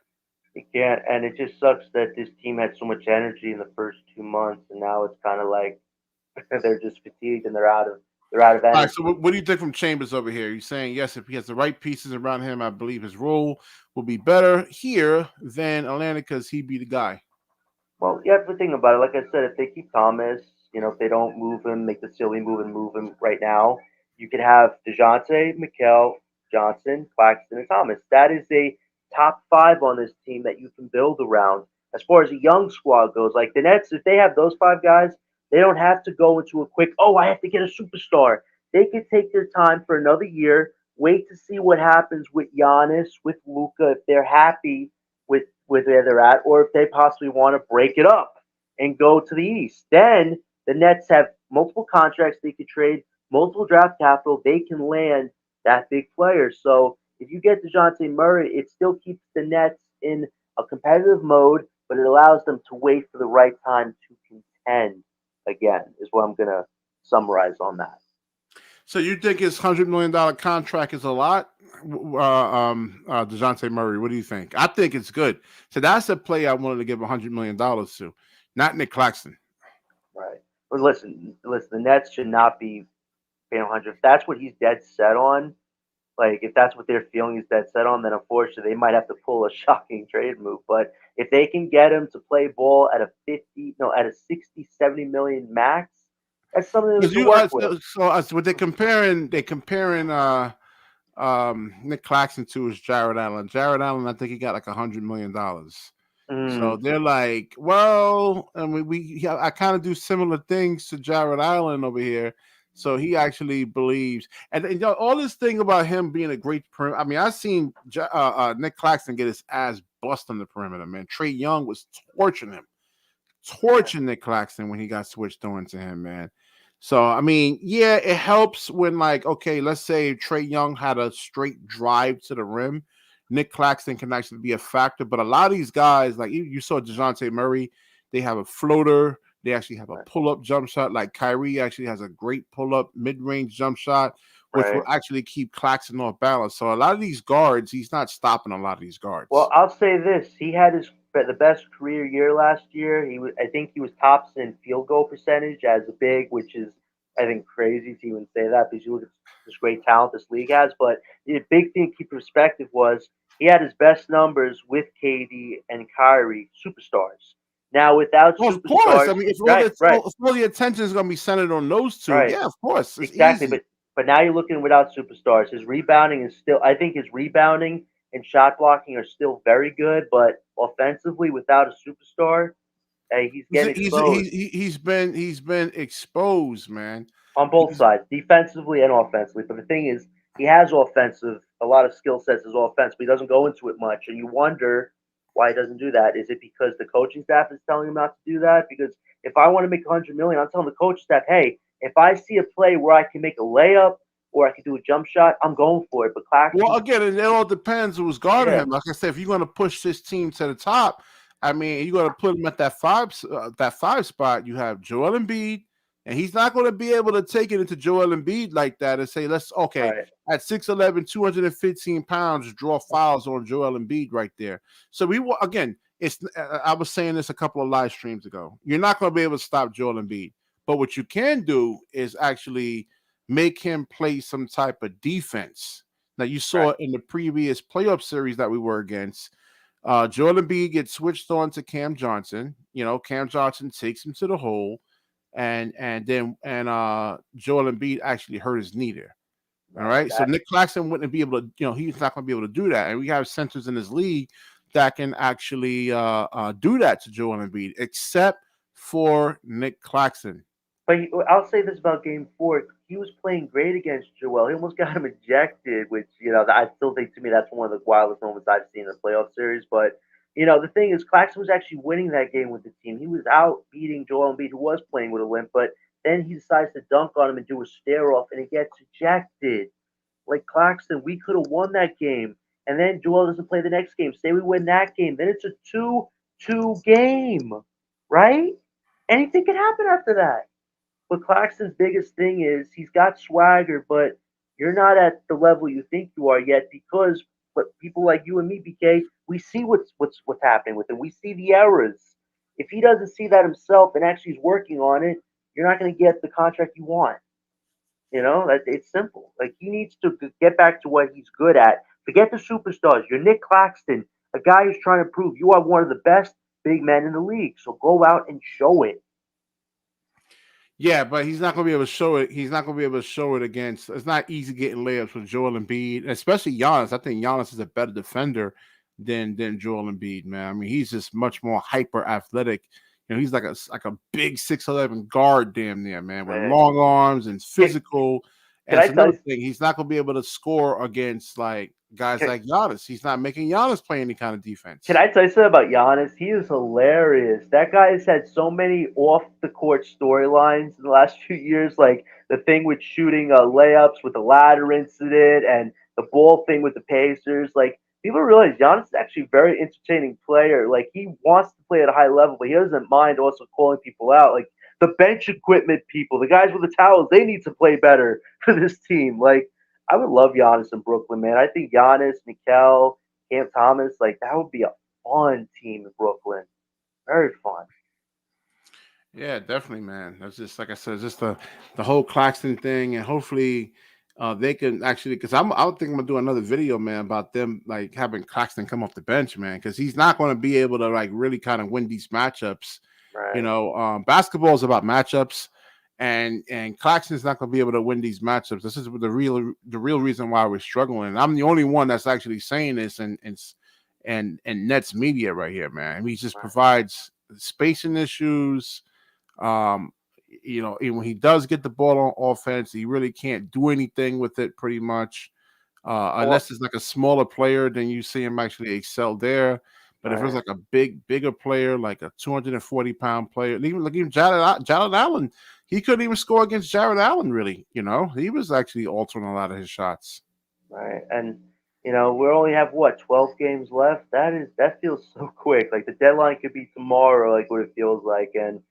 Speaker 2: You can't. And it just sucks that this team had so much energy in the first 2 months, and now it's kind of like they're just fatigued and they're out of
Speaker 1: All right, so
Speaker 2: energy.
Speaker 1: what do you think from Chambers over here? He's saying yes, if he has the right pieces around him, I believe his role will be better here than Atlanta because he'd be the guy.
Speaker 2: Well, you have to think about it. Like I said, if they keep Thomas, if they don't move him, make the silly move and move him right now, you could have Dejounte, Mikel, Johnson, Claxton, and Thomas. That is a top five on this team that you can build around. As far as a young squad goes, like the Nets, if they have those five guys, they don't have to go into a quick, oh, I have to get a superstar. They could take their time for another year, wait to see what happens with Giannis, with Luca, if they're happy with where they're at, or if they possibly want to break it up and go to the East. Then the Nets have multiple contracts they could trade, multiple draft capital. They can land that big player. So if you get DeJounte Murray, it still keeps the Nets in a competitive mode, but it allows them to wait for the right time to contend again, is what I'm going to summarize on that.
Speaker 1: So you think his $100 million contract is a lot? Dejounte Murray, what do you think? I think it's good. So that's a play I wanted to give $100 million to, not Nick Claxton.
Speaker 2: Right. But listen, the Nets should not be paying 100. If that's what he's dead set on, like if that's what they're feeling he's dead set on, then unfortunately they might have to pull a shocking trade move. But if they can get him to play ball at a 50, no, at a 60, 70 million max, that's something that we
Speaker 1: Because
Speaker 2: can
Speaker 1: you
Speaker 2: work with.
Speaker 1: what they're comparing Nick Claxton to is Jared Allen. Jared Allen, I think he got like $100 million. So
Speaker 2: Mm,
Speaker 1: they're like, well, and I kind of do similar things to Jared Allen over here. So he actually believes, and all this thing about him being a great perimeter. I mean, I've seen Nick Claxton get his ass bust on the perimeter. Man, Trey Young was
Speaker 2: yeah,
Speaker 1: torching Nick Claxton when he got switched on to him, man. So I mean, yeah, it helps when like, okay, let's say Trey Young had a straight drive to the rim. Nick Claxton can actually be a factor, but a lot of these guys, like you saw DeJounte Murray, they have a floater. They actually have a
Speaker 2: right,
Speaker 1: pull-up jump shot. Like Kyrie actually has a great pull-up mid-range jump shot, which will
Speaker 2: right.
Speaker 1: actually keep Claxton off balance. So a lot of these guards, he's not stopping a lot of these
Speaker 2: Well,
Speaker 1: guards.
Speaker 2: I'll say this: he had the best career year last year. I think he was tops in field goal percentage as a big, which is I think crazy to even say that because you look at this great talent this league has. But the big thing to keep in perspective was he had his best numbers with KD and Kyrie, superstars. Now without
Speaker 1: Well, of course. I
Speaker 2: superstars,
Speaker 1: mean,
Speaker 2: right, right,
Speaker 1: if all the attention is going to be centered on those two,
Speaker 2: right.
Speaker 1: yeah, of course, it's
Speaker 2: Exactly,
Speaker 1: easy.
Speaker 2: but now you're looking without superstars. His rebounding is still. I think his rebounding and shot blocking are still very good, but offensively, without a superstar, he's getting exposed
Speaker 1: He's been exposed, man.
Speaker 2: on both
Speaker 1: He's
Speaker 2: sides, defensively and offensively. But the thing is, he has a lot of skill sets as offense, but he doesn't go into it much, and you wonder why he doesn't do that. Is it because the coaching staff is telling him not to do that? Because if I want to make 100 million, I'm telling the coaching staff, hey, if I see a play where I can make a layup or I can do a jump shot, I'm going for it. But
Speaker 1: Well,
Speaker 2: Claxton,
Speaker 1: again, it all depends who's guarding
Speaker 2: yeah,
Speaker 1: him. Like I said, if you're going to push this team to the top, I mean, you're going to put him at that five spot. You have Joel Embiid, and he's not going to be able to take it into Joel Embiid like that and say, let's okay
Speaker 2: right,
Speaker 1: at 6'11", 215 pounds, draw fouls on Joel Embiid right there. So again, it's I was saying this a couple of live streams ago. You're not going to be able to stop Joel Embiid, but what you can do is actually make him play some type of defense. Now you
Speaker 2: right,
Speaker 1: saw in the previous playoff series that we were against, Joel Embiid gets switched on to Cam Johnson. Cam Johnson takes him to the hole, and then Joel Embiid actually hurt his knee there. All
Speaker 2: right.
Speaker 1: right, so Nick Claxton wouldn't be able to, he's not going to be able to do that. And we have centers in this league that can actually do that to Joel Embiid, except for Nick Claxton.
Speaker 2: But I'll say this about Game Four: he was playing great against Joel. He almost got him ejected, which I still think to me that's one of the wildest moments I've seen in the playoff series. But the thing is, Claxton was actually winning that game with the team. He was out beating Joel Embiid, who was playing with a limp. But then he decides to dunk on him and do a stare off, and he gets ejected. Like Claxton, we could have won that game. and then Joel doesn't play the next game. Say we win that game, then it's a 2-2 game, right? Anything can happen after that. But Claxton's biggest thing is he's got swagger, but you're not at the level you think you are yet because but people like you and me, BK, we see what's happening with him. We see the errors. If he doesn't see that himself and actually is working on it, you're not going to get the contract you want. That it's simple. Like he needs to get back to what he's good at. Forget the superstars. You're Nick Claxton, a guy who's trying to prove you are one of the best big men in the league. So go out and show it.
Speaker 1: Yeah, but he's not going to be able to show it. He's not going to be able to show it against. It's not easy getting layups with Joel Embiid, especially Giannis. I think Giannis is a better defender than Joel Embiid, man. I mean, he's just much more hyper athletic. He's like a big 6'11" guard, damn near, man, with
Speaker 2: Man.
Speaker 1: long arms and physical. And it's another
Speaker 2: you,
Speaker 1: thing. He's not going to be able to score against like guys
Speaker 2: can,
Speaker 1: like Giannis. He's not making Giannis play any kind of defense.
Speaker 2: can I tell you something about Giannis? He is hilarious. That guy has had so many off the court storylines in the last few years, like the thing with shooting layups with the ladder incident and the ball thing with the Pacers. Like people realize Giannis is actually a very entertaining player. Like he wants to play at a high level, but he doesn't mind also calling people out. Like the bench equipment people, the guys with the towels, they need to play better for this team. Like I would love Giannis in Brooklyn, man. I think Giannis, Mikal, Cam Thomas, like that would be a fun team in Brooklyn. Very fun.
Speaker 1: Yeah, definitely, man. That's just like I said, it's just the whole Claxton thing, and hopefully they can actually because I would think I'm gonna do another video, man, about them like having Claxton come off the bench, man, because he's not going to be able to like really kind of win these matchups.
Speaker 2: Right.
Speaker 1: Basketball is about matchups, and Claxton's not going to be able to win these matchups. This is the real reason why we're struggling. And I'm the only one that's actually saying this, and Nets media right here, man. He just provides spacing issues. Um, when he does get the ball on offense, he really can't do anything with it pretty much. Unless it's like a smaller player, then you see him actually excel there. But if it's like a bigger player, like a 240-pound player, even Jared Allen, he couldn't even score against Jared Allen, really. He was actually altering a lot of his shots.
Speaker 2: Right. And we only have what, 12 games left? That feels so quick. Like the deadline could be tomorrow, like what it feels like. And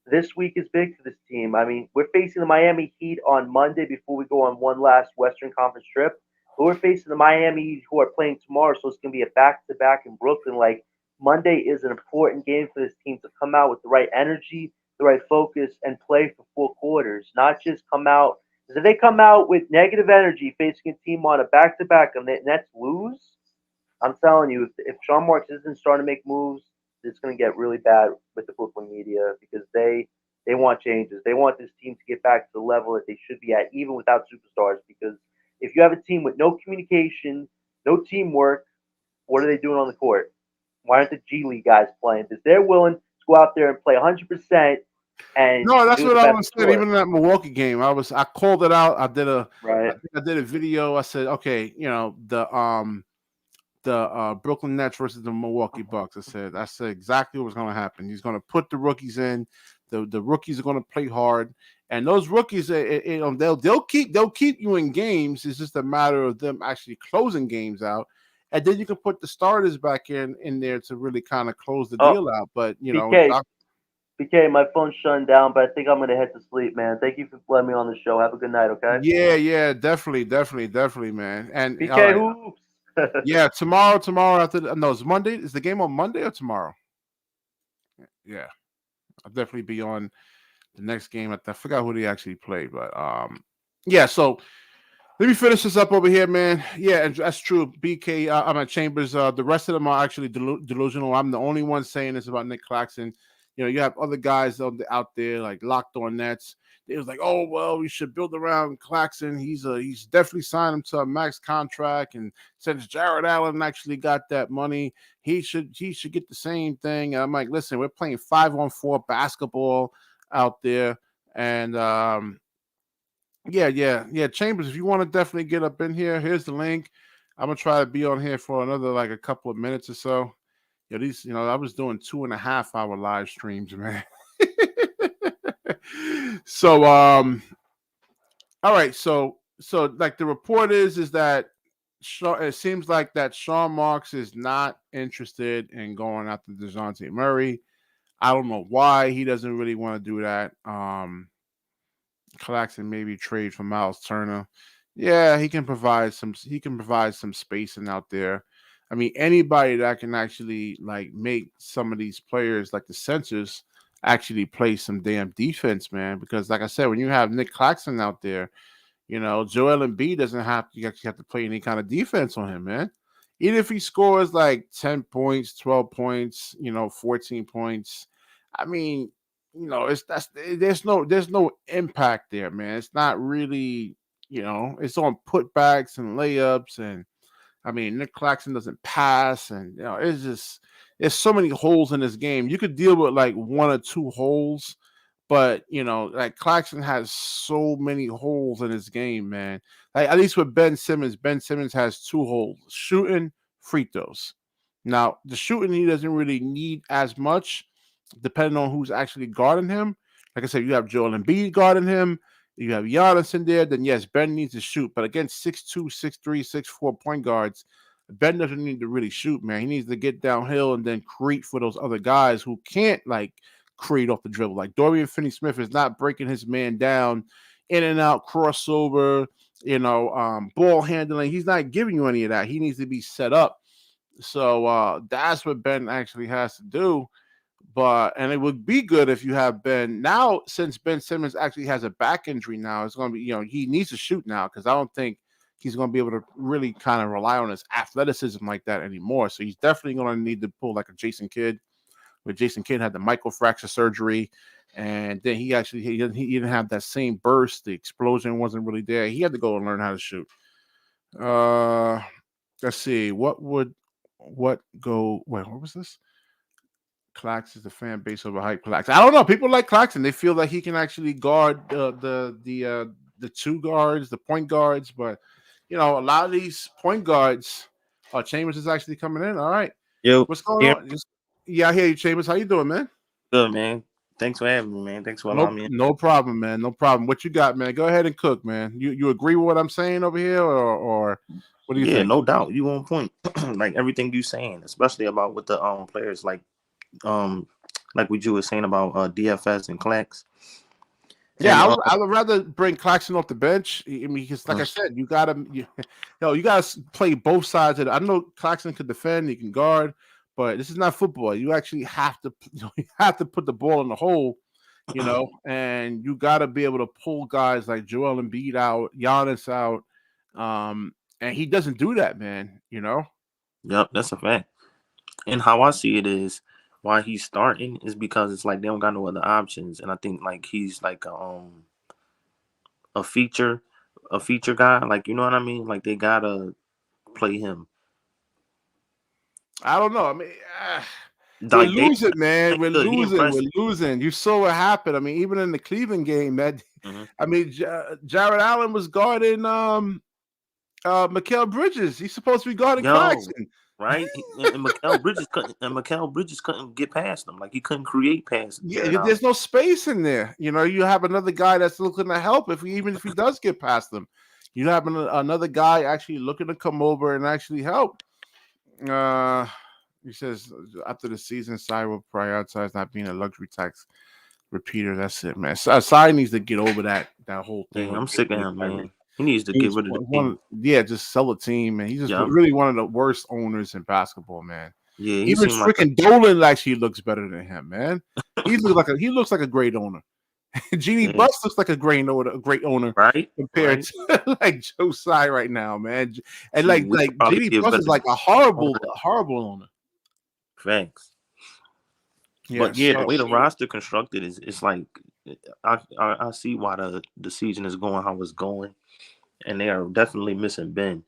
Speaker 2: this week is big for this team. I mean, we're facing the Miami Heat on Monday before we go on one last Western Conference trip. But we're facing the Miami Heat who are playing tomorrow, so it's gonna be a back to back in Brooklyn. Like Monday is an important game for this team to come out with the right energy, the right focus, and play for 4 quarters, not just come out because if they come out with negative energy facing a team on a back to back and the Nets lose, I'm telling you, if Sean Marks isn't starting to make moves, it's going to get really bad with the Brooklyn media because they want changes. They want this team to get back to the level that they should be at, even without superstars. Because if you have a team with no communication, no teamwork, what are they doing on the court? Why aren't the G League guys playing? Because they're willing to go out there and play 100% and
Speaker 1: No, that's
Speaker 2: do
Speaker 1: what
Speaker 2: the
Speaker 1: I
Speaker 2: best
Speaker 1: was saying.
Speaker 2: score.
Speaker 1: Even in that Milwaukee game, I called it out. I
Speaker 2: Right.
Speaker 1: think I did a video. I said, okay, the Brooklyn Nets versus the Milwaukee Bucks. I said exactly what's going to happen. He's going to put the rookies in. The rookies are going to play hard, and those rookies, they'll keep you in games. It's just a matter of them actually closing games out, and then you can put the starters back in there to really kind of close the
Speaker 2: Oh,
Speaker 1: deal out. But
Speaker 2: BK, my phone's shutting down, but I think I'm going to head to sleep, man. Thank you for letting me on the show. Have a good night, okay?
Speaker 1: yeah, definitely, man. And all
Speaker 2: BK
Speaker 1: right,
Speaker 2: Hoops.
Speaker 1: yeah, tomorrow after no, it's Monday. Is the game on Monday or tomorrow? Yeah, I'll definitely be on the next game. I forgot who they actually played, but yeah. So let me finish this up over here, man. Yeah, and that's true. BK, I'm at Chambers. The rest of them are actually delusional. I'm the only one saying this about Nick Claxton. You have other guys out there like Locked On Nets. It was like, oh well, we should build around Claxton. He's definitely signed him to a max contract, and since Jared Allen actually got that money, he should get the same thing. And I'm like, listen, we're playing 5-on-4 basketball out there, and yeah. Chambers, if you want to definitely get up in here, here's the link. I'm gonna try to be on here for another like a couple of minutes or so. Yeah, I was doing 2.5 hour live streams, man. So, all right. So like the report is that it seems like that Sean Marks is not interested in going after DeJounte Murray. I don't know why he doesn't really want to do that. Claxton maybe trade for Miles Turner. Yeah, he can provide some. He can provide some spacing out there. I mean, anybody that can actually like make some of these players like the centers actually play some damn defense, man. Because like I said, when you have Nick Claxton out there, Joel Embiid doesn't have you actually have to play any kind of defense on him, man. Even if he scores like 10 points, 12 points, 14 points, I mean, it's that's there's no impact there, man. It's not really, it's on putbacks and layups, and I mean Nick Claxton doesn't pass, and it's just there's so many holes in this game. You could deal with like one or two holes, but like Claxton has so many holes in his game, man. Like at least with Ben Simmons has two holes: shooting, free throws. Now the shooting he doesn't really need as much, depending on who's actually guarding him. Like I said, you have Joel Embiid guarding him. You have Giannis in there. Then yes, Ben needs to shoot, but against 6'2", 6'3", 6'4" point guards, Ben doesn't need to really shoot, man. He needs to get downhill and then create for those other guys who can't like create off the dribble. Like Dorian Finney-Smith is not breaking his man down, in and out crossover, ball handling. He's not giving you any of that. He needs to be set up. So that's what Ben actually has to do. And it would be good if you have Ben now, since Ben Simmons actually has a back injury now. It's going to be, he needs to shoot now because I don't think he's going to be able to really kind of rely on his athleticism like that anymore. So he's definitely going to need to pull like a Jason Kidd, where Jason Kidd had the microfracture surgery, and then he didn't have that same burst. The explosion wasn't really there. He had to go and learn how to shoot. Let's see. What was this? Clax is the fan base of a hype Clax. I don't know. People like Claxton. They feel like he can actually guard the two guards, the point guards. But a lot of these point guards, Chambers is actually coming in. All right,
Speaker 4: Yo,
Speaker 1: what's going on? Yeah, I hear you, Chambers. How you doing, man?
Speaker 4: good, man. Thanks for having me, man. Thanks for allowing me.
Speaker 1: No problem, man. No problem. What you got, man? Go ahead and cook, man. You agree with what I'm saying over here, or what do you think?
Speaker 4: Yeah, no doubt. You on point. Like everything you saying, especially about with the players like what you were saying about DFS and Clax.
Speaker 1: Yeah,
Speaker 4: And,
Speaker 1: I would rather bring Claxton off the bench. I mean, because like I said, you gotta play both sides of it. I know Claxton could defend, he can guard, but this is not football. You actually have to put the ball in the hole, and you got to be able to pull guys like Joel Embiid out, Giannis out, and he doesn't do that, man.
Speaker 4: Yep, that's a fact. And how I see it is, why he's starting is because it's like they don't got no other options, and I think like he's like a feature guy, like you know what I mean. Like they gotta play him.
Speaker 1: I don't know. I mean. We're
Speaker 4: Like
Speaker 1: losing, man. We're
Speaker 4: good.
Speaker 1: losing. We're losing. You saw what happened. I mean, even in the Cleveland game, that I mean, Jared Allen was guarding Mikal Bridges. He's supposed to be guarding Claxton,
Speaker 4: right? And Mikal Bridges couldn't get past him. Like he couldn't create past.
Speaker 1: Yeah, there's no space in there. You have another guy that's looking to help. Even if he does get past them, you have another guy actually looking to come over and actually help. He says after the season, Sai will prioritize not being a luxury tax repeater. That's it, man. Sai needs to get over that whole thing.
Speaker 4: Yeah, I'm sick of him, man. He needs to get rid of the team.
Speaker 1: Yeah, just sell a team, man. He's just really one of the worst owners in basketball, man.
Speaker 4: Yeah,
Speaker 1: even freaking Dolan actually looks better than him, man. He looks like a great owner. Jeannie Buss looks like a great owner,
Speaker 4: right?
Speaker 1: Compared to like Joe Tsai right now, man. And like Jeannie Buss is like a horrible owner.
Speaker 4: Thanks. But the way the roster constructed is, it's like I see why the season is going how it's going, and they are definitely missing Ben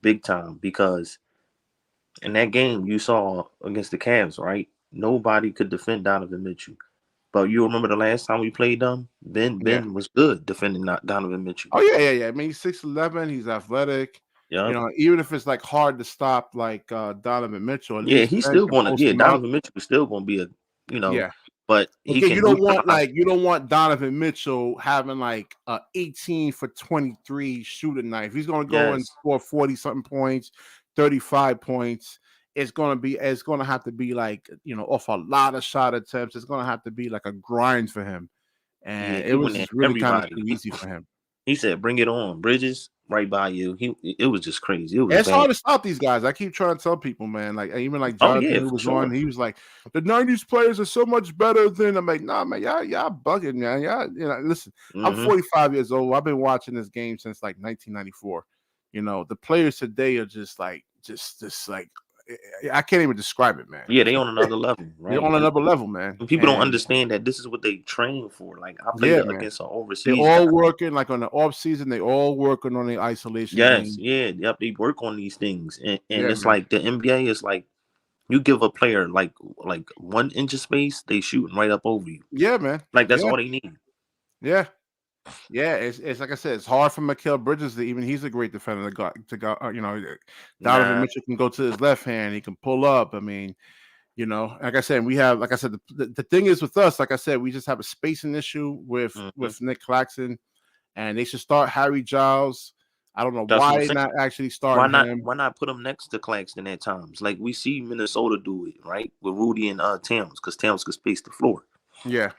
Speaker 4: big time, because in that game you saw against the Cavs, right? Nobody could defend Donovan Mitchell. But you remember the last time we played them? Ben was good defending Donovan Mitchell.
Speaker 1: Oh yeah. I mean, he's 6'11", he's athletic. Yeah. Even if it's like hard to stop like Donovan Mitchell.
Speaker 4: He's still going to. Yeah, Donovan Mitchell is still going to be a.
Speaker 1: Yeah.
Speaker 4: but he
Speaker 1: Okay,
Speaker 4: can neutralize.
Speaker 1: you don't want Donovan Mitchell having like a 18 for 23 shooting night. If he's gonna go and
Speaker 4: Yes.
Speaker 1: score 40 something points, 35 points, it's gonna have to be like, off a lot of shot attempts. It's gonna have to be like a grind for him.
Speaker 4: Yeah,
Speaker 1: And it
Speaker 4: he
Speaker 1: was
Speaker 4: went at
Speaker 1: just really kind of
Speaker 4: everybody.
Speaker 1: too easy for him.
Speaker 4: He said, "Bring it on, Bridges, right by you." It was just crazy. It was
Speaker 1: It's
Speaker 4: bad.
Speaker 1: hard to stop these guys. I keep trying to tell people, man. Like even like
Speaker 4: Oh
Speaker 1: Jonathan,
Speaker 4: yeah,
Speaker 1: who
Speaker 4: for
Speaker 1: was
Speaker 4: sure.
Speaker 1: on, he was like, the '90s players are so much better than. I'm like, nah, man, y'all bugging, man. Listen, I'm 45 years old. I've been watching this game since like 1994. The players today are just like I can't even describe it, man.
Speaker 4: Yeah, they on another level,
Speaker 1: They're
Speaker 4: right?
Speaker 1: on another level, man.
Speaker 4: And people don't
Speaker 1: And
Speaker 4: understand that this is what they train for. Like I played
Speaker 1: yeah, man.
Speaker 4: against an
Speaker 1: They
Speaker 4: overseas guy.
Speaker 1: all working like on the off season. They all working on the isolation
Speaker 4: Yes,
Speaker 1: game.
Speaker 4: yeah, yep. They work on these things, and
Speaker 1: Yeah,
Speaker 4: it's
Speaker 1: man.
Speaker 4: like the NBA is like you give a player like 1 inch of space, they shooting right up over you.
Speaker 1: Yeah, man.
Speaker 4: Like that's
Speaker 1: Yeah,
Speaker 4: all they need.
Speaker 1: yeah. Yeah, it's like I said, it's hard for Mikal Bridges to even. He's a great defender to go. Donovan
Speaker 4: Nah,
Speaker 1: Mitchell can go to his left hand. He can pull up. I mean, like I said, the thing is with us, like I said, we just have a spacing issue with Nick Claxton, and they should start Harry Giles. I don't know
Speaker 4: that's what I'm
Speaker 1: why
Speaker 4: saying.
Speaker 1: not actually starting him.
Speaker 4: Why not put him next to Claxton at times? Like we see Minnesota do it, right? With Rudy and Towns, because Towns could space the floor.
Speaker 1: Yeah,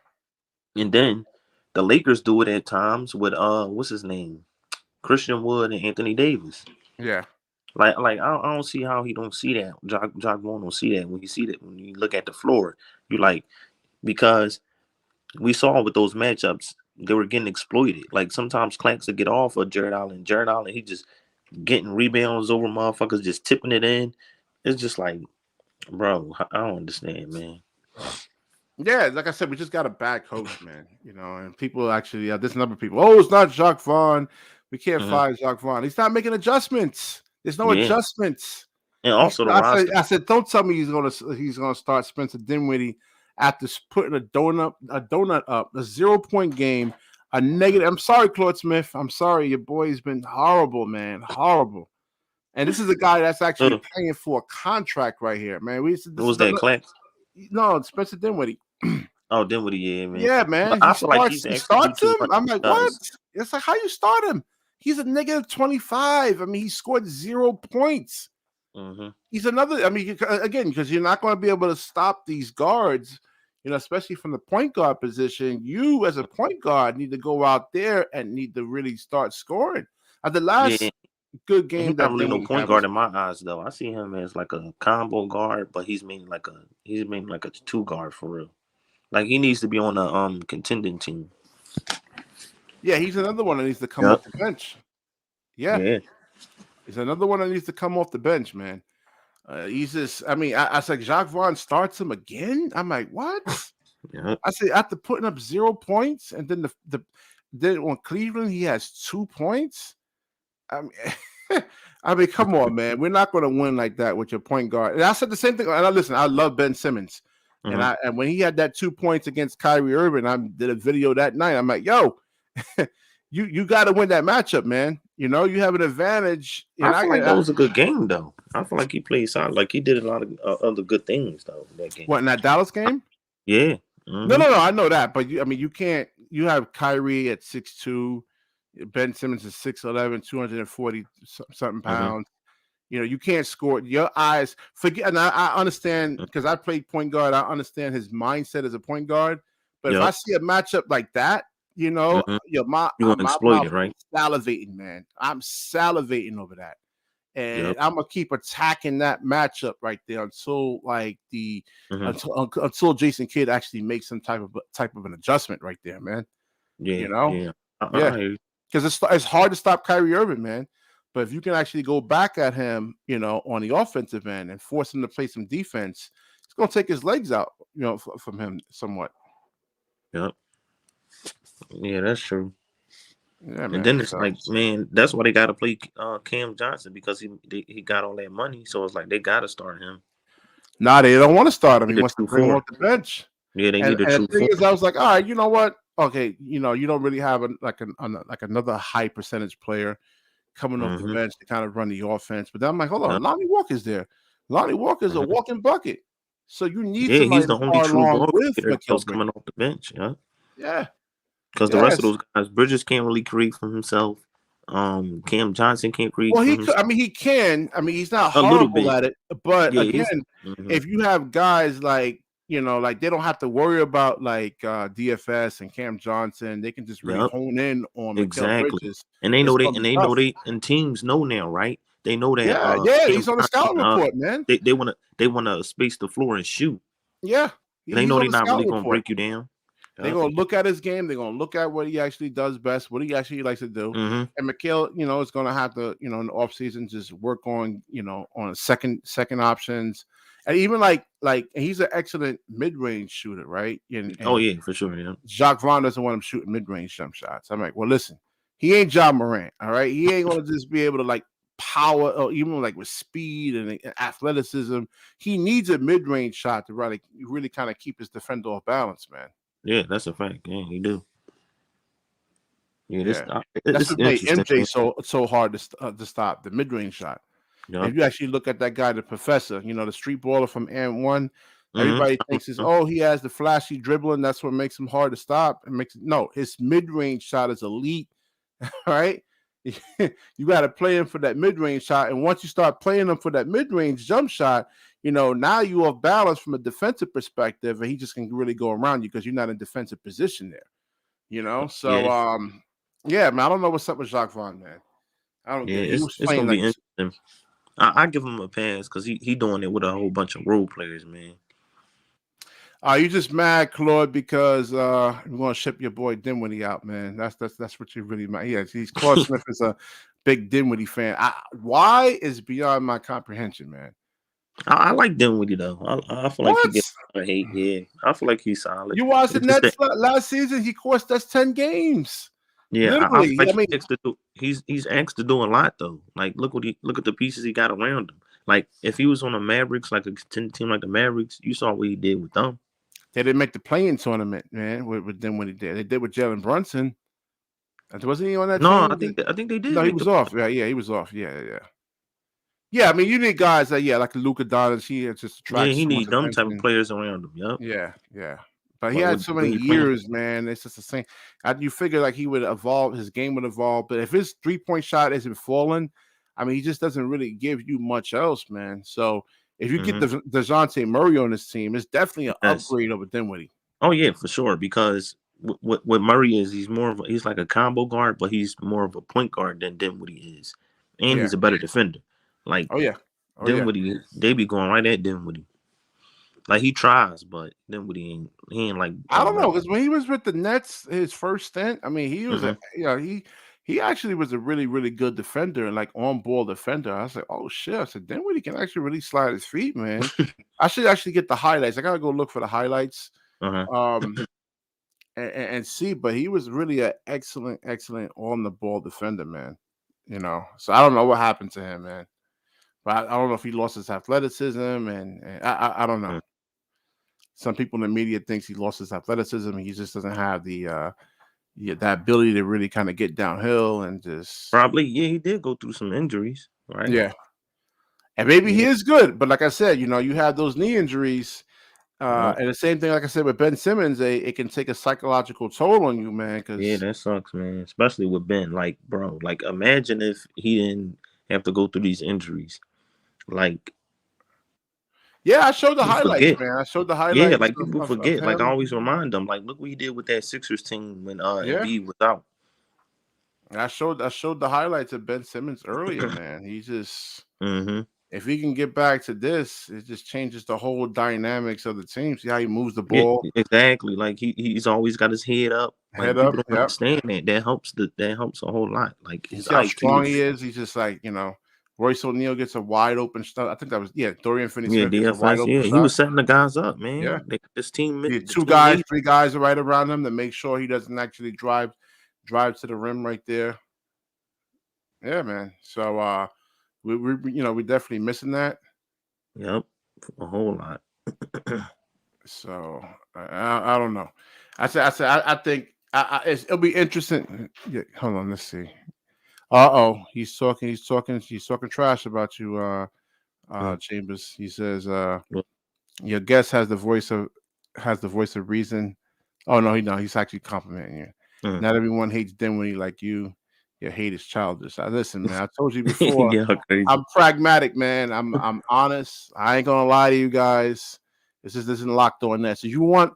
Speaker 4: And then the Lakers do it at times with what's his name? Christian Wood and Anthony Davis.
Speaker 1: yeah,
Speaker 4: Like I don't see how he don't see that. Jock Vaughn don't see that. When you see that, when you look at the floor, you like, because we saw with those matchups, they were getting exploited. Like sometimes Clanks would get off of Jared Allen. Jared Allen, he just getting rebounds over motherfuckers, just tipping it in. It's just like, bro, I don't understand, man.
Speaker 1: yeah. Like I said, we just got a bad coach, man. And people actually, there's a number of people. Oh, it's not Jacques Vaughn. We can't fire Jacques Vaughn. He's not making adjustments. There's no
Speaker 4: Yeah,
Speaker 1: adjustments.
Speaker 4: and also the roster.
Speaker 1: I said, don't tell me he's gonna start Spencer Dinwiddie after putting a donut up, a 0-point game, a negative. I'm sorry, Claude Smith. I'm sorry, your boy's been horrible, man, horrible. And this is a guy that's actually paying for a contract right here, man.
Speaker 4: What was that, Clanks?
Speaker 1: No, Spencer Dinwiddie.
Speaker 4: Oh, Dinwiddie, yeah, man.
Speaker 1: Yeah, man.
Speaker 4: I feel like
Speaker 1: He starts him. I'm like, what? It's like, how you start him? He's a negative 25. I mean, he scored 0 points. He's another. I mean, again, because you're not going to be able to stop these guards, especially from the point guard position. You, as a point guard, need to go out there and need to really start scoring. At the last good game,
Speaker 4: he's not really no point guard in my eyes, though. I see him as like a combo guard, but he's mainly like a 2 guard for real. Like he needs to be on the contending team.
Speaker 1: Yeah, he's another one that needs to come off the bench. Yeah. He's another one that needs to come off the bench, man. He's just. I mean, I said Jacques Vaughn starts him again. I'm like, what? I say after putting up 0 points, and then then on Cleveland he has 2 points. I mean, come on, man. We're not going to win like that with your point guard. And I said the same thing. And I love Ben Simmons. And when he had that 2 points against Kyrie Irving, I did a video that night. I'm like, yo, you got to win that matchup, man. You have an advantage.
Speaker 4: I feel like that was a good game, though. I feel like he played solid. Like he did a lot of other good things, though. That game.
Speaker 1: What, in that Dallas game?
Speaker 4: Yeah.
Speaker 1: No. I know that, but you can't. You have Kyrie at 6'2", Ben Simmons is 6'11", 240 something pounds. You can't score. Your eyes forget. And I understand because I played point guard. I understand his mindset as a point guard. But if I see a matchup like that, my
Speaker 4: you want to exploit it, right?
Speaker 1: Salivating, man. I'm salivating over that, and I'm gonna keep attacking that matchup right there until like until Jason Kidd actually makes some type of an adjustment right there, man.
Speaker 4: Yeah.
Speaker 1: Because it's hard to stop Kyrie Irving, man. But if you can actually go back at him, on the offensive end and force him to play some defense, it's going to take his legs out, from him somewhat.
Speaker 4: Yep. Yeah, that's true.
Speaker 1: Yeah, man.
Speaker 4: And then it's like, man, that's why they got to play Cam Johnson, because he got all that money. So it's like they got to start him.
Speaker 1: Nah, they don't want to start him. He wants to bring him off the bench.
Speaker 4: Yeah, they need a true.
Speaker 1: And the thing is, I was like, all right, you know what? Okay, you don't really have another high percentage player coming off the bench to kind of run the offense. But then I'm like, hold on, Lonnie Walker's there. Lonnie Walker's a walking bucket. So you need
Speaker 4: Yeah, he's
Speaker 1: somebody
Speaker 4: the
Speaker 1: to
Speaker 4: only
Speaker 1: par
Speaker 4: true
Speaker 1: along
Speaker 4: ball
Speaker 1: with
Speaker 4: creator that
Speaker 1: Mikal
Speaker 4: was coming
Speaker 1: Bridges.
Speaker 4: off the bench. Yeah,
Speaker 1: Yeah.
Speaker 4: because the rest of
Speaker 1: Yes.
Speaker 4: those guys, Bridges can't really create for himself. Cam Johnson can't create
Speaker 1: Well,
Speaker 4: for
Speaker 1: he could.
Speaker 4: himself
Speaker 1: I mean, he can. I mean, he's not
Speaker 4: a little
Speaker 1: horrible
Speaker 4: bit.
Speaker 1: at it. But
Speaker 4: Yeah, he's.
Speaker 1: again,
Speaker 4: Mhm.
Speaker 1: if you have guys like like they don't have to worry about like DFS and Cam Johnson, they can just really
Speaker 4: Yep,
Speaker 1: hone in on Mikal
Speaker 4: exactly.
Speaker 1: Bridges.
Speaker 4: And they
Speaker 1: It's
Speaker 4: know they
Speaker 1: gonna
Speaker 4: and
Speaker 1: be
Speaker 4: they know
Speaker 1: tough.
Speaker 4: they and teams know now, right? They know that
Speaker 1: Yeah, yeah,
Speaker 4: Cam
Speaker 1: he's on the
Speaker 4: Johnson
Speaker 1: scouting report, man.
Speaker 4: they wanna space the floor and shoot.
Speaker 1: Yeah,
Speaker 4: And they
Speaker 1: he's
Speaker 4: know
Speaker 1: on
Speaker 4: they're
Speaker 1: the
Speaker 4: not really
Speaker 1: scouting
Speaker 4: gonna
Speaker 1: report.
Speaker 4: break you down.
Speaker 1: They're
Speaker 4: Yep.
Speaker 1: gonna look at his game. They're gonna look at what he actually does best, what he actually likes to do.
Speaker 4: Mm-hmm.
Speaker 1: And Mikal, is gonna have to, in the offseason just work on, on second options. And even like he's an excellent mid-range shooter, right? And
Speaker 4: Oh
Speaker 1: and
Speaker 4: yeah, for sure. Yeah.
Speaker 1: Jacques Vaughn doesn't want him shooting mid-range jump shots. I'm like, well, listen, he ain't John Morant, all right? He ain't gonna just be able to like power or even like with speed and athleticism. He needs a mid-range shot to really kind of keep his defender off balance, man.
Speaker 4: Yeah, that's a fact. Yeah, he do. Yeah,
Speaker 1: Yeah, that's
Speaker 4: it's
Speaker 1: what made
Speaker 4: interesting.
Speaker 1: MJ so hard to stop the mid-range shot.
Speaker 4: Yeah.
Speaker 1: If you actually look at that guy, the professor, the street baller from M1, everybody thinks
Speaker 4: Mm-hmm.
Speaker 1: he has the flashy dribbling. That's what makes him hard to stop. No, his mid-range shot is elite, right? You got to play him for that mid-range shot, and once you start playing him for that mid-range jump shot, now you off balance from a defensive perspective, and he just can really go around you because you're not in defensive position there. So
Speaker 4: Yeah.
Speaker 1: yeah, man, I don't know what's up with Jacques Vaughn, man. I don't
Speaker 4: Yeah,
Speaker 1: get it. He was
Speaker 4: it's
Speaker 1: playing
Speaker 4: gonna be
Speaker 1: like
Speaker 4: interesting. I give him a pass because he doing it with a whole bunch of role players, man.
Speaker 1: you just mad, Claude, because we're gonna ship your boy Dinwiddie out, man. That's what you really mad. Yeah, he's Claude Smith is a big Dinwiddie fan. Why is beyond my comprehension, man.
Speaker 4: I like Dinwiddie though. I feel like he
Speaker 1: What?
Speaker 4: gets a lot of hate. Yeah, I feel like he's solid.
Speaker 1: You watched the
Speaker 4: It's just
Speaker 1: Nets
Speaker 4: that,
Speaker 1: last season? He cost us 10 games.
Speaker 4: yeah, I feel
Speaker 1: Literally.
Speaker 4: like
Speaker 1: I mean,
Speaker 4: he's asked to do a lot though. Like look at the pieces he got around him. Like if he was on the Mavericks, like a contending team like the Mavericks, you saw what he did with them.
Speaker 1: they didn't make the playing tournament, man, with Dinwiddie did. They did with Jalen Brunson. Wasn't he on that
Speaker 4: No,
Speaker 1: team?
Speaker 4: I think they did
Speaker 1: No, he
Speaker 4: make
Speaker 1: was
Speaker 4: the.
Speaker 1: off. Yeah, he was off. Yeah. Yeah, I mean, you need guys that, like Luka Doncic, he just
Speaker 4: Yeah,
Speaker 1: attracts
Speaker 4: he
Speaker 1: so much
Speaker 4: need them type of
Speaker 1: attention.
Speaker 4: players around him. Yep.
Speaker 1: Yeah. But he
Speaker 4: But
Speaker 1: had
Speaker 4: with
Speaker 1: so
Speaker 4: the
Speaker 1: many
Speaker 4: way he playing,
Speaker 1: years, man. It's just the same. You figure like he would evolve, his game would evolve. But if his 3-point shot isn't falling, I mean, he just doesn't really give you much else, man. So if you get the Dejounte Murray on this team, it's definitely an upgrade over Dinwiddie.
Speaker 4: Oh yeah, for sure. Because what Murray is, he's like a combo guard, but he's more of a point guard than Dinwiddie is, and he's a better defender. Like Dinwiddie, they be going right at Dinwiddie. Like he tries, but Dinwiddie ain't like.
Speaker 1: I don't know, because when he was with the Nets, his first stint, I mean, he was he actually was a really, really good defender and like on ball defender. I was like, oh shit! I said Dinwiddie can actually really slide his feet, man. I should actually get the highlights. I gotta go look for the highlights. And see, but he was really an excellent on the ball defender, man. So I don't know what happened to him, man. But I don't know if he lost his athleticism, and I don't know. Some people in the media thinks he lost his athleticism, and he just doesn't have the that ability to really kind of get downhill and just
Speaker 4: probably he did go through some injuries, right?
Speaker 1: Yeah, and maybe he is good, but like I said, you have those knee injuries. And the same thing, like I said, with Ben Simmons, it can take a psychological toll on you, man.
Speaker 4: Yeah, that sucks, man. Especially with Ben. Like, bro, like imagine if he didn't have to go through these injuries. Like,
Speaker 1: yeah, I showed the highlights, man. I showed the highlights.
Speaker 4: Yeah, like people forget.
Speaker 1: Of
Speaker 4: like I
Speaker 1: him.
Speaker 4: always remind them, like, look what he did with that Sixers team when Embiid was out.
Speaker 1: I showed the highlights of Ben Simmons earlier, man. He just if he can get back to this, it just changes the whole dynamics of the team. See how he moves the ball.
Speaker 4: Yeah, exactly. Like he's always got his head up. Like people don't understand that. That helps a whole lot. Like his
Speaker 1: see how
Speaker 4: IQ
Speaker 1: strong he is. He's just like, Royce O'Neal gets a wide open shot. I think that was Dorian Finney-Smith gets a wide open shot.
Speaker 4: He was setting the guys up, man.
Speaker 1: Yeah,
Speaker 4: this team.
Speaker 1: Three guys are right around him to make sure he doesn't actually drive to the rim right there. Yeah, man. So we definitely missing that.
Speaker 4: Yep, a whole lot.
Speaker 1: So I don't know. I think it'll be interesting. Yeah, hold on, let's see. He's talking trash about you, Chambers. He says Your guest has the voice of reason. Oh no, he's actually complimenting you.
Speaker 4: Mm.
Speaker 1: Not everyone hates Dinwiddie like you. Your hate is childish. Listen, man. I told you before.
Speaker 4: Yeah, crazy.
Speaker 1: I'm pragmatic, man. I'm honest. I ain't gonna lie to you guys. This isn't Locked On Nets. If you want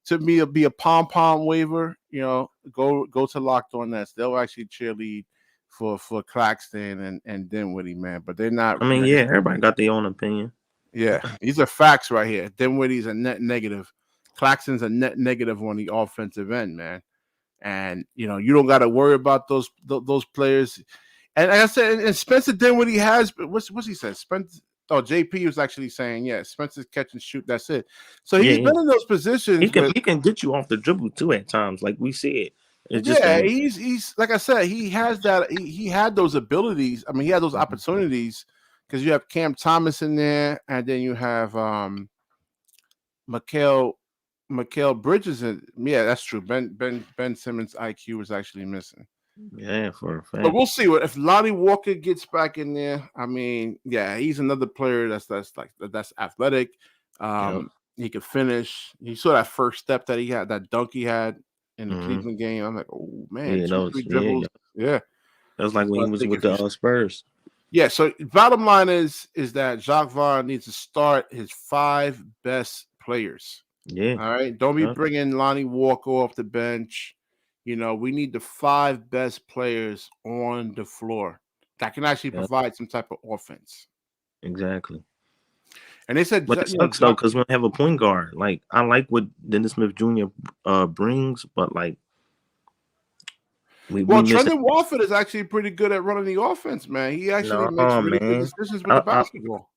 Speaker 1: to be a pom waiver, go to Locked On Nets. They'll actually cheerlead for Claxton and Dinwiddie, man. But they're not.
Speaker 4: I mean, yeah, everybody got their own opinion.
Speaker 1: Yeah, these are facts right here. Dinwiddie's a net negative. Claxton's a net negative on the offensive end, man. And you don't got to worry about those players. And like I said, and Spencer Dinwiddie has what's he said? Spencer. Oh, JP was actually saying, yeah, Spencer's catch and shoot. That's it. So he's been in those positions.
Speaker 4: He can get you off the dribble too at times, like we said.
Speaker 1: It's just he's like I said, he has that. He had those abilities. I mean, he had those opportunities because you have Cam Thomas in there, and then you have Mikal Bridges. Yeah, that's true. Ben Simmons' IQ was actually missing.
Speaker 4: Yeah, for a fact.
Speaker 1: But we'll see if Lonnie Walker gets back in there. I mean, yeah, he's another player that's athletic. He could finish. You saw that first step that he had, that dunk he had in the Cleveland game. I'm like, oh man, 2-3 dribbles. Yeah,
Speaker 4: that was like when he was with the Spurs.
Speaker 1: Yeah. So bottom line is that Jacques Vaughn needs to start his 5 best players.
Speaker 4: Yeah.
Speaker 1: All right. Don't be bringing Lonnie Walker off the bench. We need the 5 best players on the floor that can actually provide some type of offense.
Speaker 4: Exactly.
Speaker 1: And they said,
Speaker 4: but it sucks though because we don't have a point guard. Like I like what Dennis Smith Jr. Brings, but like
Speaker 1: Trendon Watford is actually pretty good at running the offense, man. He actually makes really good decisions with the basketball.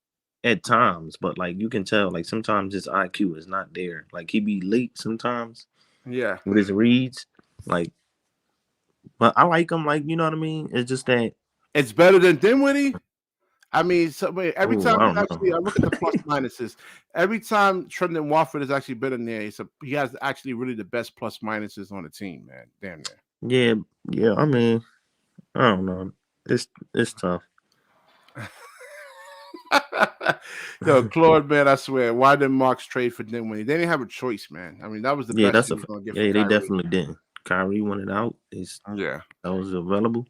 Speaker 4: At times, but like you can tell, like sometimes his IQ is not there. Like he be late sometimes.
Speaker 1: Yeah,
Speaker 4: with his reads. Like, but I like him. Like, you know what I mean? It's just that
Speaker 1: it's better than Dinwiddie. I mean, every time I look at the plus minuses. Every time Trendon Watford is actually better than there, he has actually really the best plus minuses on the team, man. Damn near.
Speaker 4: Yeah. I mean, I don't know. It's tough.
Speaker 1: Yo, Claude, man, I swear, why didn't Marks trade for Dinwiddie? They didn't have a choice, man. I mean, that was the best.
Speaker 4: They definitely didn't. Kyrie wanted out. That was available.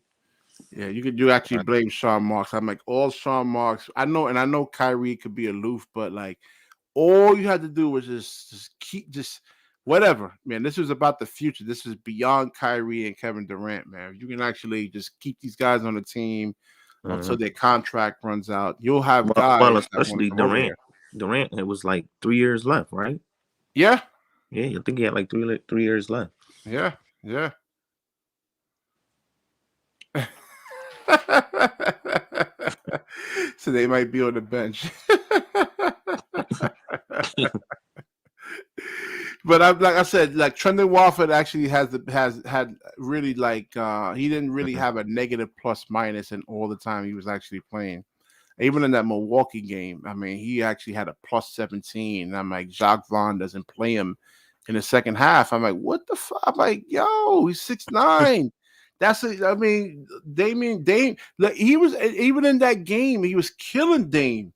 Speaker 1: Yeah, you actually blame Sean Marks. I'm like, all Sean Marks. I know Kyrie could be aloof, but like, all you had to do was just keep whatever, man. This was about the future. This is beyond Kyrie and Kevin Durant, man. You can actually just keep these guys on the team until their contract runs out. You'll have guys.
Speaker 4: Well, especially Durant. Durant, it was like 3 years left, right?
Speaker 1: Yeah.
Speaker 4: Yeah, I think he had like 3 years left.
Speaker 1: Yeah. So they might be on the bench. But like I said, like Trendon Watford actually has had really like he didn't really have a negative plus minus in all the time he was actually playing. Even in that Milwaukee game, I mean, he actually had a plus 17. I'm like, Jacques Vaughn doesn't play him in the second half. I'm like, what the fuck? I'm like, yo, he's 6'9". Dame. Like, he was even in that game, he was killing Dame.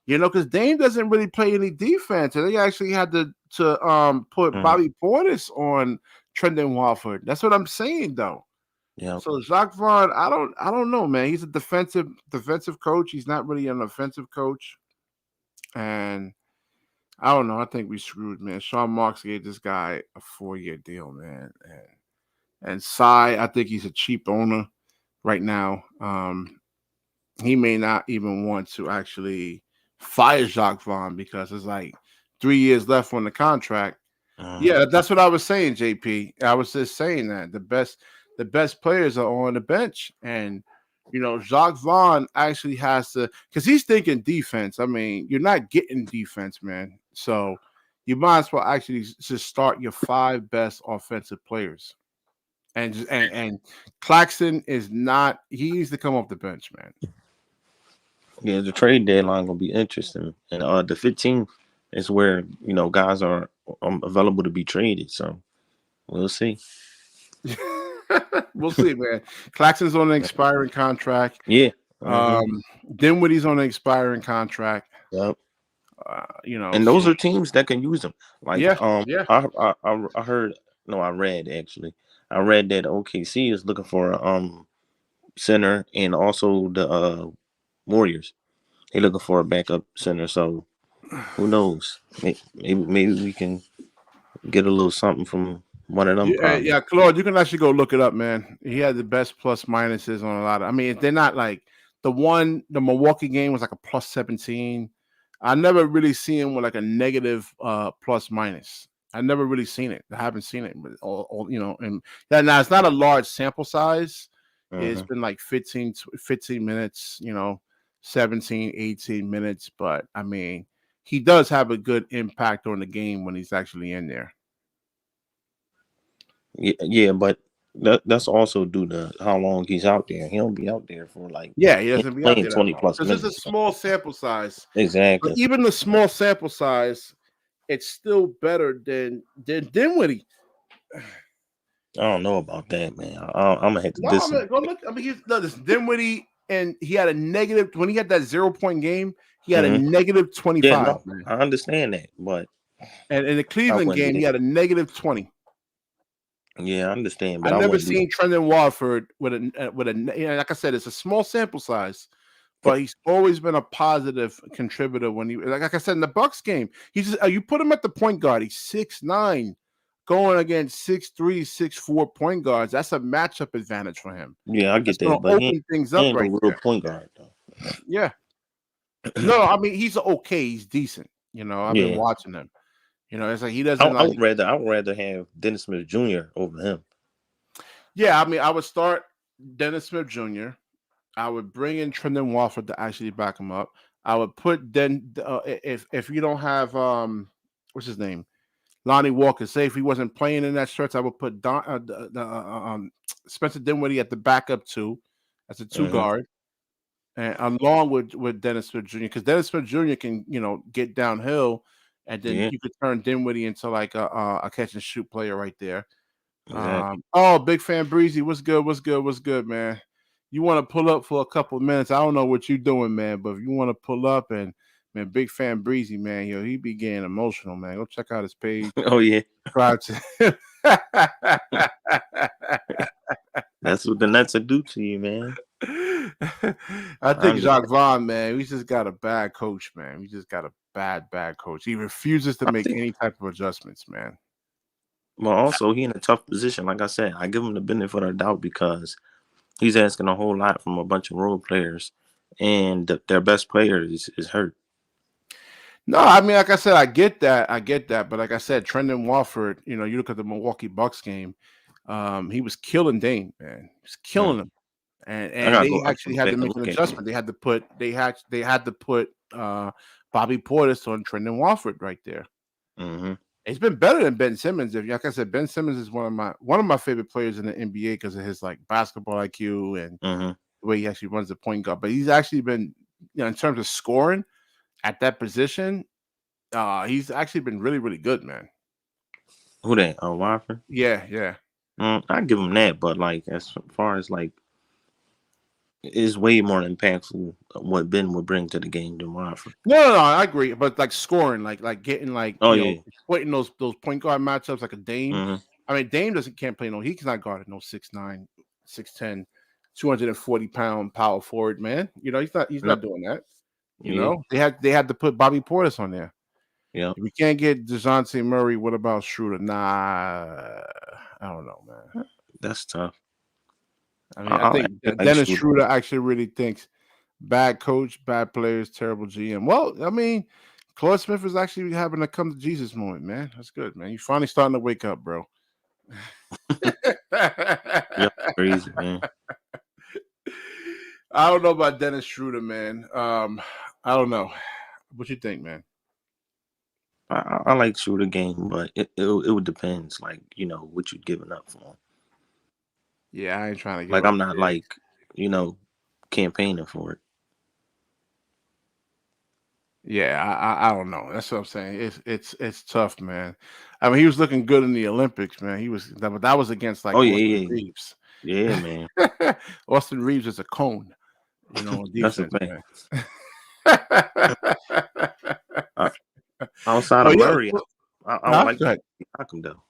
Speaker 1: Because Dame doesn't really play any defense, and they actually had to put Bobby Portis on Trendon Watford. That's what I'm saying, though.
Speaker 4: Yeah.
Speaker 1: So Jacques Vaughn, I don't know, man. He's a defensive coach. He's not really an offensive coach, and I don't know. I think we screwed, man. Sean Marks gave this guy a 4-year deal, man, and Cy, I think he's a cheap owner right now. He may not even want to actually fire Jacques Vaughn because it's like 3 years left on the contract. Yeah, that's what I was saying, JP. I was just saying that the best players are on the bench, and Jacques Vaughn actually has to, because he's thinking defense. I mean, you're not getting defense, man. So you might as well actually just start your 5 best offensive players, and Claxton is not. He needs to come off the bench, man.
Speaker 4: Yeah, the trade deadline gonna be interesting, and the 15th is where guys are available to be traded. So we'll see.
Speaker 1: We'll see, man. Claxton's on an expiring contract.
Speaker 4: Yeah.
Speaker 1: Dinwiddie's on an expiring contract.
Speaker 4: Yep. And those are teams that can use them. Like,
Speaker 1: yeah.
Speaker 4: I heard, no, I read actually. I read that OKC is looking for a center, and also the Warriors. They looking for a backup center. So who knows? Maybe we can get a little something from one of them. Probably.
Speaker 1: Yeah, Claude, you can actually go look it up, man. He had the best plus minuses on a lot of. I mean, they're not like the Milwaukee game was like a plus 17. I never really seen him with like a negative plus minus. I never really seen it. I haven't seen it, but and that now it's not a large sample size. It's been like 15 minutes, 17, 18 minutes, but I mean, he does have a good impact on the game when he's actually in there.
Speaker 4: Yeah, but that's also due to how long he's out there. He don't be out there for like
Speaker 1: he doesn't be out there
Speaker 4: 20 plus minutes.
Speaker 1: This is a small sample size.
Speaker 4: Exactly.
Speaker 1: But even the small sample size, it's still better than Dinwiddie.
Speaker 4: I don't know about that, man. I'm gonna have to disagree.
Speaker 1: Go look. I mean, this Dinwiddie, and he had a negative when he had that 0-point game. He had a negative 25.
Speaker 4: Yeah, no, I understand that, but
Speaker 1: and in the Cleveland game, he had a negative 20.
Speaker 4: Yeah, I understand. But
Speaker 1: I never seen Trendon Watford with a like I said, it's a small sample size, but he's always been a positive contributor when like I said in the Bucks game. He's just, you put him at the point guard. He's 6'9", going against 6'3", 6'4" point guards. That's a matchup advantage for him.
Speaker 4: Yeah, I get that, but
Speaker 1: open things up right
Speaker 4: real point guard though.
Speaker 1: Yeah. No, I mean he's okay. He's decent. I've been watching him. It's like he doesn't.
Speaker 4: I would rather have Dennis Smith Jr. over him.
Speaker 1: Yeah, I mean, I would start Dennis Smith Jr. I would bring in Trendon Watford to actually back him up. I would put if you don't have what's his name, Lonnie Walker. Say if he wasn't playing in that stretch, I would put Spencer Dinwiddie at the backup too, as a two guard, and along with Dennis Smith Jr. because Dennis Smith Jr. can get downhill. And then you could turn Dinwiddie into like a catch and shoot player right there. Exactly. Big fan Breezy, what's good, man? You want to pull up for a couple of minutes? I don't know what you're doing, man, but if you want to pull up and man, big fan Breezy, man, he be getting emotional, man. Go check out his page.
Speaker 4: Oh yeah,
Speaker 1: subscribe to him.
Speaker 4: That's what the Nets will do to you, man.
Speaker 1: I think Jacques Vaughn, man, we just got a bad coach, man. We just got a bad coach. He refuses to make any type of adjustments, man.
Speaker 4: Well, also he in a tough position. Like I said, I give him the benefit of the doubt because he's asking a whole lot from a bunch of role players, and their best player is hurt.
Speaker 1: No, I mean, like I said, I get that, but like I said, Trendon Watford, you look at the Milwaukee Bucks game, he was killing Dame, man. He was killing him. And they actually had to make an adjustment. They had to put Bobby Portis on Trendon Watford right there.
Speaker 4: Mm-hmm.
Speaker 1: It's been better than Ben Simmons. Like I said, Ben Simmons is one of my favorite players in the NBA because of his like basketball IQ and the way he actually runs the point guard. But he's actually been, in terms of scoring at that position, he's actually been really, really good, man.
Speaker 4: Who that? Watford?
Speaker 1: Yeah.
Speaker 4: I give him that, but like as far as like. Is way more impactful what Ben would bring to the game than Watford.
Speaker 1: No, I agree. But like scoring, like getting exploiting those point guard matchups like a Dame.
Speaker 4: Mm-hmm.
Speaker 1: I mean, Dame can't play he cannot guard no 6'9", 6'10", 240-pound power forward, man. He's not doing that. They had to put Bobby Portis on there.
Speaker 4: Yeah.
Speaker 1: If we can't get Dejounte Murray, what about Schroeder? Nah, I don't know, man.
Speaker 4: That's tough.
Speaker 1: I mean, I think Dennis Schroeder actually really thinks bad coach, bad players, terrible GM. Well, I mean, Claude Smith is actually having a come to Jesus moment, man. That's good, man. You're finally starting to wake up, bro.
Speaker 4: You're crazy, man.
Speaker 1: I don't know about Dennis Schroeder, man. I don't know. What you think, man?
Speaker 4: I like Schroeder game, but it would depends, like what you're giving up for him.
Speaker 1: Yeah, I ain't trying to get
Speaker 4: like I'm not like campaigning for it.
Speaker 1: Yeah, I don't know. That's what I'm saying. It's tough, man. I mean, he was looking good in the Olympics, man. That was against like Austin Reeves.
Speaker 4: Yeah, man.
Speaker 1: Austin Reeves is a cone, on defense.
Speaker 4: That's a fact. Outside of Murray, I like Siakam though.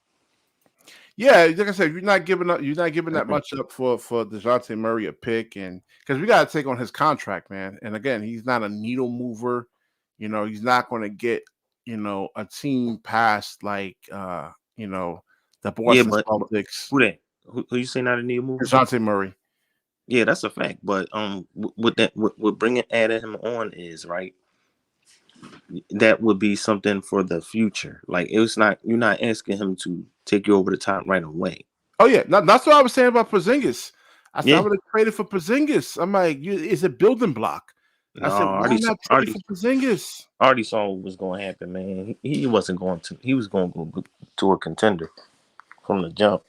Speaker 1: Yeah, like I said, you're not giving that much up for Dejounte Murray a pick, and because we got to take on his contract, man. And again, he's not a needle mover. He's not going to get a team past like the Boston Celtics.
Speaker 4: Who that? Who you say not a needle mover?
Speaker 1: Dejounte Murray.
Speaker 4: Yeah, that's a fact. But with adding him on is right. That would be something for the future. Like you're not asking him to take you over the top right away.
Speaker 1: Oh yeah, that's what I was saying about Porzingis. I said I would have traded for Porzingis. I'm like, it's a building block. I said, why not trade for Porzingis?
Speaker 4: I already saw what was going to happen, man. He wasn't going to. He was going to go to a contender from the jump.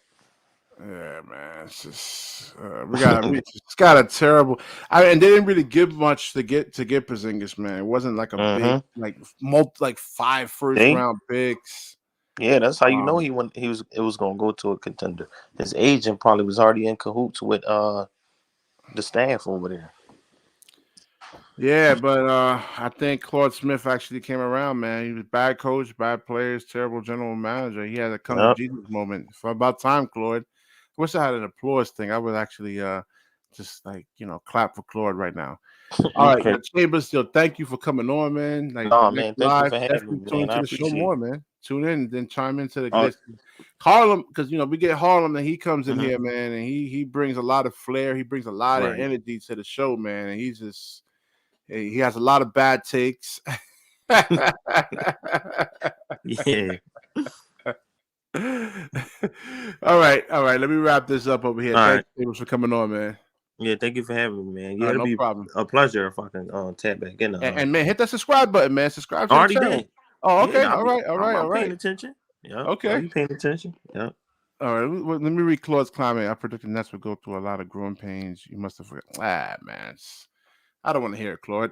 Speaker 1: Yeah, man. It's just we got a terrible. And they didn't really give much to get Porzingis, man. It wasn't like a big like 5 first-round picks.
Speaker 4: Yeah, that's how you know it was going to go to a contender. His agent probably was already in cahoots with the staff over there.
Speaker 1: Yeah, but I think Claude Smith actually came around, man. He was bad coach, bad players, terrible general manager. He had a come to Jesus moment. For about time, Claude. I wish I had an applause thing. I would actually just like clap for Claude right now. All right, Chambers, thank you for coming on, man. Like,
Speaker 4: man, thank you for having me,
Speaker 1: tune into the show more, man. Tune in, then chime into the Harlem, because we get Harlem, and he comes in here, man, and he brings a lot of flair. He brings a lot of energy to the show, man, and he has a lot of bad takes.
Speaker 4: Yeah.
Speaker 1: All right. Let me wrap this up over here. Thank you for coming on, man.
Speaker 4: Yeah, thank you for having me, man. Yeah, it'll be problem. A pleasure if I can tap back in.
Speaker 1: And man, hit that subscribe button, man. Subscribe to the channel. Did. Oh, okay.
Speaker 4: Yeah,
Speaker 1: all right.
Speaker 4: I'm paying attention. Yeah.
Speaker 1: Okay.
Speaker 4: Are you paying attention? Yeah.
Speaker 1: All right. Let me read Claude's comment. I predict the Nets will go through a lot of growing pains. You must have forgotten. Man. I don't want to hear it, Claude.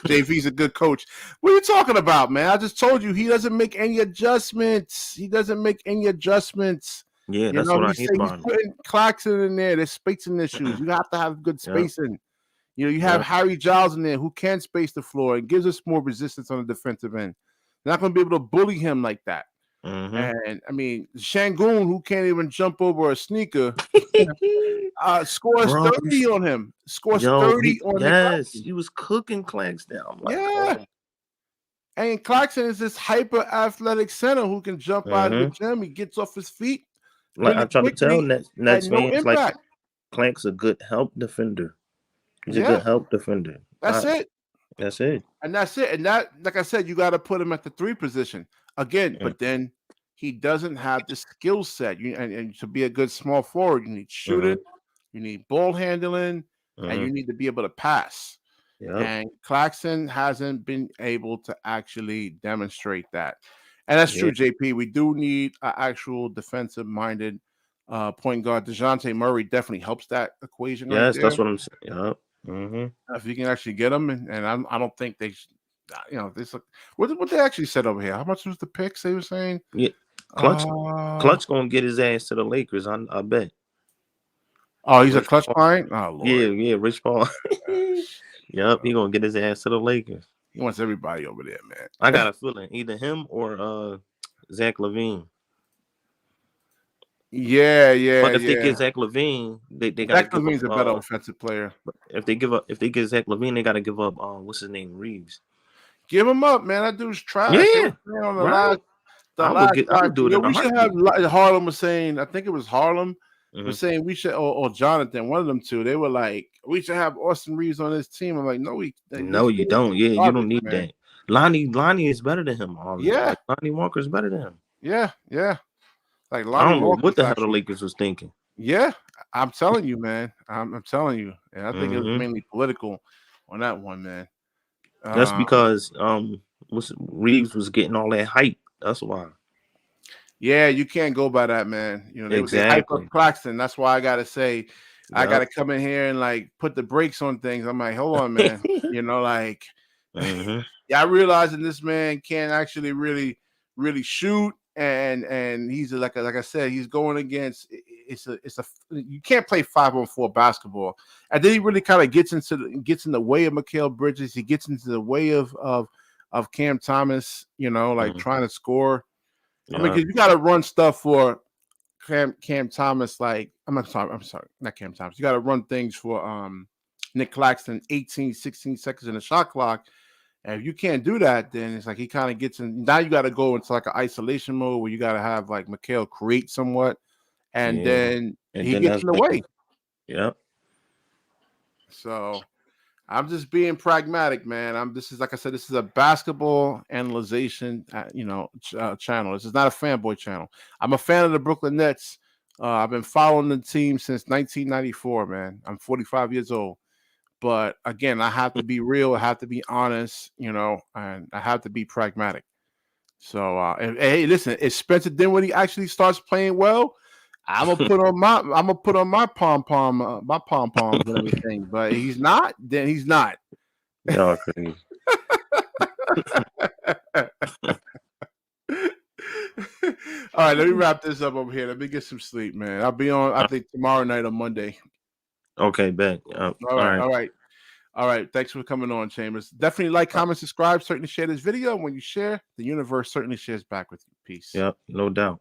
Speaker 1: JV's a good coach. What are you talking about, man? I just told you he doesn't make any adjustments.
Speaker 4: Yeah, that's what I hate about him.
Speaker 1: He's putting Claxton in there. There's spacing issues. You have to have good spacing. You have Harry Giles in there who can space the floor and gives us more resistance on the defensive end. They're not going to be able to bully him like that. And I mean, Şengün, who can't even jump over a sneaker, scores 30 on him. Scores 30 on him.
Speaker 4: Yes, he was cooking Claxton.
Speaker 1: And Claxton is this hyper athletic center who can jump out of the gym. He gets off his feet.
Speaker 4: Like I try to tell Nets fans, like Clank's a good help defender. He's a good help defender.
Speaker 1: That's it.
Speaker 4: And
Speaker 1: that's it. And that, like I said, you got to put him at the 3 position again. But then he doesn't have the skill set. And to be a good small forward, you need shooting, you need ball handling, and you need to be able to pass. And Claxton hasn't been able to actually demonstrate that. And that's true, JP. We do need an actual defensive-minded point guard. Dejounte Murray definitely helps that equation.
Speaker 4: Yes, that's what I'm saying.
Speaker 1: If you can actually get them, and I don't think they, what they actually said over here. How much was the picks they were saying?
Speaker 4: Yeah, Clutch gonna get his ass to the Lakers. I bet.
Speaker 1: Oh, he's a Clutch client. Oh, Lord.
Speaker 4: Yeah, Rich Paul. Yep, he gonna get his ass to the Lakers.
Speaker 1: He wants everybody over there, man.
Speaker 4: I got a feeling either him or Zach LaVine.
Speaker 1: Yeah.
Speaker 4: But if they get Zach LaVine, they got
Speaker 1: Zach LaVine's a better offensive player.
Speaker 4: But if they get Zach LaVine, they got to give up. What's his name? Reeves.
Speaker 1: Give him up, man. That dude's trash.
Speaker 4: Yeah,
Speaker 1: right.
Speaker 4: I would do it.
Speaker 1: We should have. Harlem was saying. I think it was Harlem. Was saying we should, or Jonathan, one of them two. They were like, we should have Austin Reeves on this team. I'm like, no, you
Speaker 4: don't. Yeah, you don't need that. Lonnie is better than him. Like, Lonnie Walker is better than him.
Speaker 1: Yeah. Like Lonnie
Speaker 4: I don't know
Speaker 1: Walker's
Speaker 4: what the hell the Lakers was thinking.
Speaker 1: Yeah, I'm telling you, man. I'm telling you, and I think it was mainly political on that one, man.
Speaker 4: That's because Reeves was getting all that hype. That's why.
Speaker 1: Yeah, you can't go by that, man. They hype up Claxton. That's why I gotta say, I gotta come in here and like put the brakes on things. I'm like, hold on, man. I realizing this man can't actually really shoot, and he's like I said, he's going against. You can't play 5-on-4 basketball, and then he really kind of gets in the way of Mikal Bridges. He gets into the way of of Cam Thomas, like trying to score.
Speaker 4: Yeah.
Speaker 1: I mean, because you got to run stuff for Cam Thomas. Like, I'm sorry, not Cam Thomas. You got to run things for Nick Claxton, 18, 16 seconds in the shot clock. And if you can't do that, then it's like he kind of gets in. Now you got to go into like an isolation mode where you got to have like Mikal create somewhat, and then he gets in the way.
Speaker 4: Yep.
Speaker 1: So I'm just being pragmatic, man. This is like I said, this is a basketball analyzation, channel. This is not a fanboy channel. I'm a fan of the Brooklyn Nets. I've been following the team since 1994, man. I'm 45 years old. But again, I have to be real. I have to be honest, and I have to be pragmatic. So, hey, listen, if Spencer Dinwiddie actually starts playing well, I'm gonna put on my pom poms and everything. But he's not, then he's not.
Speaker 4: Y'all crazy.
Speaker 1: All right, let me wrap this up over here. Let me get some sleep, man. I'll be on, I think, tomorrow night on Monday.
Speaker 4: Okay, bet.
Speaker 1: All right. Thanks for coming on, Chambers. Definitely like, comment, subscribe. Certainly share this video. When you share, the universe certainly shares back with you. Peace.
Speaker 4: Yep, no doubt.